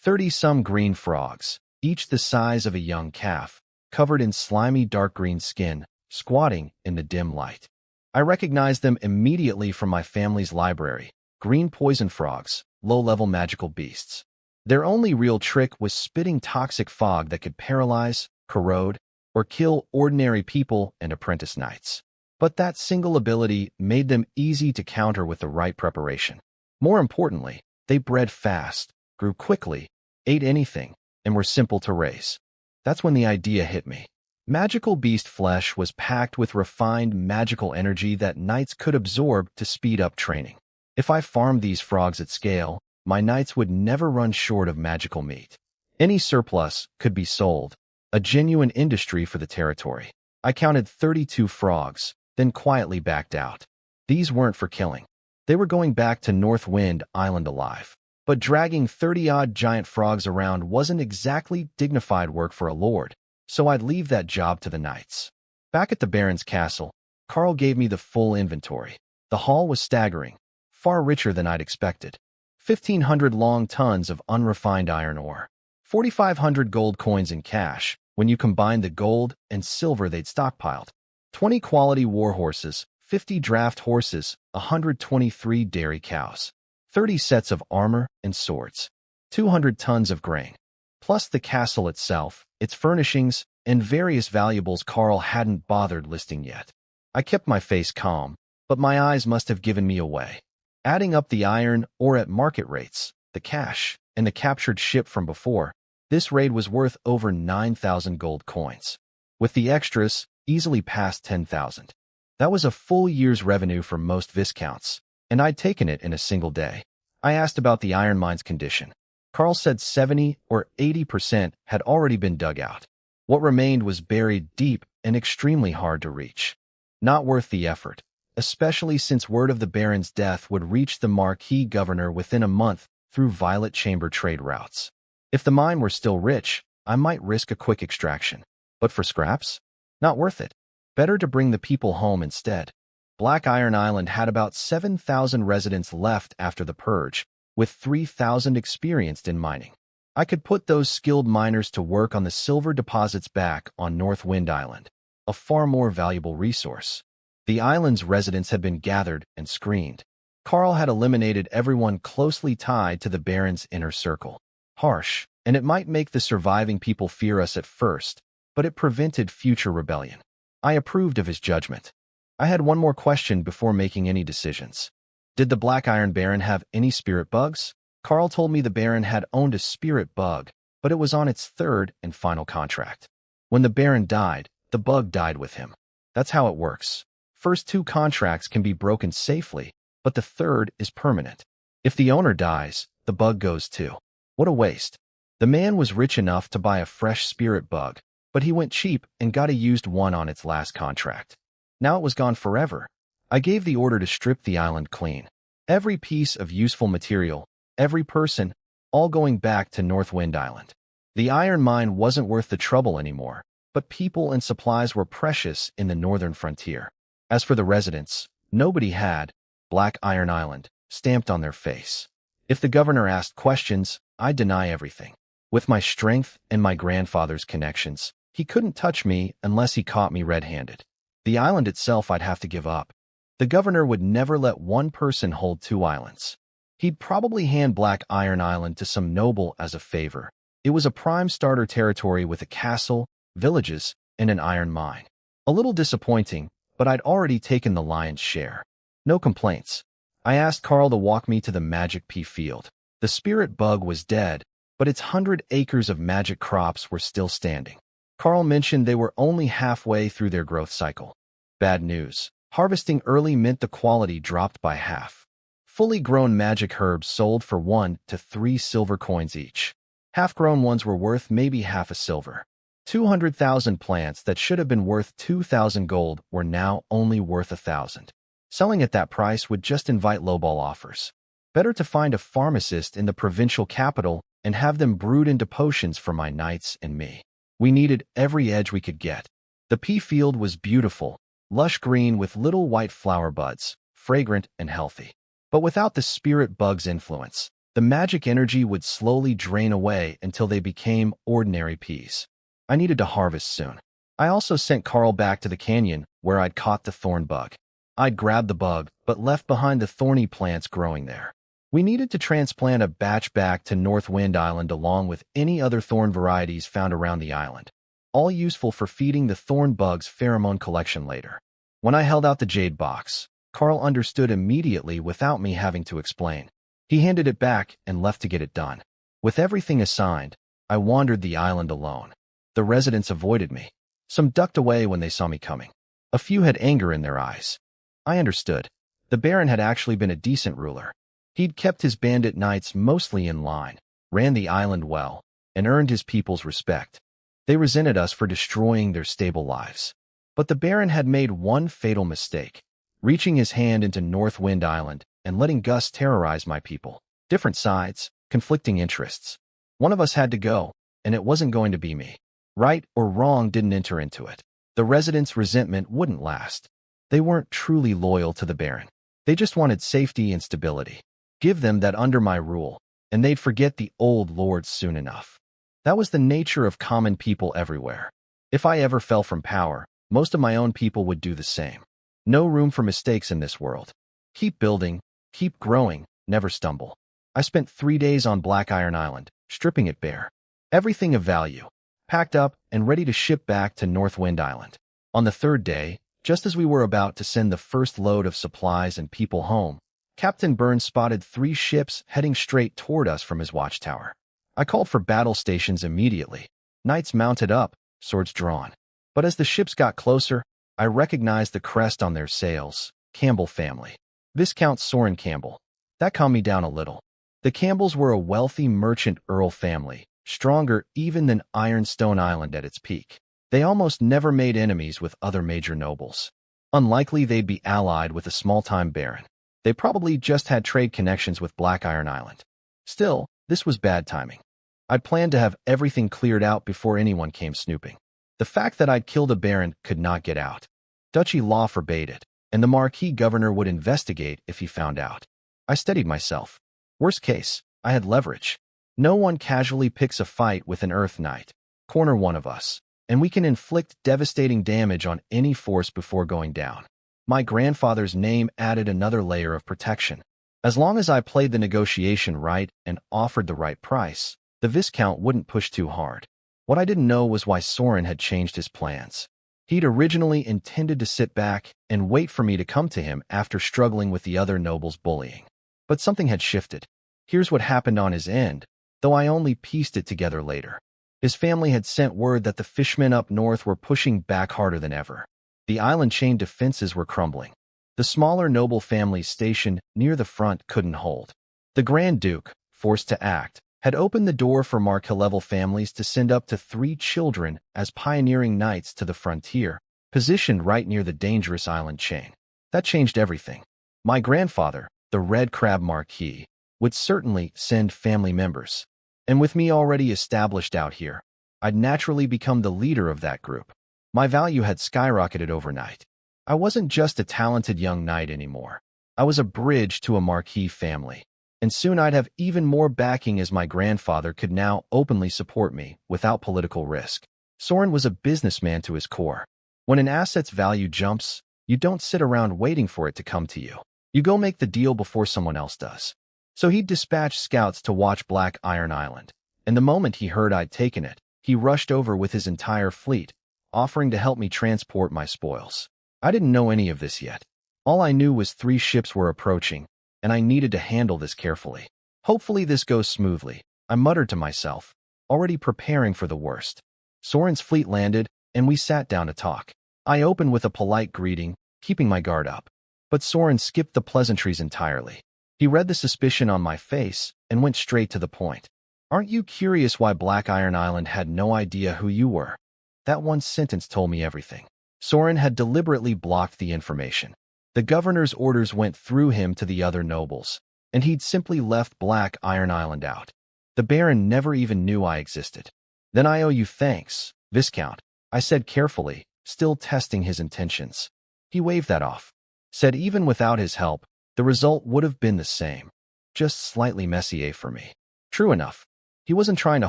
30-some green frogs, each the size of a young calf, covered in slimy dark green skin, squatting in the dim light. I recognized them immediately from my family's library. Green poison frogs, low-level magical beasts. Their only real trick was spitting toxic fog that could paralyze, corrode, or kill ordinary people and apprentice knights. But that single ability made them easy to counter with the right preparation. More importantly, they bred fast, grew quickly, ate anything, and were simple to raise. That's when the idea hit me. Magical beast flesh was packed with refined magical energy that knights could absorb to speed up training. If I farmed these frogs at scale, my knights would never run short of magical meat. Any surplus could be sold, a genuine industry for the territory. I counted 32 frogs, then quietly backed out. These weren't for killing. They were going back to Northwind Island alive. But dragging 30-odd giant frogs around wasn't exactly dignified work for a lord, so I'd leave that job to the knights. Back at the Baron's castle, Carl gave me the full inventory. The haul was staggering, far richer than I'd expected. 1,500 long tons of unrefined iron ore, 4,500 gold coins in cash when you combine the gold and silver they'd stockpiled, 20 quality war horses, 50 draft horses, 123 dairy cows, 30 sets of armor and swords, 200 tons of grain, plus the castle itself, its furnishings, and various valuables Carl hadn't bothered listing yet. I kept my face calm, but my eyes must have given me away. Adding up the iron ore at market rates, the cash, and the captured ship from before, this raid was worth over 9,000 gold coins. With the extras, easily past 10,000. That was a full year's revenue for most Viscounts, and I'd taken it in a single day. I asked about the iron mine's condition. Carl said 70 or 80% had already been dug out. What remained was buried deep and extremely hard to reach. Not worth the effort, especially since word of the Baron's death would reach the Marquis governor within a month through Violet Chamber trade routes. If the mine were still rich, I might risk a quick extraction. But for scraps? Not worth it. Better to bring the people home instead. Black Iron Island had about 7,000 residents left after the purge, with 3,000 experienced in mining. I could put those skilled miners to work on the silver deposits back on Northwind Island, a far more valuable resource. The island's residents had been gathered and screened. Carl had eliminated everyone closely tied to the Baron's inner circle. Harsh, and it might make the surviving people fear us at first, but it prevented future rebellion. I approved of his judgment. I had one more question before making any decisions. Did the Black Iron Baron have any spirit bugs? Carl told me the Baron had owned a spirit bug, but it was on its third and final contract. When the Baron died, the bug died with him. That's how it works. First two contracts can be broken safely, but the third is permanent. If the owner dies, the bug goes too. What a waste. The man was rich enough to buy a fresh spirit bug, but he went cheap and got a used one on its last contract. Now it was gone forever. I gave the order to strip the island clean. Every piece of useful material, every person, all going back to Northwind Island. The iron mine wasn't worth the trouble anymore, but people and supplies were precious in the northern frontier. As for the residents, nobody had Black Iron Island stamped on their face. If the governor asked questions, I'd deny everything. With my strength and my grandfather's connections, he couldn't touch me unless he caught me red-handed. The island itself I'd have to give up. The governor would never let one person hold two islands. He'd probably hand Black Iron Island to some noble as a favor. It was a prime starter territory with a castle, villages, and an iron mine. A little disappointing, but I'd already taken the lion's share. No complaints. I asked Carl to walk me to the magic pea field. The spirit bug was dead, but its 100 acres of magic crops were still standing. Carl mentioned they were only halfway through their growth cycle. Bad news. Harvesting early meant the quality dropped by half. Fully grown magic herbs sold for 1 to 3 silver coins each. Half-grown ones were worth maybe half a silver. 200,000 plants that should have been worth 2,000 gold were now only worth 1,000. Selling at that price would just invite lowball offers. Better to find a pharmacist in the provincial capital and have them brewed into potions for my knights and me. We needed every edge we could get. The pea field was beautiful, lush green with little white flower buds, fragrant and healthy. But without the spirit bug's influence, the magic energy would slowly drain away until they became ordinary peas. I needed to harvest soon. I also sent Carl back to the canyon where I'd caught the thorn bug. I'd grabbed the bug, but left behind the thorny plants growing there. We needed to transplant a batch back to Northwind Island along with any other thorn varieties found around the island, all useful for feeding the thorn bug's pheromone collection later. When I held out the jade box, Carl understood immediately without me having to explain. He handed it back and left to get it done. With everything assigned, I wandered the island alone. The residents avoided me. Some ducked away when they saw me coming. A few had anger in their eyes. I understood. The Baron had actually been a decent ruler. He'd kept his bandit knights mostly in line, ran the island well, and earned his people's respect. They resented us for destroying their stable lives. But the Baron had made one fatal mistake, reaching his hand into Northwind Island and letting Gus terrorize my people. Different sides, conflicting interests. One of us had to go, and it wasn't going to be me. Right or wrong didn't enter into it. The residents' resentment wouldn't last. They weren't truly loyal to the Baron. They just wanted safety and stability. Give them that under my rule, and they'd forget the old lords soon enough. That was the nature of common people everywhere. If I ever fell from power, most of my own people would do the same. No room for mistakes in this world. Keep building, keep growing, never stumble. I spent 3 days on Black Iron Island, stripping it bare. Everything of value, packed up and ready to ship back to Northwind Island. On the 3rd day, just as we were about to send the first load of supplies and people home, Captain Burns spotted 3 ships heading straight toward us from his watchtower. I called for battle stations immediately. Knights mounted up, swords drawn. But as the ships got closer, I recognized the crest on their sails, Campbell family. Viscount Soren Campbell. That calmed me down a little. The Campbells were a wealthy merchant earl family, stronger even than Ironstone Island at its peak. They almost never made enemies with other major nobles. Unlikely they'd be allied with a small-time baron. They probably just had trade connections with Black Iron Island. Still, this was bad timing. I'd planned to have everything cleared out before anyone came snooping. The fact that I'd killed a baron could not get out. Duchy law forbade it, and the Marquis governor would investigate if he found out. I steadied myself. Worst case, I had leverage. No one casually picks a fight with an Earth Knight. Corner one of us, and we can inflict devastating damage on any force before going down. My grandfather's name added another layer of protection. As long as I played the negotiation right and offered the right price, the Viscount wouldn't push too hard. What I didn't know was why Soren had changed his plans. He'd originally intended to sit back and wait for me to come to him after struggling with the other nobles' bullying. But something had shifted. Here's what happened on his end, though I only pieced it together later. His family had sent word that the fishmen up north were pushing back harder than ever. The island chain defenses were crumbling. The smaller noble families stationed near the front couldn't hold. The Grand Duke, forced to act, had opened the door for Marklevel families to send up to 3 children as pioneering knights to the frontier, positioned right near the dangerous island chain. That changed everything. My grandfather, the Red Crab Marquis, would certainly send family members. And with me already established out here, I'd naturally become the leader of that group. My value had skyrocketed overnight. I wasn't just a talented young knight anymore. I was a bridge to a Marquis family. And soon I'd have even more backing as my grandfather could now openly support me without political risk. Soren was a businessman to his core. When an asset's value jumps, you don't sit around waiting for it to come to you. You go make the deal before someone else does. So he'd dispatched scouts to watch Black Iron Island, and the moment he heard I'd taken it, he rushed over with his entire fleet, offering to help me transport my spoils. I didn't know any of this yet. All I knew was 3 ships were approaching, and I needed to handle this carefully. Hopefully this goes smoothly, I muttered to myself, already preparing for the worst. Soren's fleet landed, and we sat down to talk. I opened with a polite greeting, keeping my guard up. But Soren skipped the pleasantries entirely. He read the suspicion on my face and went straight to the point. Aren't you curious why Black Iron Island had no idea who you were? That one sentence told me everything. Soren had deliberately blocked the information. The governor's orders went through him to the other nobles, and he'd simply left Black Iron Island out. The Baron never even knew I existed. Then I owe you thanks, Viscount, I said carefully, still testing his intentions. He waved that off. Said even without his help, the result would have been the same. Just slightly messier for me. True enough. He wasn't trying to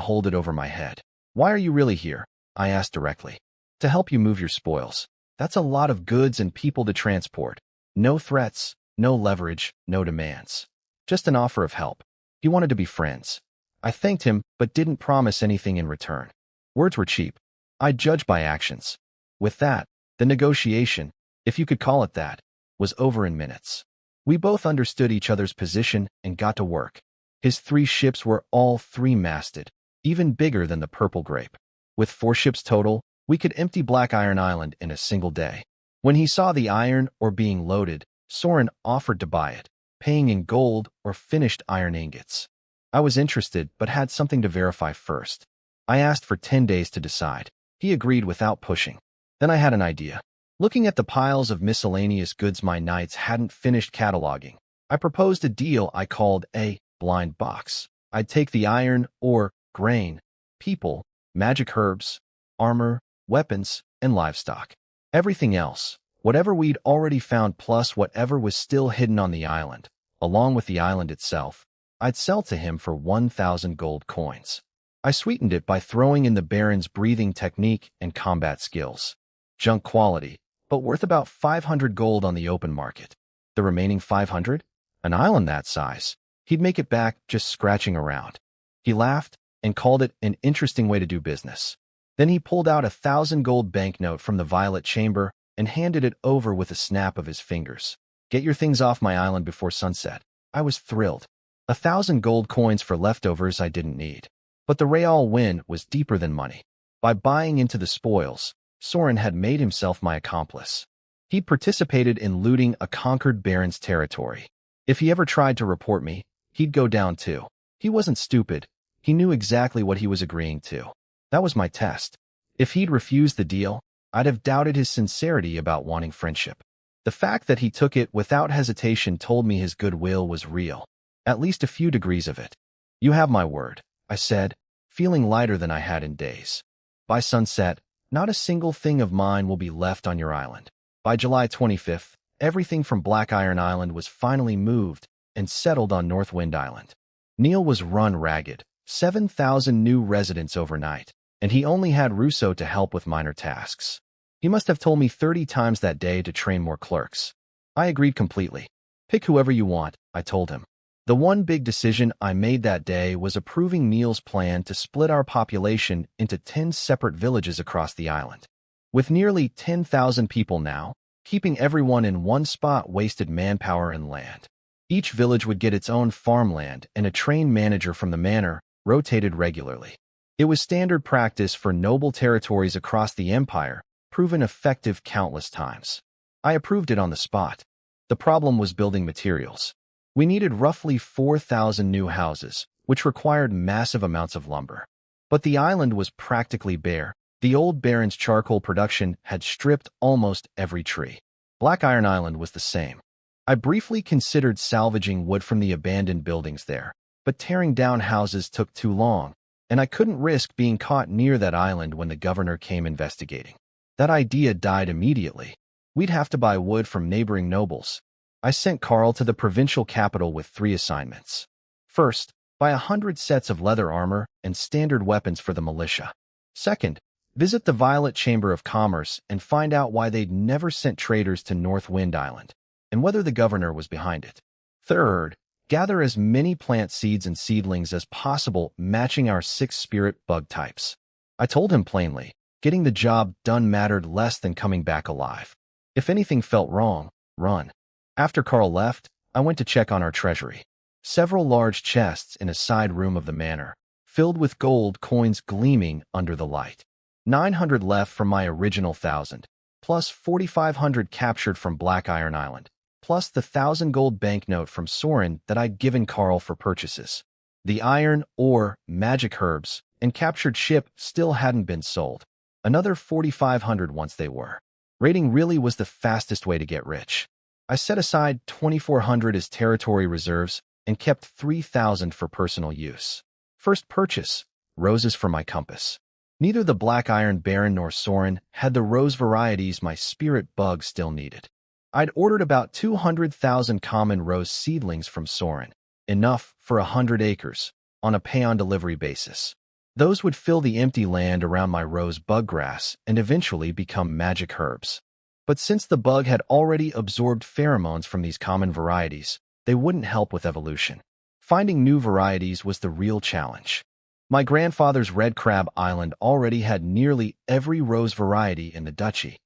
hold it over my head. Why are you really here? I asked directly. To help you move your spoils. That's a lot of goods and people to transport. No threats, no leverage, no demands. Just an offer of help. He wanted to be friends. I thanked him, but didn't promise anything in return. Words were cheap. I judge by actions. With that, the negotiation, if you could call it that, was over in minutes. We both understood each other's position and got to work. His 3 ships were all 3-masted, even bigger than the Purple Grape. With 4 ships total, we could empty Black Iron Island in a single day. When he saw the iron ore being loaded, Soren offered to buy it, paying in gold or finished iron ingots. I was interested but had something to verify first. I asked for 10 days to decide. He agreed without pushing. Then I had an idea. Looking at the piles of miscellaneous goods my knights hadn't finished cataloging, I proposed a deal I called a blind box. I'd take the iron, ore, grain, people, magic herbs, armor, weapons, and livestock. Everything else, whatever we'd already found plus whatever was still hidden on the island, along with the island itself, I'd sell to him for 1,000 gold coins. I sweetened it by throwing in the Baron's breathing technique and combat skills. Junk quality, but worth about 500 gold on the open market. The remaining 500? An island that size. He'd make it back just scratching around. He laughed and called it an interesting way to do business. Then he pulled out a 1,000 gold banknote from the violet chamber and handed it over with a snap of his fingers. Get your things off my island before sunset. I was thrilled. 1,000 gold coins for leftovers I didn't need. But the real win was deeper than money. By buying into the spoils, Soren had made himself my accomplice. He'd participated in looting a conquered baron's territory. If he ever tried to report me, he'd go down too. He wasn't stupid. He knew exactly what he was agreeing to. That was my test. If he'd refused the deal, I'd have doubted his sincerity about wanting friendship. The fact that he took it without hesitation told me his goodwill was real. At least a few degrees of it. You have my word, I said, feeling lighter than I had in days. By sunset, not a single thing of mine will be left on your island. By July 25th, everything from Black Iron Island was finally moved and settled on Northwind Island. Neil was run ragged, 7,000 new residents overnight, and he only had Russo to help with minor tasks. He must have told me 30 times that day to train more clerks. I agreed completely. Pick whoever you want, I told him. The one big decision I made that day was approving Neil's plan to split our population into 10 separate villages across the island. With nearly 10,000 people now, keeping everyone in one spot wasted manpower and land. Each village would get its own farmland and a trained manager from the manor, rotated regularly. It was standard practice for noble territories across the empire, proven effective countless times. I approved it on the spot. The problem was building materials. We needed roughly 4,000 new houses, which required massive amounts of lumber. But the island was practically bare. The old baron's charcoal production had stripped almost every tree. Black Iron Island was the same. I briefly considered salvaging wood from the abandoned buildings there, but tearing down houses took too long, and I couldn't risk being caught near that island when the governor came investigating. That idea died immediately. We'd have to buy wood from neighboring nobles. I sent Carl to the provincial capital with 3 assignments. First, buy 100 sets of leather armor and standard weapons for the militia. Second, visit the Violet Chamber of Commerce and find out why they'd never sent traders to Northwind Island, and whether the governor was behind it. Third, gather as many plant seeds and seedlings as possible matching our 6 spirit bug types. I told him plainly, getting the job done mattered less than coming back alive. If anything felt wrong, run. After Carl left, I went to check on our treasury. Several large chests in a side room of the manor, filled with gold coins gleaming under the light. 900 left from my original 1,000, plus 4,500 captured from Black Iron Island, plus the 1,000 gold banknote from Soren that I'd given Carl for purchases. The iron, ore, magic herbs, and captured ship still hadn't been sold. Another 4,500 once they were. Raiding really was the fastest way to get rich. I set aside 2,400 as territory reserves and kept 3,000 for personal use. First purchase, roses for my compass. Neither the Black Iron Baron nor Soren had the rose varieties my spirit bug still needed. I'd ordered about 200,000 common rose seedlings from Soren, enough for 100 acres, on a pay-on-delivery basis. Those would fill the empty land around my rose buggrass and eventually become magic herbs. But since the bug had already absorbed pheromones from these common varieties, they wouldn't help with evolution. Finding new varieties was the real challenge. My grandfather's Red Crab Island already had nearly every rose variety in the duchy.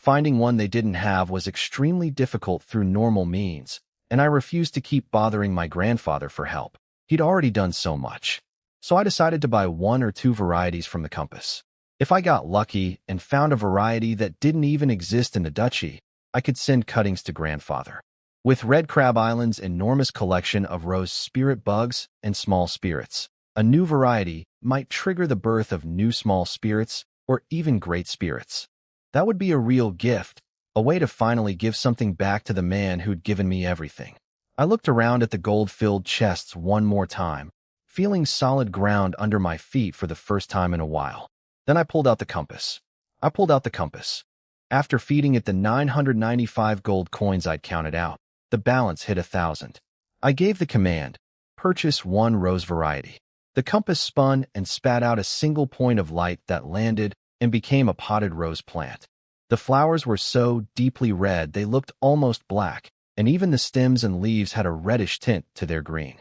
Finding one they didn't have was extremely difficult through normal means, and I refused to keep bothering my grandfather for help. He'd already done so much. So I decided to buy 1 or 2 varieties from the compass. If I got lucky and found a variety that didn't even exist in the duchy, I could send cuttings to grandfather. With Red Crab Island's enormous collection of rose spirit bugs and small spirits, a new variety might trigger the birth of new small spirits or even great spirits. That would be a real gift, a way to finally give something back to the man who'd given me everything. I looked around at the gold-filled chests one more time, feeling solid ground under my feet for the first time in a while. Then I pulled out the compass. After feeding it the 995 gold coins I'd counted out, the balance hit 1,000. I gave the command, purchase 1 rose variety. The compass spun and spat out a single point of light that landed and became a potted rose plant. The flowers were so deeply red they looked almost black, and even the stems and leaves had a reddish tint to their green.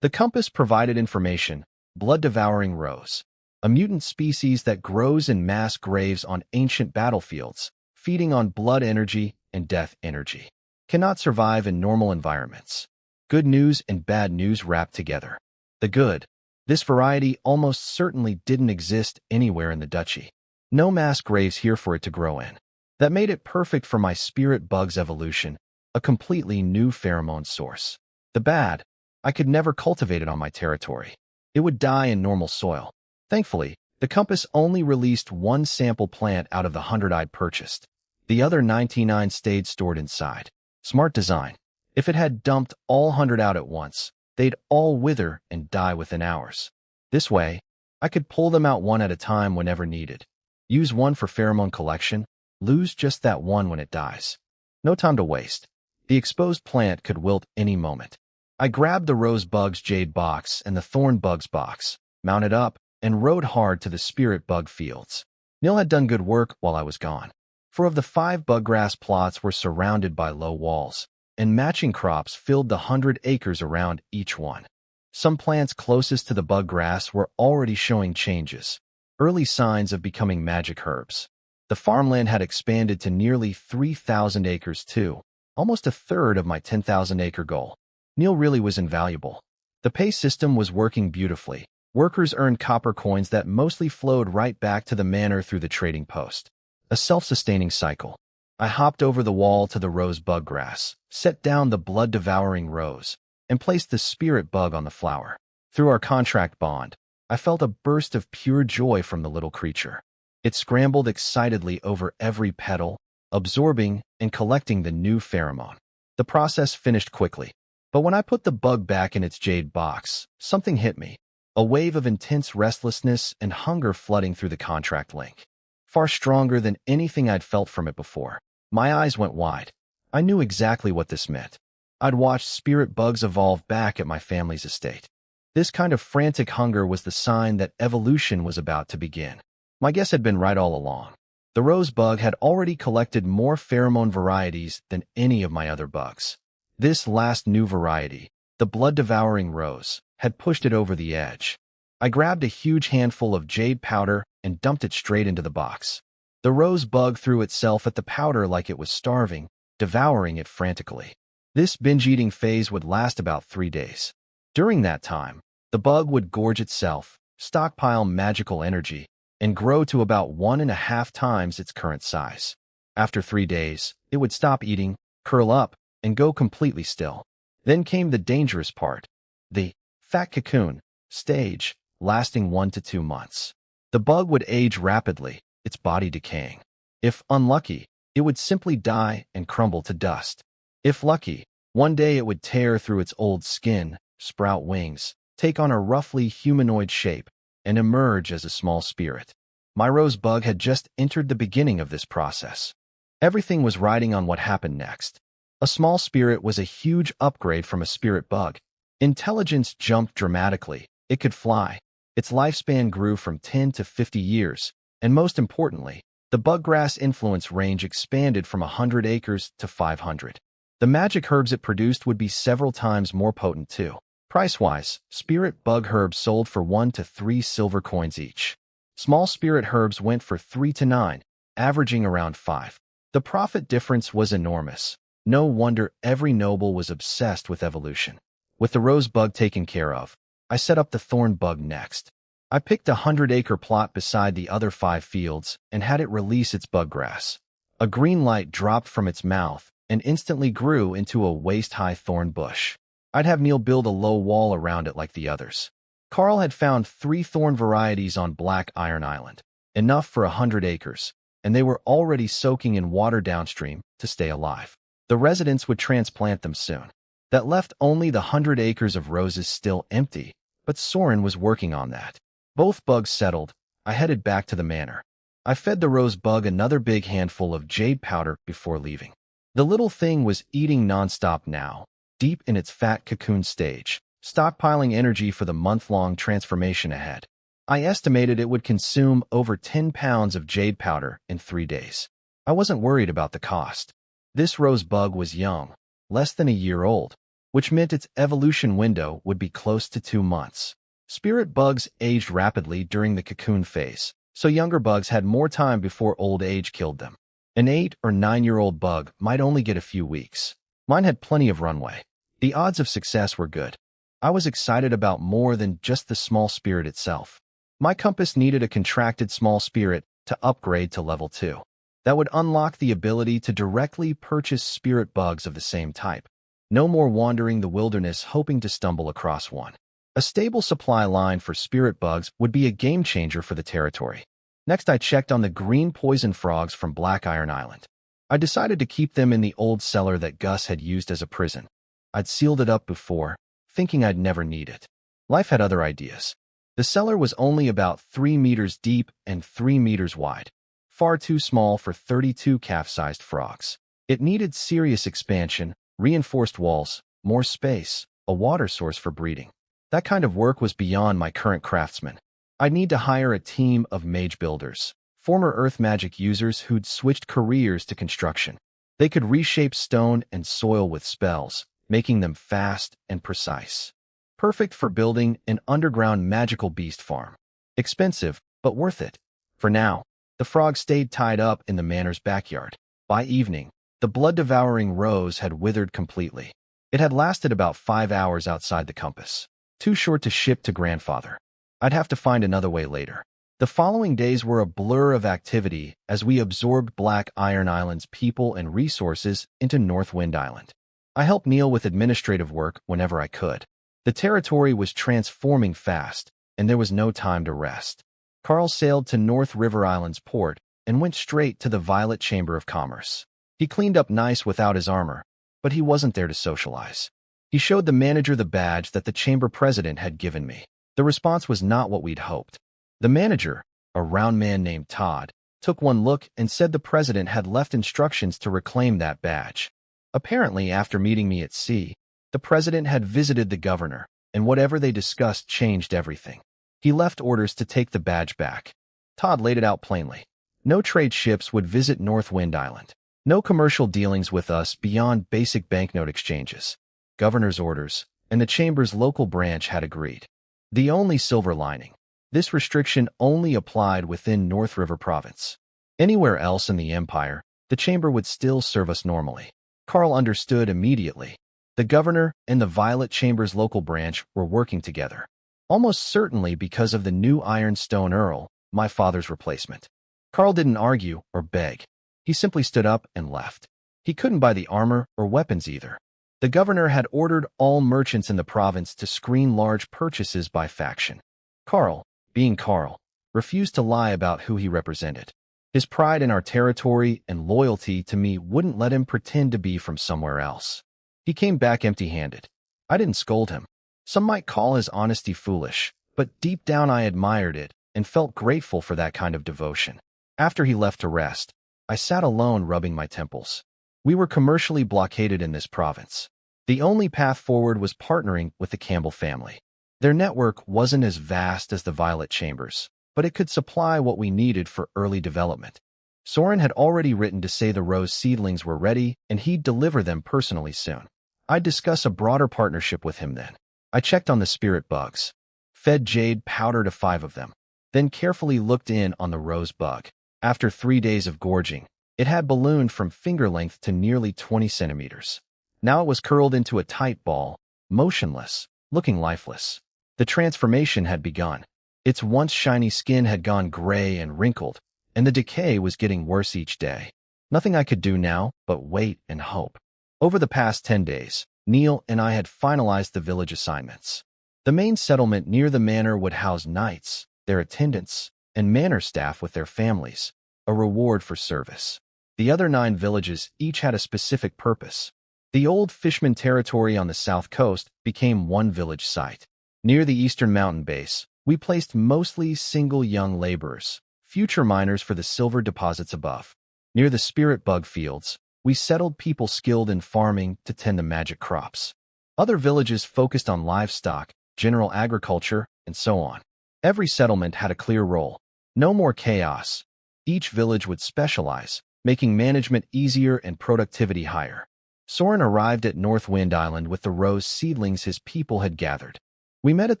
The compass provided information: blood-devouring rose, a mutant species that grows in mass graves on ancient battlefields, feeding on blood energy and death energy. Cannot survive in normal environments. Good news and bad news wrapped together. The good. This variety almost certainly didn't exist anywhere in the duchy. No mass graves here for it to grow in. That made it perfect for my spirit bug's evolution, a completely new pheromone source. The bad. I could never cultivate it on my territory. It would die in normal soil. Thankfully, the compass only released 1 sample plant out of the 100 I'd purchased. The other 99 stayed stored inside. Smart design. If it had dumped all 100 out at once, they'd all wither and die within hours. This way, I could pull them out one at a time whenever needed. Use 1 for pheromone collection, lose just that 1 when it dies. No time to waste. The exposed plant could wilt any moment. I grabbed the rose bug's jade box and the thorn bug's box, mounted up, and rode hard to the spirit bug fields. Neil had done good work while I was gone. 4 of the 5 buggrass plots were surrounded by low walls, and matching crops filled the 100 acres around each one. Some plants closest to the buggrass were already showing changes, early signs of becoming magic herbs. The farmland had expanded to nearly 3,000 acres too, almost 1/3 of my 10,000-acre goal. Neil really was invaluable. The pay system was working beautifully. Workers earned copper coins that mostly flowed right back to the manor through the trading post. A self-sustaining cycle. I hopped over the wall to the rose buggrass, set down the blood-devouring rose, and placed the spirit bug on the flower. Through our contract bond, I felt a burst of pure joy from the little creature. It scrambled excitedly over every petal, absorbing and collecting the new pheromone. The process finished quickly, but when I put the bug back in its jade box, something hit me. A wave of intense restlessness and hunger flooding through the contract link. Far stronger than anything I'd felt from it before. My eyes went wide. I knew exactly what this meant. I'd watched spirit bugs evolve back at my family's estate. This kind of frantic hunger was the sign that evolution was about to begin. My guess had been right all along. The rose bug had already collected more pheromone varieties than any of my other bugs. This last new variety, the blood-devouring rose, had pushed it over the edge. I grabbed a huge handful of jade powder and dumped it straight into the box. The rose bug threw itself at the powder like it was starving, devouring it frantically. This binge-eating phase would last about 3 days. During that time, the bug would gorge itself, stockpile magical energy, and grow to about 1.5 times its current size. After 3 days, it would stop eating, curl up, and go completely still. Then came the dangerous part, the fat cocoon stage, lasting 1 to 2 months. The bug would age rapidly, its body decaying. If unlucky, it would simply die and crumble to dust. If lucky, one day it would tear through its old skin, sprout wings, take on a roughly humanoid shape, and emerge as a small spirit. My rose bug had just entered the beginning of this process. Everything was riding on what happened next. A small spirit was a huge upgrade from a spirit bug. Intelligence jumped dramatically. It could fly. Its lifespan grew from 10 to 50 years, and most importantly, the buggrass influence range expanded from 100 acres to 500. The magic herbs it produced would be several times more potent too. Price-wise, spirit bug herbs sold for 1 to 3 silver coins each. Small spirit herbs went for 3 to 9, averaging around 5. The profit difference was enormous. No wonder every noble was obsessed with evolution. With the rose bug taken care of, I set up the thorn bug next. I picked a 100-acre plot beside the other 5 fields and had it release its bug grass. A green light dropped from its mouth and instantly grew into a waist-high thorn bush. I'd have Neil build a low wall around it like the others. Carl had found 3 thorn varieties on Black Iron Island, enough for 100 acres, and they were already soaking in water downstream to stay alive. The residents would transplant them soon. That left only the 100 acres of roses still empty, but Soren was working on that. Both bugs settled, I headed back to the manor. I fed the rose bug another big handful of jade powder before leaving. The little thing was eating nonstop now, deep in its fat cocoon stage, stockpiling energy for the month-long transformation ahead. I estimated it would consume over 10 pounds of jade powder in 3 days. I wasn't worried about the cost. This rose bug was young, less than a year old, which meant its evolution window would be close to 2 months. Spirit bugs aged rapidly during the cocoon phase, so younger bugs had more time before old age killed them. An 8 or 9-year-old bug might only get a few weeks. Mine had plenty of runway. The odds of success were good. I was excited about more than just the small spirit itself. My compass needed a contracted small spirit to upgrade to level 2. That would unlock the ability to directly purchase spirit bugs of the same type. No more wandering the wilderness hoping to stumble across one. A stable supply line for spirit bugs would be a game changer for the territory. Next, I checked on the green poison frogs from Black Iron Island. I decided to keep them in the old cellar that Gus had used as a prison. I'd sealed it up before, thinking I'd never need it. Life had other ideas. The cellar was only about 3 meters deep and 3 meters wide, far too small for 32 calf-sized frogs. It needed serious expansion, reinforced walls, more space, a water source for breeding. That kind of work was beyond my current craftsmen. I'd need to hire a team of mage builders, former earth magic users who'd switched careers to construction. They could reshape stone and soil with spells, making them fast and precise. Perfect for building an underground magical beast farm. Expensive, but worth it. For now, the frog stayed tied up in the manor's backyard. By evening, the blood-devouring rose had withered completely. It had lasted about 5 hours outside the compass. Too short to ship to grandfather. I'd have to find another way later. The following days were a blur of activity as we absorbed Black Iron Island's people and resources into Northwind Island. I helped Neil with administrative work whenever I could. The territory was transforming fast, and there was no time to rest. Carl sailed to North River Island's port and went straight to the Violet Chamber of Commerce. He cleaned up nice without his armor, but he wasn't there to socialize. He showed the manager the badge that the chamber president had given me. The response was not what we'd hoped. The manager, a round man named Todd, took one look and said the president had left instructions to reclaim that badge. Apparently, after meeting me at sea, the president had visited the governor, and whatever they discussed changed everything. He left orders to take the badge back. Todd laid it out plainly. No trade ships would visit Northwind Island. No commercial dealings with us beyond basic banknote exchanges. Governor's orders, and the chamber's local branch had agreed. The only silver lining, this restriction only applied within North River Province. Anywhere else in the empire, the chamber would still serve us normally. Carl understood immediately. The governor and the Violet Chamber's local branch were working together. Almost certainly because of the new Ironstone Earl, my father's replacement. Carl didn't argue or beg. He simply stood up and left. He couldn't buy the armor or weapons either. The governor had ordered all merchants in the province to screen large purchases by faction. Carl, being Carl, refused to lie about who he represented. His pride in our territory and loyalty to me wouldn't let him pretend to be from somewhere else. He came back empty-handed. I didn't scold him. Some might call his honesty foolish, but deep down I admired it and felt grateful for that kind of devotion. After he left to rest, I sat alone rubbing my temples. We were commercially blockaded in this province. The only path forward was partnering with the Campbell family. Their network wasn't as vast as the Violet Chambers, but it could supply what we needed for early development. Soren had already written to say the rose seedlings were ready and he'd deliver them personally soon. I'd discuss a broader partnership with him then. I checked on the spirit bugs, fed jade powder to 5 of them, then carefully looked in on the rose bug. After 3 days of gorging, It had ballooned from finger length to nearly 20 centimeters. Now it was curled into a tight ball, motionless, looking lifeless. The transformation had begun. Its once shiny skin had gone gray and wrinkled, and the decay was getting worse each day. Nothing I could do now but wait and hope. Over the past 10 days, Neil and I had finalized the village assignments. The main settlement near the manor would house knights, their attendants, and manor staff with their families, a reward for service. The other 9 villages each had a specific purpose. The old Fishman territory on the south coast became one village site. Near the eastern mountain base, we placed mostly single young laborers, future miners for the silver deposits above. Near the spirit bug fields, we settled people skilled in farming to tend the magic crops. Other villages focused on livestock, general agriculture, and so on. Every settlement had a clear role. No more chaos. Each village would specialize, making management easier and productivity higher. Soren arrived at North Wind Island with the rose seedlings his people had gathered. We met at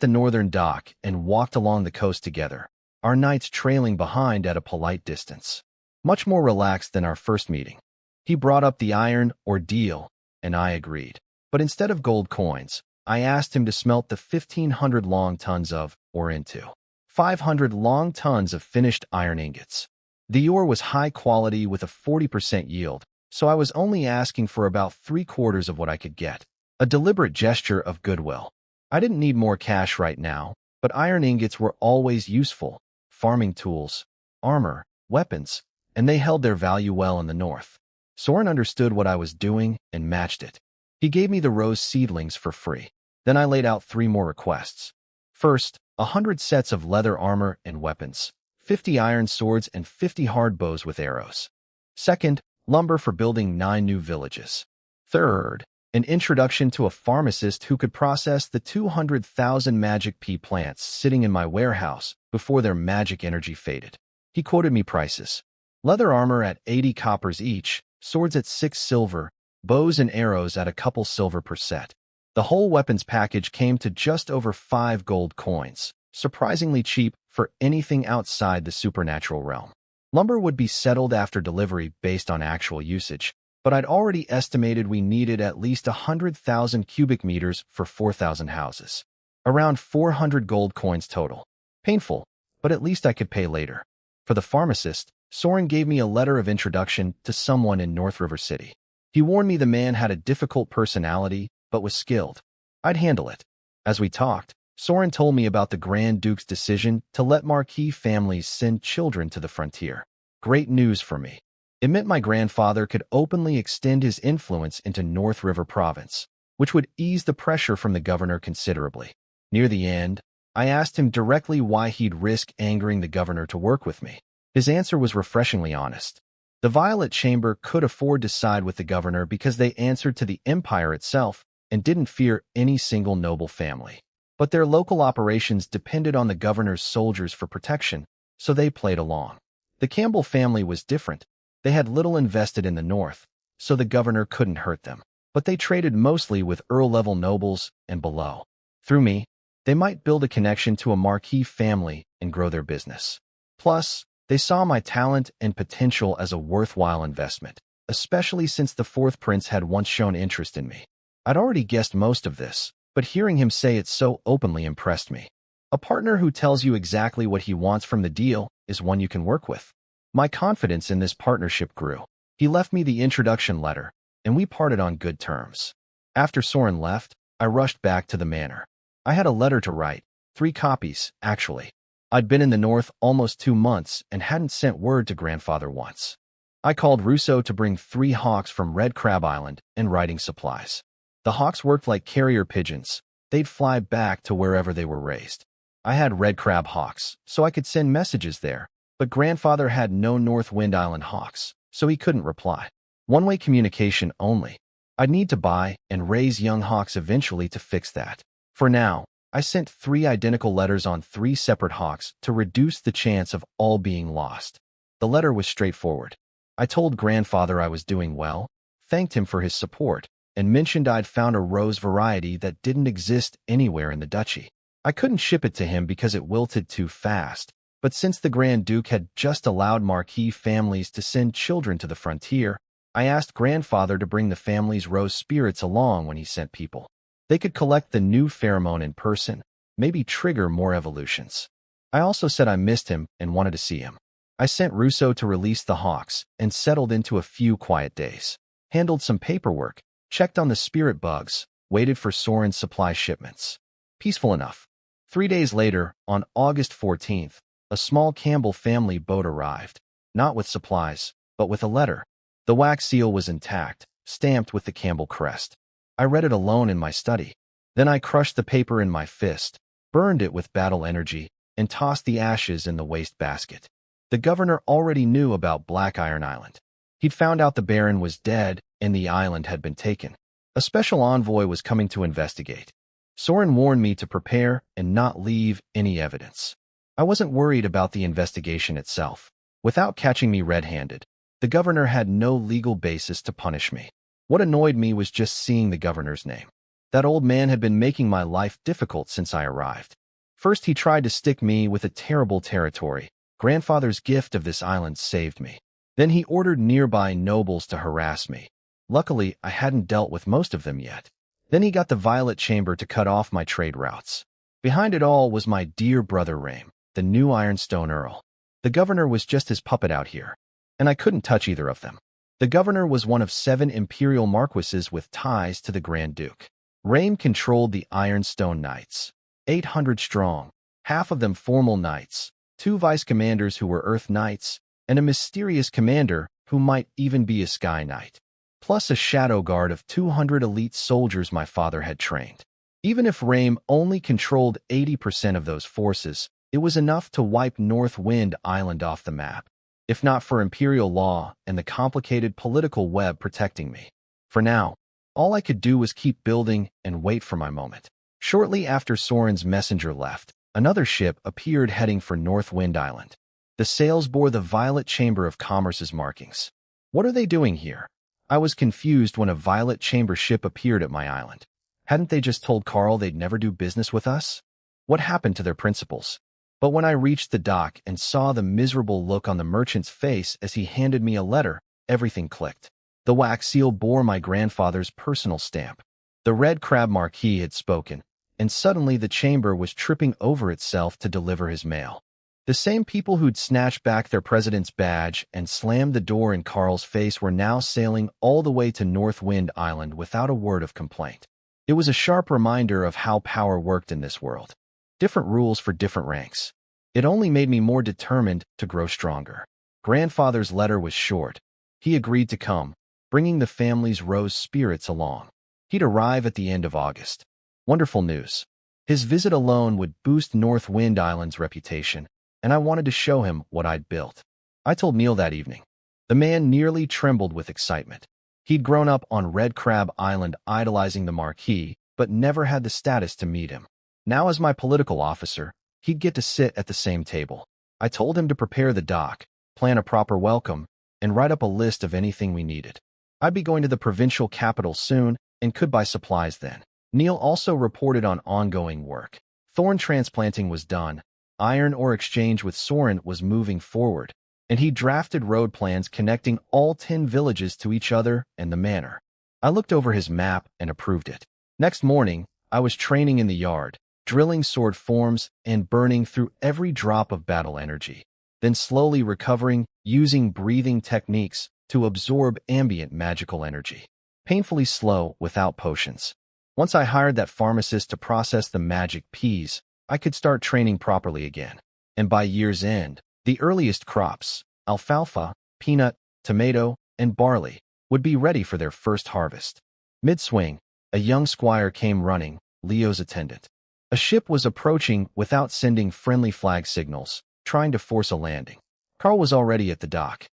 the northern dock and walked along the coast together, our knights trailing behind at a polite distance. Much more relaxed than our first meeting. He brought up the iron ordeal, and I agreed. But instead of gold coins, I asked him to smelt the 1,500 long tons of, or into 500 long tons of finished iron ingots. The ore was high quality with a 40% yield, so I was only asking for about 3/4 of what I could get. A deliberate gesture of goodwill. I didn't need more cash right now, but iron ingots were always useful. Farming tools, armor, weapons, and they held their value well in the north. Soren understood what I was doing and matched it. He gave me the rose seedlings for free. Then I laid out 3 more requests. First, 100 sets of leather armor and weapons, 50 iron swords and 50 hard bows with arrows. Second, lumber for building 9 new villages. Third, an introduction to a pharmacist who could process the 200,000 magic pea plants sitting in my warehouse before their magic energy faded. He quoted me prices. Leather armor at 80 coppers each, swords at 6 silver, bows and arrows at a couple silver per set. The whole weapons package came to just over 5 gold coins, surprisingly cheap for anything outside the supernatural realm. Lumber would be settled after delivery based on actual usage, but I'd already estimated we needed at least 100,000 cubic meters for 4,000 houses. Around 400 gold coins total. Painful, but at least I could pay later. For the pharmacist, Soren gave me a letter of introduction to someone in North River City. He warned me the man had a difficult personality, but was skilled. I'd handle it. As we talked, Soren told me about the Grand Duke's decision to let Marquis families send children to the frontier. Great news for me. It meant my grandfather could openly extend his influence into North River Province, which would ease the pressure from the governor considerably. Near the end, I asked him directly why he'd risk angering the governor to work with me. His answer was refreshingly honest. The Violet Chamber could afford to side with the governor because they answered to the empire itself and didn't fear any single noble family. But their local operations depended on the governor's soldiers for protection, so they played along. The Campbell family was different. They had little invested in the north, so the governor couldn't hurt them. But they traded mostly with Earl-level nobles and below. Through me, they might build a connection to a Marquis family and grow their business. Plus, they saw my talent and potential as a worthwhile investment, especially since the 4th prince had once shown interest in me. I'd already guessed most of this, but hearing him say it so openly impressed me. A partner who tells you exactly what he wants from the deal is one you can work with. My confidence in this partnership grew. He left me the introduction letter, and we parted on good terms. After Soren left, I rushed back to the manor. I had a letter to write, 3 copies, actually. I'd been in the north almost 2 months and hadn't sent word to grandfather once. I called Russo to bring 3 hawks from Red Crab Island and writing supplies. The hawks worked like carrier pigeons. They'd fly back to wherever they were raised. I had Red Crab hawks, so I could send messages there, but grandfather had no North Wind Island hawks, so he couldn't reply. One-way communication only. I'd need to buy and raise young hawks eventually to fix that. For now, I sent 3 identical letters on 3 separate hawks to reduce the chance of all being lost. The letter was straightforward. I told grandfather I was doing well, thanked him for his support, and mentioned I'd found a rose variety that didn't exist anywhere in the duchy. I couldn't ship it to him because it wilted too fast, But since the Grand Duke had just allowed Marquis families to send children to the frontier, I asked grandfather to bring the family's rose spirits along when he sent people. They could collect the new pheromone in person, maybe trigger more evolutions. I also said I missed him and wanted to see him. I sent Russo to release the hawks and settled into a few quiet days. Handled some paperwork, checked on the spirit bugs, waited for Soren's supply shipments. Peaceful enough. 3 days later, on August 14th, a small Campbell family boat arrived, not with supplies, but with a letter. The wax seal was intact, stamped with the Campbell crest. I read it alone in my study. Then I crushed the paper in my fist, burned it with battle energy, and tossed the ashes in the waste basket. The governor already knew about Black Iron Island. He'd found out the Baron was dead and the island had been taken. A special envoy was coming to investigate. Soren warned me to prepare and not leave any evidence. I wasn't worried about the investigation itself. Without catching me red-handed, the governor had no legal basis to punish me. What annoyed me was just seeing the governor's name. That old man had been making my life difficult since I arrived. First, he tried to stick me with a terrible territory. Grandfather's gift of this island saved me. Then he ordered nearby nobles to harass me. Luckily, I hadn't dealt with most of them yet. Then he got the Violet Chamber to cut off my trade routes. Behind it all was my dear brother Rame, the new Ironstone Earl. The governor was just his puppet out here, and I couldn't touch either of them. The governor was one of 7 imperial marquises with ties to the Grand Duke. Rame controlled the Ironstone Knights, 800 strong, half of them formal knights, 2 vice commanders who were Earth Knights, and a mysterious commander who might even be a Sky Knight, plus a shadow guard of 200 elite soldiers my father had trained. Even if Rame only controlled 80% of those forces, it was enough to wipe North Wind Island off the map, if not for imperial law and the complicated political web protecting me. For now, all I could do was keep building and wait for my moment. Shortly after Soren's messenger left, another ship appeared heading for North Wind Island. The sails bore the Violet Chamber of Commerce's markings. What are they doing here? I was confused when a Violet Chamber ship appeared at my island. Hadn't they just told Carl they'd never do business with us? What happened to their principles? But when I reached the dock and saw the miserable look on the merchant's face as he handed me a letter, everything clicked. The wax seal bore my grandfather's personal stamp. The Red Crab Marquis had spoken, and suddenly the chamber was tripping over itself to deliver his mail. The same people who'd snatched back their president's badge and slammed the door in Carl's face were now sailing all the way to North Wind Island without a word of complaint. It was a sharp reminder of how power worked in this world. Different rules for different ranks. It only made me more determined to grow stronger. Grandfather's letter was short. He agreed to come, bringing the family's rose spirits along. He'd arrive at the end of August. Wonderful news. His visit alone would boost North Wind Island's reputation, and I wanted to show him what I'd built. I told Neil that evening. The man nearly trembled with excitement. He'd grown up on Red Crab Island idolizing the Marquis, but never had the status to meet him. Now as my political officer, he'd get to sit at the same table. I told him to prepare the dock, plan a proper welcome, and write up a list of anything we needed. I'd be going to the provincial capital soon and could buy supplies then. Neil also reported on ongoing work. Thorn transplanting was done, iron ore exchange with Soren was moving forward, and he drafted road plans connecting all 10 villages to each other and the manor. I looked over his map and approved it. Next morning, I was training in the yard, drilling sword forms and burning through every drop of battle energy, then slowly recovering using breathing techniques to absorb ambient magical energy. Painfully slow without potions. Once I hired that pharmacist to process the magic peas, I could start training properly again. And by year's end, the earliest crops, alfalfa, peanut, tomato, and barley, would be ready for their first harvest. Mid-swing, a young squire came running, Leo's attendant. A ship was approaching without sending friendly flag signals, trying to force a landing. Carl was already at the dock.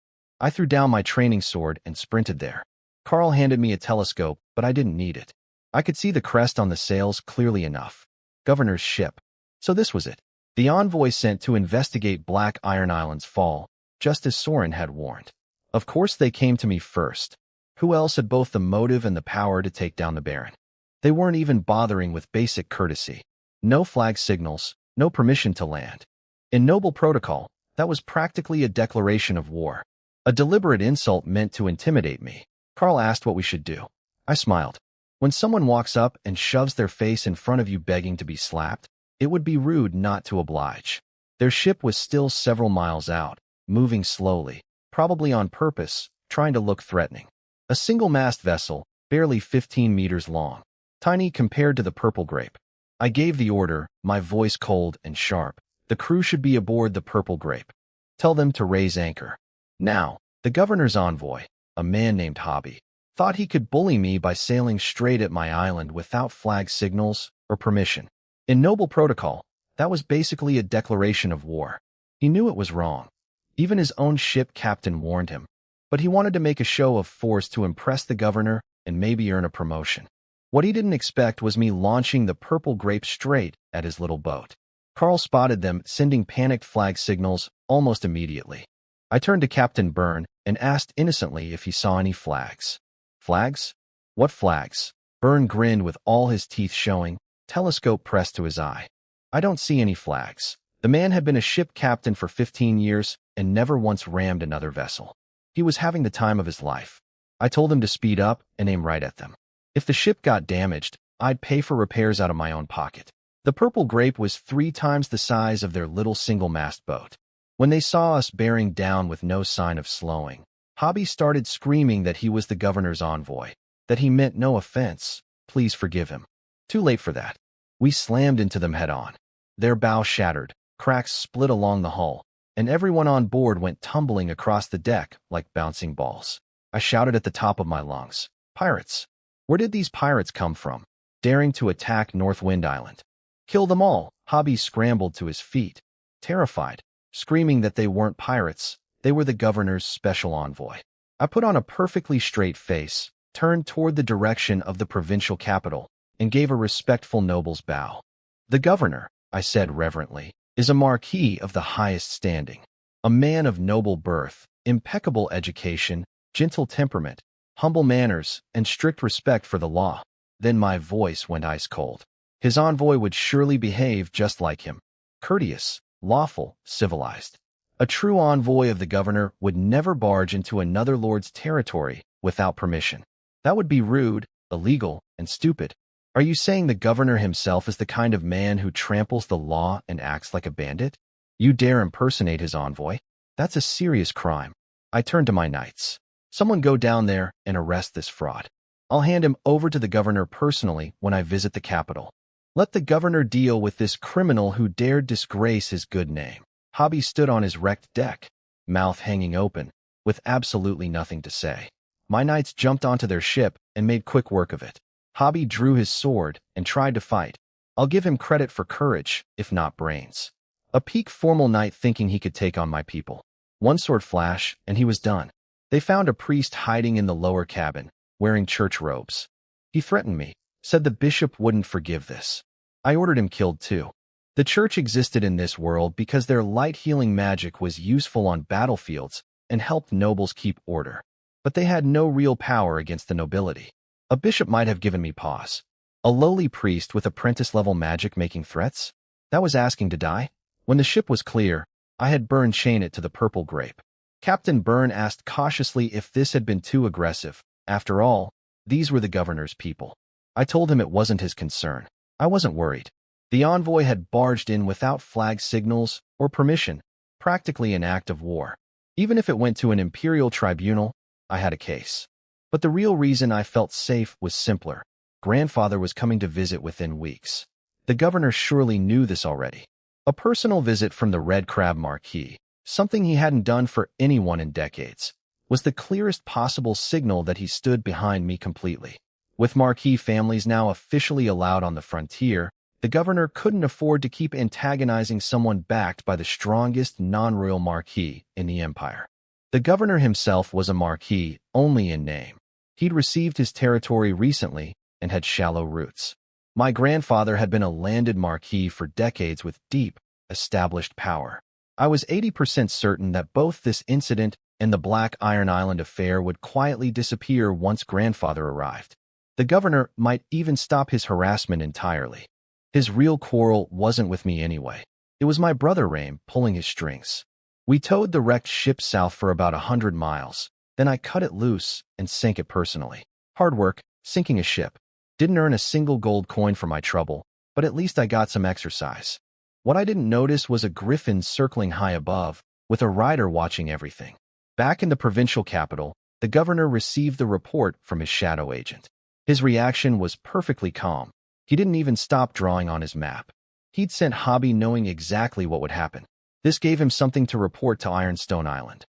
I threw down my training sword and sprinted there. Carl handed me a telescope, but I didn't need it. I could see the crest on the sails clearly enough. Governor's ship. So this was it. The envoy sent to investigate Black Iron Island's fall, just as Soren had warned. Of course they came to me first. Who else had both the motive and the power to take down the Baron? They weren't even bothering with basic courtesy. No flag signals, no permission to land. In noble protocol, that was practically a declaration of war. A deliberate insult meant to intimidate me. Carl asked what we should do. I smiled. When someone walks up and shoves their face in front of you begging to be slapped, it would be rude not to oblige. Their ship was still several miles out, moving slowly, probably on purpose, trying to look threatening. A single-mast vessel, barely 15 meters long, tiny compared to the Purple Grape. I gave the order, my voice cold and sharp. The crew should be aboard the Purple Grape. Tell them to raise anchor. Now, the governor's envoy, a man named Hobby, thought he could bully me by sailing straight at my island without flag signals or permission. In noble protocol, that was basically a declaration of war. He knew it was wrong. Even his own ship captain warned him. But he wanted to make a show of force to impress the governor and maybe earn a promotion. What he didn't expect was me launching the Purple Grape straight at his little boat. Carl spotted them, sending panicked flag signals almost immediately. I turned to Captain Byrne and asked innocently if he saw any flags. Flags? What flags? Byrne grinned with all his teeth showing, telescope pressed to his eye. I don't see any flags. The man had been a ship captain for 15 years and never once rammed another vessel. He was having the time of his life. I told him to speed up and aim right at them. If the ship got damaged, I'd pay for repairs out of my own pocket. The Purple Grape was 3 times the size of their little single-mast boat. When they saw us bearing down with no sign of slowing, Hobby started screaming that he was the governor's envoy, that he meant no offense, please forgive him. Too late for that. We slammed into them head-on. Their bow shattered, cracks split along the hull, and everyone on board went tumbling across the deck like bouncing balls. I shouted at the top of my lungs, "Pirates! Where did these pirates come from, daring to attack Northwind Island?" "Kill them all!" Hobby scrambled to his feet, terrified, screaming that they weren't pirates, they were the governor's special envoy. I put on a perfectly straight face, turned toward the direction of the provincial capital, and gave a respectful noble's bow. "The governor," I said reverently, "is a marquis of the highest standing, a man of noble birth, impeccable education, gentle temperament, humble manners, and strict respect for the law." Then my voice went ice cold. His envoy would surely behave just like him. Courteous, lawful, civilized. A true envoy of the governor would never barge into another lord's territory without permission. That would be rude, illegal, and stupid. Are you saying the governor himself is the kind of man who tramples the law and acts like a bandit? You dare impersonate his envoy? That's a serious crime. I turned to my knights. Someone go down there and arrest this fraud. I'll hand him over to the governor personally when I visit the capital. Let the governor deal with this criminal who dared disgrace his good name. Hobby stood on his wrecked deck, mouth hanging open, with absolutely nothing to say. My knights jumped onto their ship and made quick work of it. Hobby drew his sword and tried to fight. I'll give him credit for courage, if not brains. A peak formal knight thinking he could take on my people. One sword flash, and he was done. They found a priest hiding in the lower cabin, wearing church robes. He threatened me, said the bishop wouldn't forgive this. I ordered him killed too. The church existed in this world because their light healing magic was useful on battlefields and helped nobles keep order. But they had no real power against the nobility. A bishop might have given me pause. A lowly priest with apprentice-level magic making threats? That was asking to die? When the ship was clear, I had Byrne chain it to the Purple Grape. Captain Byrne asked cautiously if this had been too aggressive. After all, these were the governor's people. I told him it wasn't his concern. I wasn't worried. The envoy had barged in without flag signals or permission, practically an act of war. Even if it went to an imperial tribunal, I had a case. But the real reason I felt safe was simpler. Grandfather was coming to visit within weeks. The governor surely knew this already. A personal visit from the Red Crab Marquis, something he hadn't done for anyone in decades, was the clearest possible signal that he stood behind me completely. With Marquis families now officially allowed on the frontier, the governor couldn't afford to keep antagonizing someone backed by the strongest non-royal marquis in the empire. The governor himself was a marquis only in name. He'd received his territory recently and had shallow roots. My grandfather had been a landed marquis for decades with deep, established power. I was 80% certain that both this incident and the Black Iron Island affair would quietly disappear once grandfather arrived. The governor might even stop his harassment entirely. His real quarrel wasn't with me anyway. It was my brother Rame pulling his strings. We towed the wrecked ship south for about 100 miles. Then I cut it loose and sank it personally. Hard work, sinking a ship. Didn't earn a single gold coin for my trouble, but at least I got some exercise. What I didn't notice was a griffin circling high above, with a rider watching everything. Back in the provincial capital, the governor received the report from his shadow agent. His reaction was perfectly calm. He didn't even stop drawing on his map. He'd sent Hobby knowing exactly what would happen. This gave him something to report to Ironstone Island.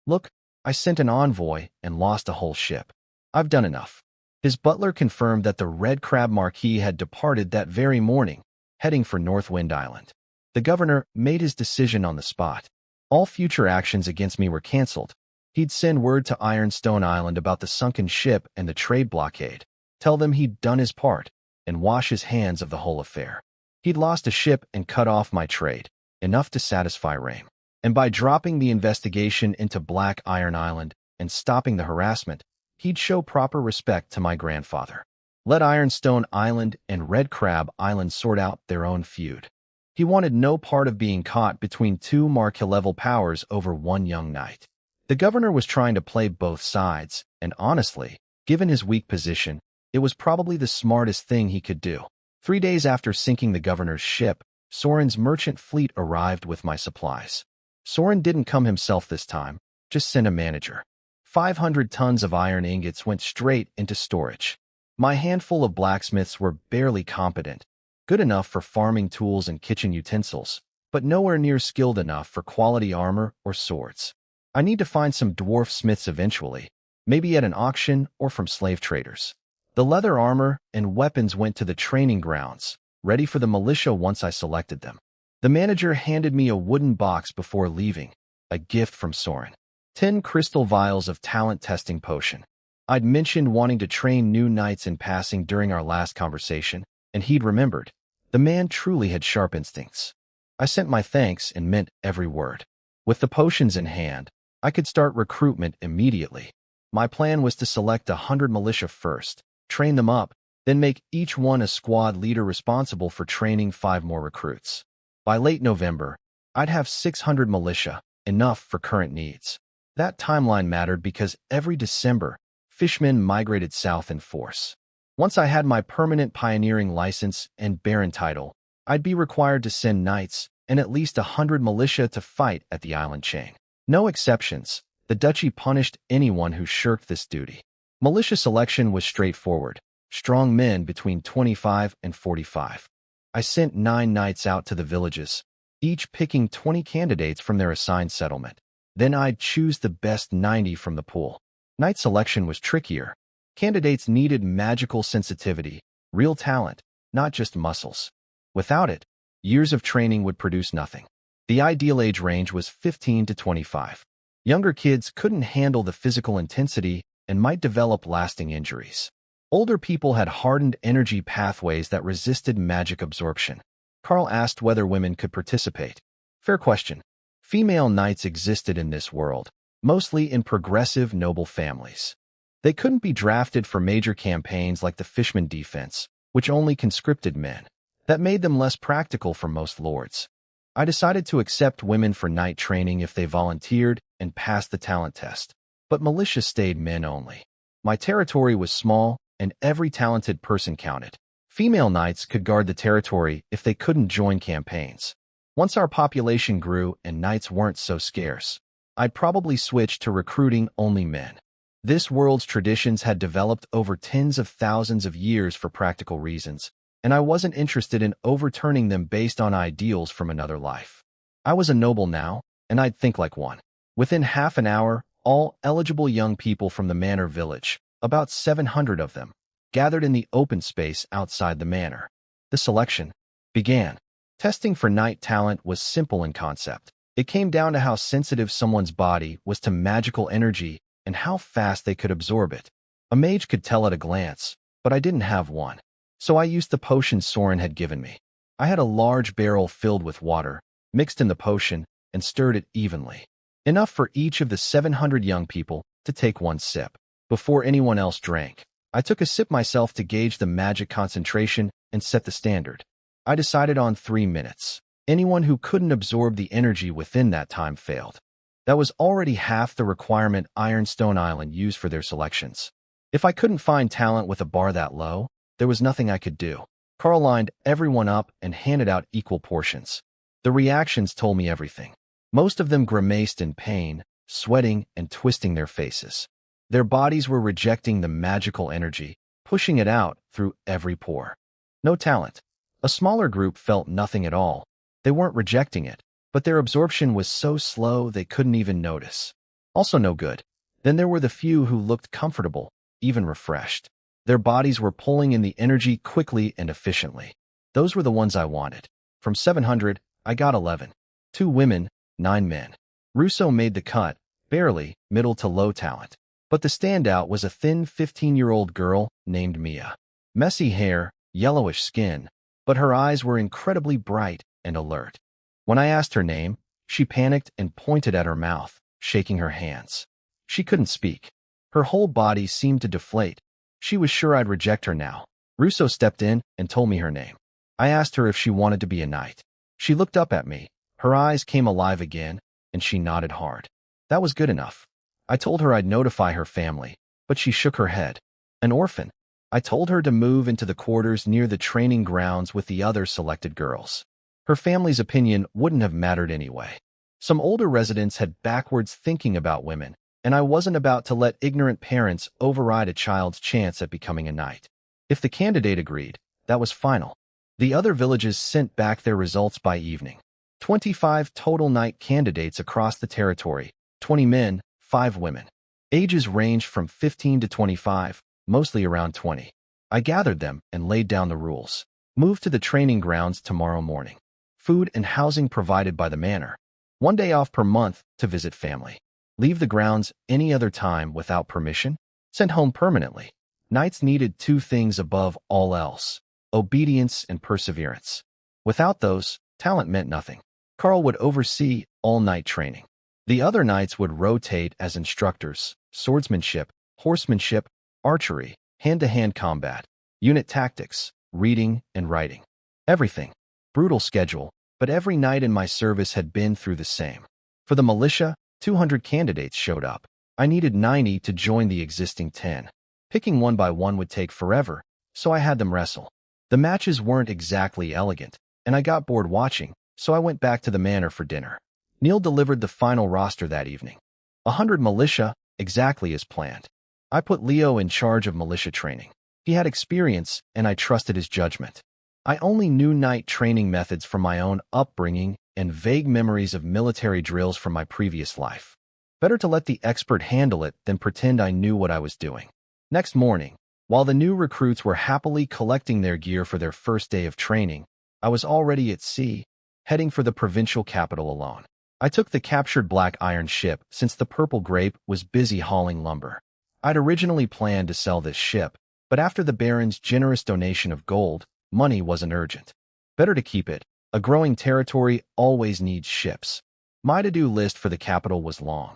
Look, I sent an envoy and lost a whole ship. I've done enough. His butler confirmed that the Red Crab Marquis had departed that very morning, heading for Northwind Island. The governor made his decision on the spot. All future actions against me were cancelled. He'd send word to Ironstone Island about the sunken ship and the trade blockade, tell them he'd done his part, and wash his hands of the whole affair. He'd lost a ship and cut off my trade, enough to satisfy Rame. And by dropping the investigation into Black Iron Island and stopping the harassment, he'd show proper respect to my grandfather. Let Ironstone Island and Red Crab Island sort out their own feud. He wanted no part of being caught between two Marquis-level powers over one young knight. The governor was trying to play both sides, and honestly, given his weak position, it was probably the smartest thing he could do. 3 days after sinking the governor's ship, Soren's merchant fleet arrived with my supplies. Soren didn't come himself this time, just sent a manager. 500 tons of iron ingots went straight into storage. My handful of blacksmiths were barely competent, good enough for farming tools and kitchen utensils, but nowhere near skilled enough for quality armor or swords. I need to find some dwarf smiths eventually, maybe at an auction or from slave traders. The leather armor and weapons went to the training grounds, ready for the militia once I selected them. The manager handed me a wooden box before leaving, a gift from Soren. 10 crystal vials of talent testing potion. I'd mentioned wanting to train new knights in passing during our last conversation, and he'd remembered. The man truly had sharp instincts. I sent my thanks and meant every word. With the potions in hand, I could start recruitment immediately. My plan was to select 100 militia first, train them up, then make each one a squad leader responsible for training 5 more recruits. By late November, I'd have 600 militia, enough for current needs. That timeline mattered because every December, fishmen migrated south in force. Once I had my permanent pioneering license and baron title, I'd be required to send knights and at least 100 militia to fight at the island chain. No exceptions. The duchy punished anyone who shirked this duty. Militia selection was straightforward. Strong men between 25 and 45. I sent 9 knights out to the villages, each picking 20 candidates from their assigned settlement. Then I'd choose the best 90 from the pool. Knight selection was trickier. Candidates needed magical sensitivity, real talent, not just muscles. Without it, years of training would produce nothing. The ideal age range was 15 to 25. Younger kids couldn't handle the physical intensity and might develop lasting injuries. Older people had hardened energy pathways that resisted magic absorption. Carl asked whether women could participate. Fair question. Female knights existed in this world, mostly in progressive noble families. They couldn't be drafted for major campaigns like the Fishman Defense, which only conscripted men. That made them less practical for most lords. I decided to accept women for knight training if they volunteered and passed the talent test, but militia stayed men only. My territory was small, and every talented person counted. Female knights could guard the territory if they couldn't join campaigns. Once our population grew and knights weren't so scarce, I'd probably switch to recruiting only men. This world's traditions had developed over tens of thousands of years for practical reasons, and I wasn't interested in overturning them based on ideals from another life. I was a noble now, and I'd think like one. Within half an hour, all eligible young people from the manor village, about 700 of them, gathered in the open space outside the manor. The selection began. Testing for knight talent was simple in concept. It came down to how sensitive someone's body was to magical energy and how fast they could absorb it. A mage could tell at a glance, but I didn't have one. So I used the potion Soren had given me. I had a large barrel filled with water, mixed in the potion, and stirred it evenly. Enough for each of the 700 young people to take one sip. Before anyone else drank, I took a sip myself to gauge the magic concentration and set the standard. I decided on 3 minutes. Anyone who couldn't absorb the energy within that time failed. That was already half the requirement Ironstone Island used for their selections. If I couldn't find talent with a bar that low, there was nothing I could do. Carl lined everyone up and handed out equal portions. The reactions told me everything. Most of them grimaced in pain, sweating and twisting their faces. Their bodies were rejecting the magical energy, pushing it out through every pore. No talent. A smaller group felt nothing at all. They weren't rejecting it, but their absorption was so slow they couldn't even notice. Also no good. Then there were the few who looked comfortable, even refreshed. Their bodies were pulling in the energy quickly and efficiently. Those were the ones I wanted. From 700, I got 11. 2 women, 9 men. Russo made the cut, barely, middle to low talent. But the standout was a thin 15-year-old girl named Mia. Messy hair, yellowish skin, but her eyes were incredibly bright and alert. When I asked her name, she panicked and pointed at her mouth, shaking her hands. She couldn't speak. Her whole body seemed to deflate. She was sure I'd reject her now. Russo stepped in and told me her name. I asked her if she wanted to be a knight. She looked up at me. Her eyes came alive again, and she nodded hard. That was good enough. I told her I'd notify her family, but she shook her head. An orphan. I told her to move into the quarters near the training grounds with the other selected girls. Her family's opinion wouldn't have mattered anyway. Some older residents had backwards thinking about women, and I wasn't about to let ignorant parents override a child's chance at becoming a knight. If the candidate agreed, that was final. The other villages sent back their results by evening. 25 total knight candidates across the territory, 20 men, 5 women. Ages ranged from 15 to 25, mostly around 20. I gathered them and laid down the rules. Move to the training grounds tomorrow morning. Food and housing provided by the manor. 1 day off per month to visit family. Leave the grounds any other time without permission. Sent home permanently. Knights needed 2 things above all else: obedience and perseverance. Without those, talent meant nothing. Carl would oversee all night training. The other knights would rotate as instructors: swordsmanship, horsemanship, archery, hand-to-hand combat, unit tactics, reading and writing. Everything. Brutal schedule, but every knight in my service had been through the same. For the militia, 200 candidates showed up. I needed 90 to join the existing 10. Picking one by one would take forever, so I had them wrestle. The matches weren't exactly elegant, and I got bored watching, so I went back to the manor for dinner. Neil delivered the final roster that evening. 100 militia, exactly as planned. I put Leo in charge of militia training. He had experience, and I trusted his judgment. I only knew knight training methods from my own upbringing and vague memories of military drills from my previous life. Better to let the expert handle it than pretend I knew what I was doing. Next morning, while the new recruits were happily collecting their gear for their first day of training, I was already at sea, heading for the provincial capital alone. I took the captured Black Iron ship since the Purple Grape was busy hauling lumber. I'd originally planned to sell this ship, but after the Baron's generous donation of gold, money wasn't urgent. Better to keep it. A growing territory always needs ships. My to-do list for the capital was long.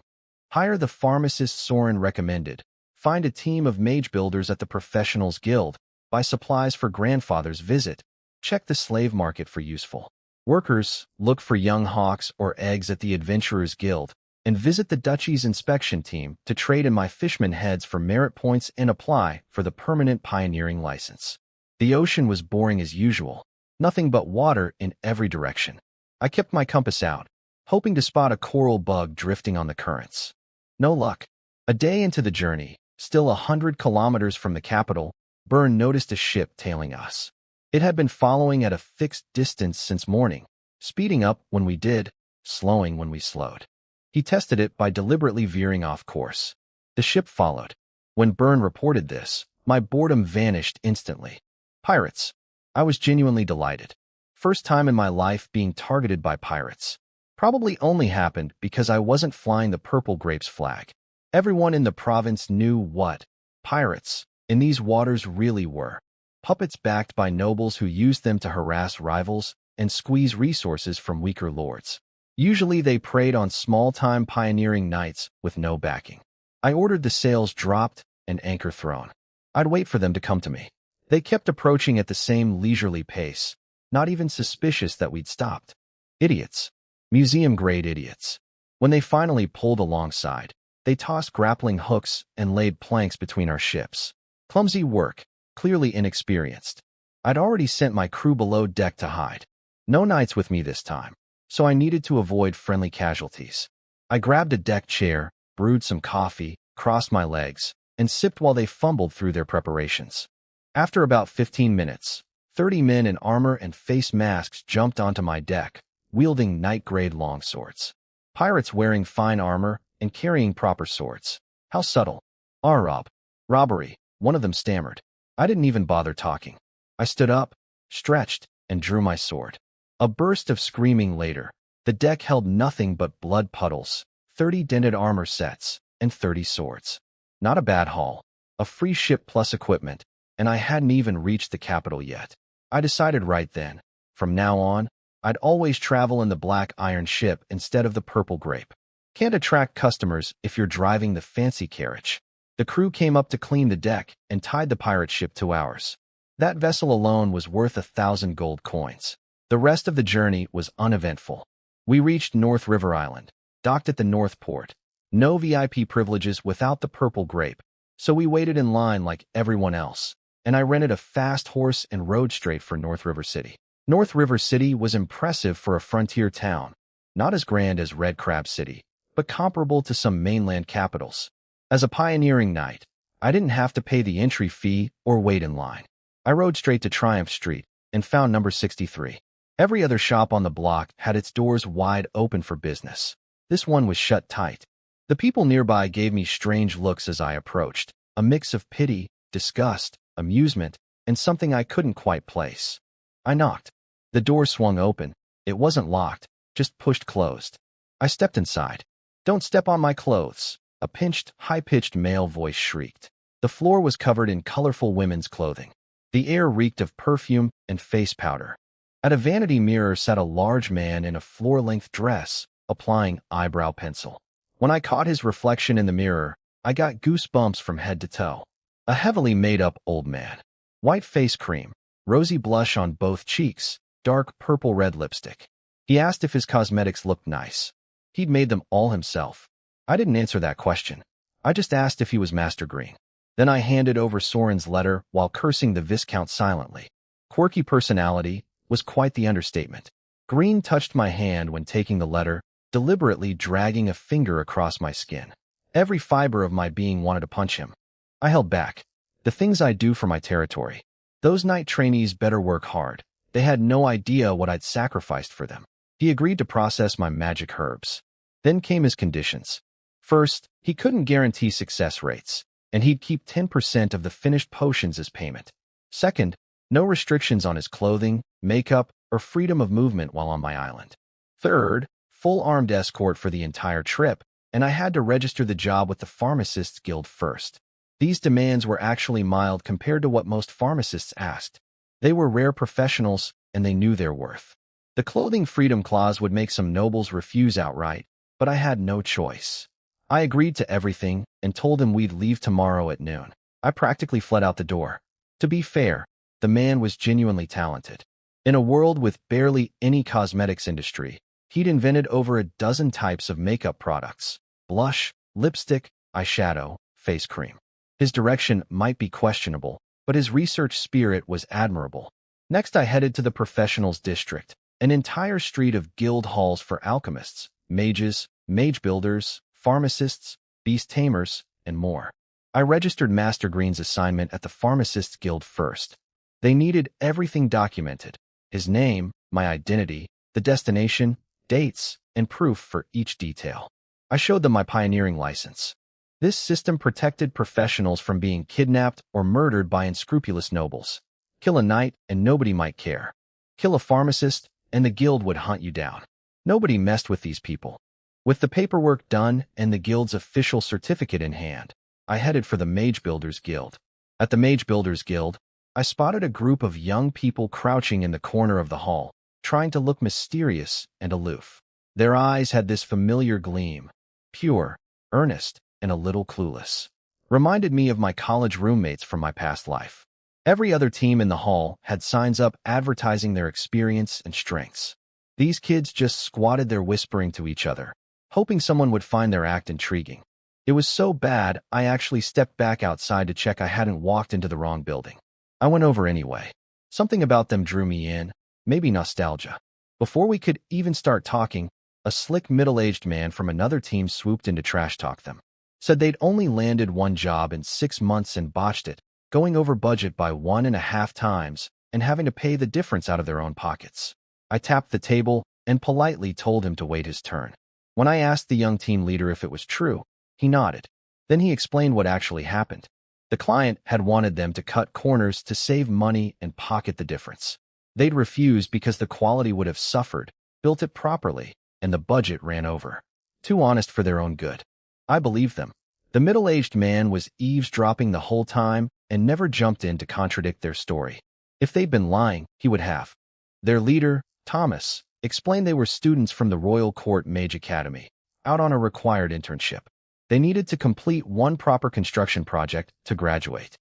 Hire the pharmacist Soren recommended. Find a team of mage builders at the Professionals Guild. Buy supplies for grandfather's visit. Check the slave market for useful workers. Look for young hawks or eggs at the Adventurers Guild. And visit the Duchy's inspection team to trade in my fishman heads for merit points and apply for the permanent pioneering license. The ocean was boring as usual. Nothing but water in every direction. I kept my compass out, hoping to spot a coral bug drifting on the currents. No luck. A day into the journey, still 100 kilometers from the capital, Byrne noticed a ship tailing us. It had been following at a fixed distance since morning, speeding up when we did, slowing when we slowed. He tested it by deliberately veering off course. The ship followed. When Byrne reported this, my boredom vanished instantly. Pirates. I was genuinely delighted. First time in my life being targeted by pirates. Probably only happened because I wasn't flying the Purple Grape's flag. Everyone in the province knew what pirates in these waters really were. Puppets backed by nobles who used them to harass rivals and squeeze resources from weaker lords. Usually they preyed on small-time pioneering knights with no backing. I ordered the sails dropped and anchor thrown. I'd wait for them to come to me. They kept approaching at the same leisurely pace, not even suspicious that we'd stopped. Idiots. Museum-grade idiots. When they finally pulled alongside, they tossed grappling hooks and laid planks between our ships. Clumsy work, clearly inexperienced. I'd already sent my crew below deck to hide. No knights with me this time, so I needed to avoid friendly casualties. I grabbed a deck chair, brewed some coffee, crossed my legs, and sipped while they fumbled through their preparations. After about 15 minutes, 30 men in armor and face masks jumped onto my deck, wielding knight-grade longswords. Pirates wearing fine armor and carrying proper swords. How subtle. Robbery, one of them stammered. I didn't even bother talking. I stood up, stretched, and drew my sword. A burst of screaming later. The deck held nothing but blood puddles, 30 dented armor sets, and 30 swords. Not a bad haul. A free ship plus equipment, and I hadn't even reached the capital yet. I decided right then, from now on, I'd always travel in the black iron ship instead of the purple grape. Can't attract customers if you're driving the fancy carriage. The crew came up to clean the deck and tied the pirate ship to ours. That vessel alone was worth 1,000 gold coins. The rest of the journey was uneventful. We reached North River Island, docked at the North Port. No VIP privileges without the purple grape, so we waited in line like everyone else, and I rented a fast horse and rode straight for North River City. North River City was impressive for a frontier town, not as grand as Red Crab City, but comparable to some mainland capitals. As a pioneering knight, I didn't have to pay the entry fee or wait in line. I rode straight to Triumph Street and found number 63. Every other shop on the block had its doors wide open for business. This one was shut tight. The people nearby gave me strange looks as I approached, a mix of pity, disgust, amusement, and something I couldn't quite place. I knocked. The door swung open. It wasn't locked, just pushed closed. I stepped inside. "Don't step on my clothes," a pinched, high-pitched male voice shrieked. The floor was covered in colorful women's clothing. The air reeked of perfume and face powder. At a vanity mirror sat a large man in a floor-length dress, applying eyebrow pencil. When I caught his reflection in the mirror, I got goosebumps from head to toe. A heavily made-up old man. White face cream, rosy blush on both cheeks, dark purple-red lipstick. He asked if his cosmetics looked nice. He'd made them all himself. I didn't answer that question. I just asked if he was Master Green. Then I handed over Soren's letter while cursing the Viscount silently. Quirky personality was quite the understatement. Green touched my hand when taking the letter, deliberately dragging a finger across my skin. Every fiber of my being wanted to punch him. I held back. The things I do for my territory. Those knight trainees better work hard. They had no idea what I'd sacrificed for them. He agreed to process my magic herbs. Then came his conditions. First, he couldn't guarantee success rates, and he'd keep 10% of the finished potions as payment. Second, no restrictions on his clothing, makeup, or freedom of movement while on my island. Third, full armed escort for the entire trip, and I had to register the job with the Pharmacists Guild first. These demands were actually mild compared to what most pharmacists asked. They were rare professionals, and they knew their worth. The clothing freedom clause would make some nobles refuse outright, but I had no choice. I agreed to everything and told him we'd leave tomorrow at noon. I practically fled out the door. To be fair, the man was genuinely talented. In a world with barely any cosmetics industry, he'd invented over a dozen types of makeup products: blush, lipstick, eyeshadow, face cream. His direction might be questionable, but his research spirit was admirable. Next, I headed to the Professionals District, an entire street of guild halls for alchemists, mages, mage builders, pharmacists, beast tamers, and more. I registered Master Green's assignment at the Pharmacists Guild first. They needed everything documented: his name, my identity, the destination, dates, and proof for each detail. I showed them my pioneering license. This system protected professionals from being kidnapped or murdered by unscrupulous nobles. Kill a knight and nobody might care. Kill a pharmacist and the guild would hunt you down. Nobody messed with these people. With the paperwork done and the guild's official certificate in hand, I headed for the Mage Builders Guild. At the Mage Builders Guild, I spotted a group of young people crouching in the corner of the hall, trying to look mysterious and aloof. Their eyes had this familiar gleam, pure, earnest, and a little clueless. Reminded me of my college roommates from my past life. Every other team in the hall had signs up advertising their experience and strengths. These kids just squatted there whispering to each other, hoping someone would find their act intriguing. It was so bad, I actually stepped back outside to check I hadn't walked into the wrong building. I went over anyway. Something about them drew me in, maybe nostalgia. Before we could even start talking, a slick middle-aged man from another team swooped in to trash-talk them. Said they'd only landed one job in 6 months and botched it, going over budget by 1.5 times and having to pay the difference out of their own pockets. I tapped the table and politely told him to wait his turn. When I asked the young team leader if it was true, he nodded. Then he explained what actually happened. The client had wanted them to cut corners to save money and pocket the difference. They'd refused because the quality would have suffered, built it properly, and the budget ran over. Too honest for their own good. I believed them. The middle-aged man was eavesdropping the whole time and never jumped in to contradict their story. If they'd been lying, he would have. Their leader, Thomas, explained they were students from the Royal Court Mage Academy, out on a required internship. They needed to complete one proper construction project to graduate.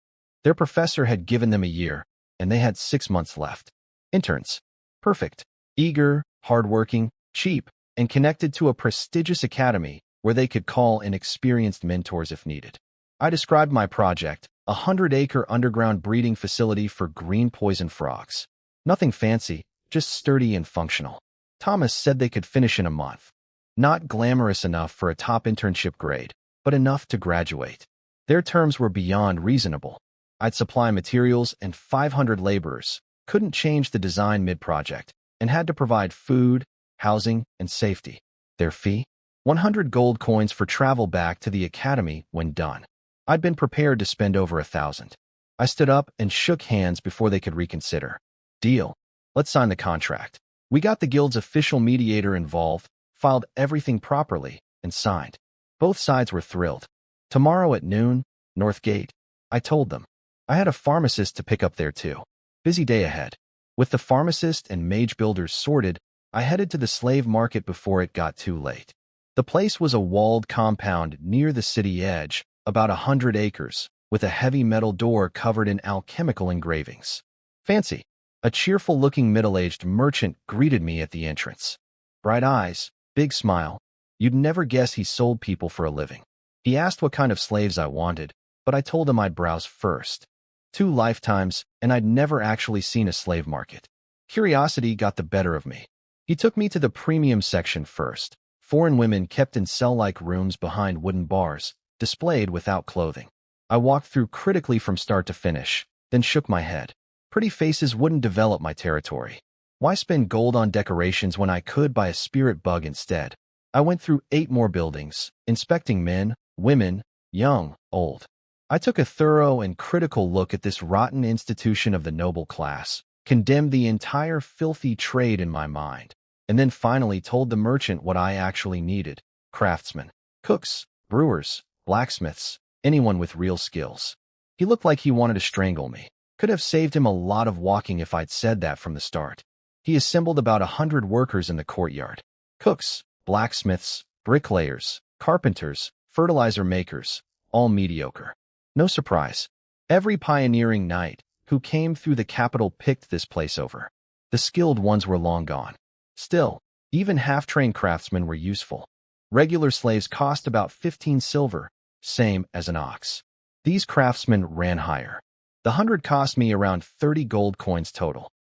Their professor had given them a year, and they had 6 months left. Interns. Perfect. Eager, hardworking, cheap, and connected to a prestigious academy where they could call in experienced mentors if needed. I described my project, a 100-acre underground breeding facility for green poison frogs. Nothing fancy, just sturdy and functional. Thomas said they could finish in a month. Not glamorous enough for a top internship grade, but enough to graduate. Their terms were beyond reasonable. I'd supply materials and 500 laborers, couldn't change the design mid-project, and had to provide food, housing, and safety. Their fee? 100 gold coins for travel back to the academy when done. I'd been prepared to spend over 1,000. I stood up and shook hands before they could reconsider. Deal. Let's sign the contract. We got the guild's official mediator involved, filed everything properly, and signed. Both sides were thrilled. Tomorrow at noon, North Gate. I told them. I had a pharmacist to pick up there too. Busy day ahead. With the pharmacist and mage builders sorted, I headed to the slave market before it got too late. The place was a walled compound near the city edge, about 100 acres, with a heavy metal door covered in alchemical engravings. Fancy. A cheerful-looking middle-aged merchant greeted me at the entrance. Bright eyes, big smile. You'd never guess he sold people for a living. He asked what kind of slaves I wanted, but I told him I'd browse first. 2 lifetimes, and I'd never actually seen a slave market. Curiosity got the better of me. He took me to the premium section first. Foreign women kept in cell-like rooms behind wooden bars, displayed without clothing. I walked through critically from start to finish, then shook my head. Pretty faces wouldn't develop my territory. Why spend gold on decorations when I could buy a spirit bug instead? I went through 8 more buildings, inspecting men, women, young, old. I took a thorough and critical look at this rotten institution of the noble class, condemned the entire filthy trade in my mind, and then finally told the merchant what I actually needed: craftsmen, cooks, brewers, blacksmiths, anyone with real skills. He looked like he wanted to strangle me. Could have saved him a lot of walking if I'd said that from the start. He assembled about 100 workers in the courtyard. Cooks, blacksmiths, bricklayers, carpenters, fertilizer makers, all mediocre. No surprise. Every pioneering knight who came through the capital picked this place over. The skilled ones were long gone. Still, even half-trained craftsmen were useful. Regular slaves cost about 15 silver, same as an ox. These craftsmen ran higher. The 100 cost me around 30 gold coins total.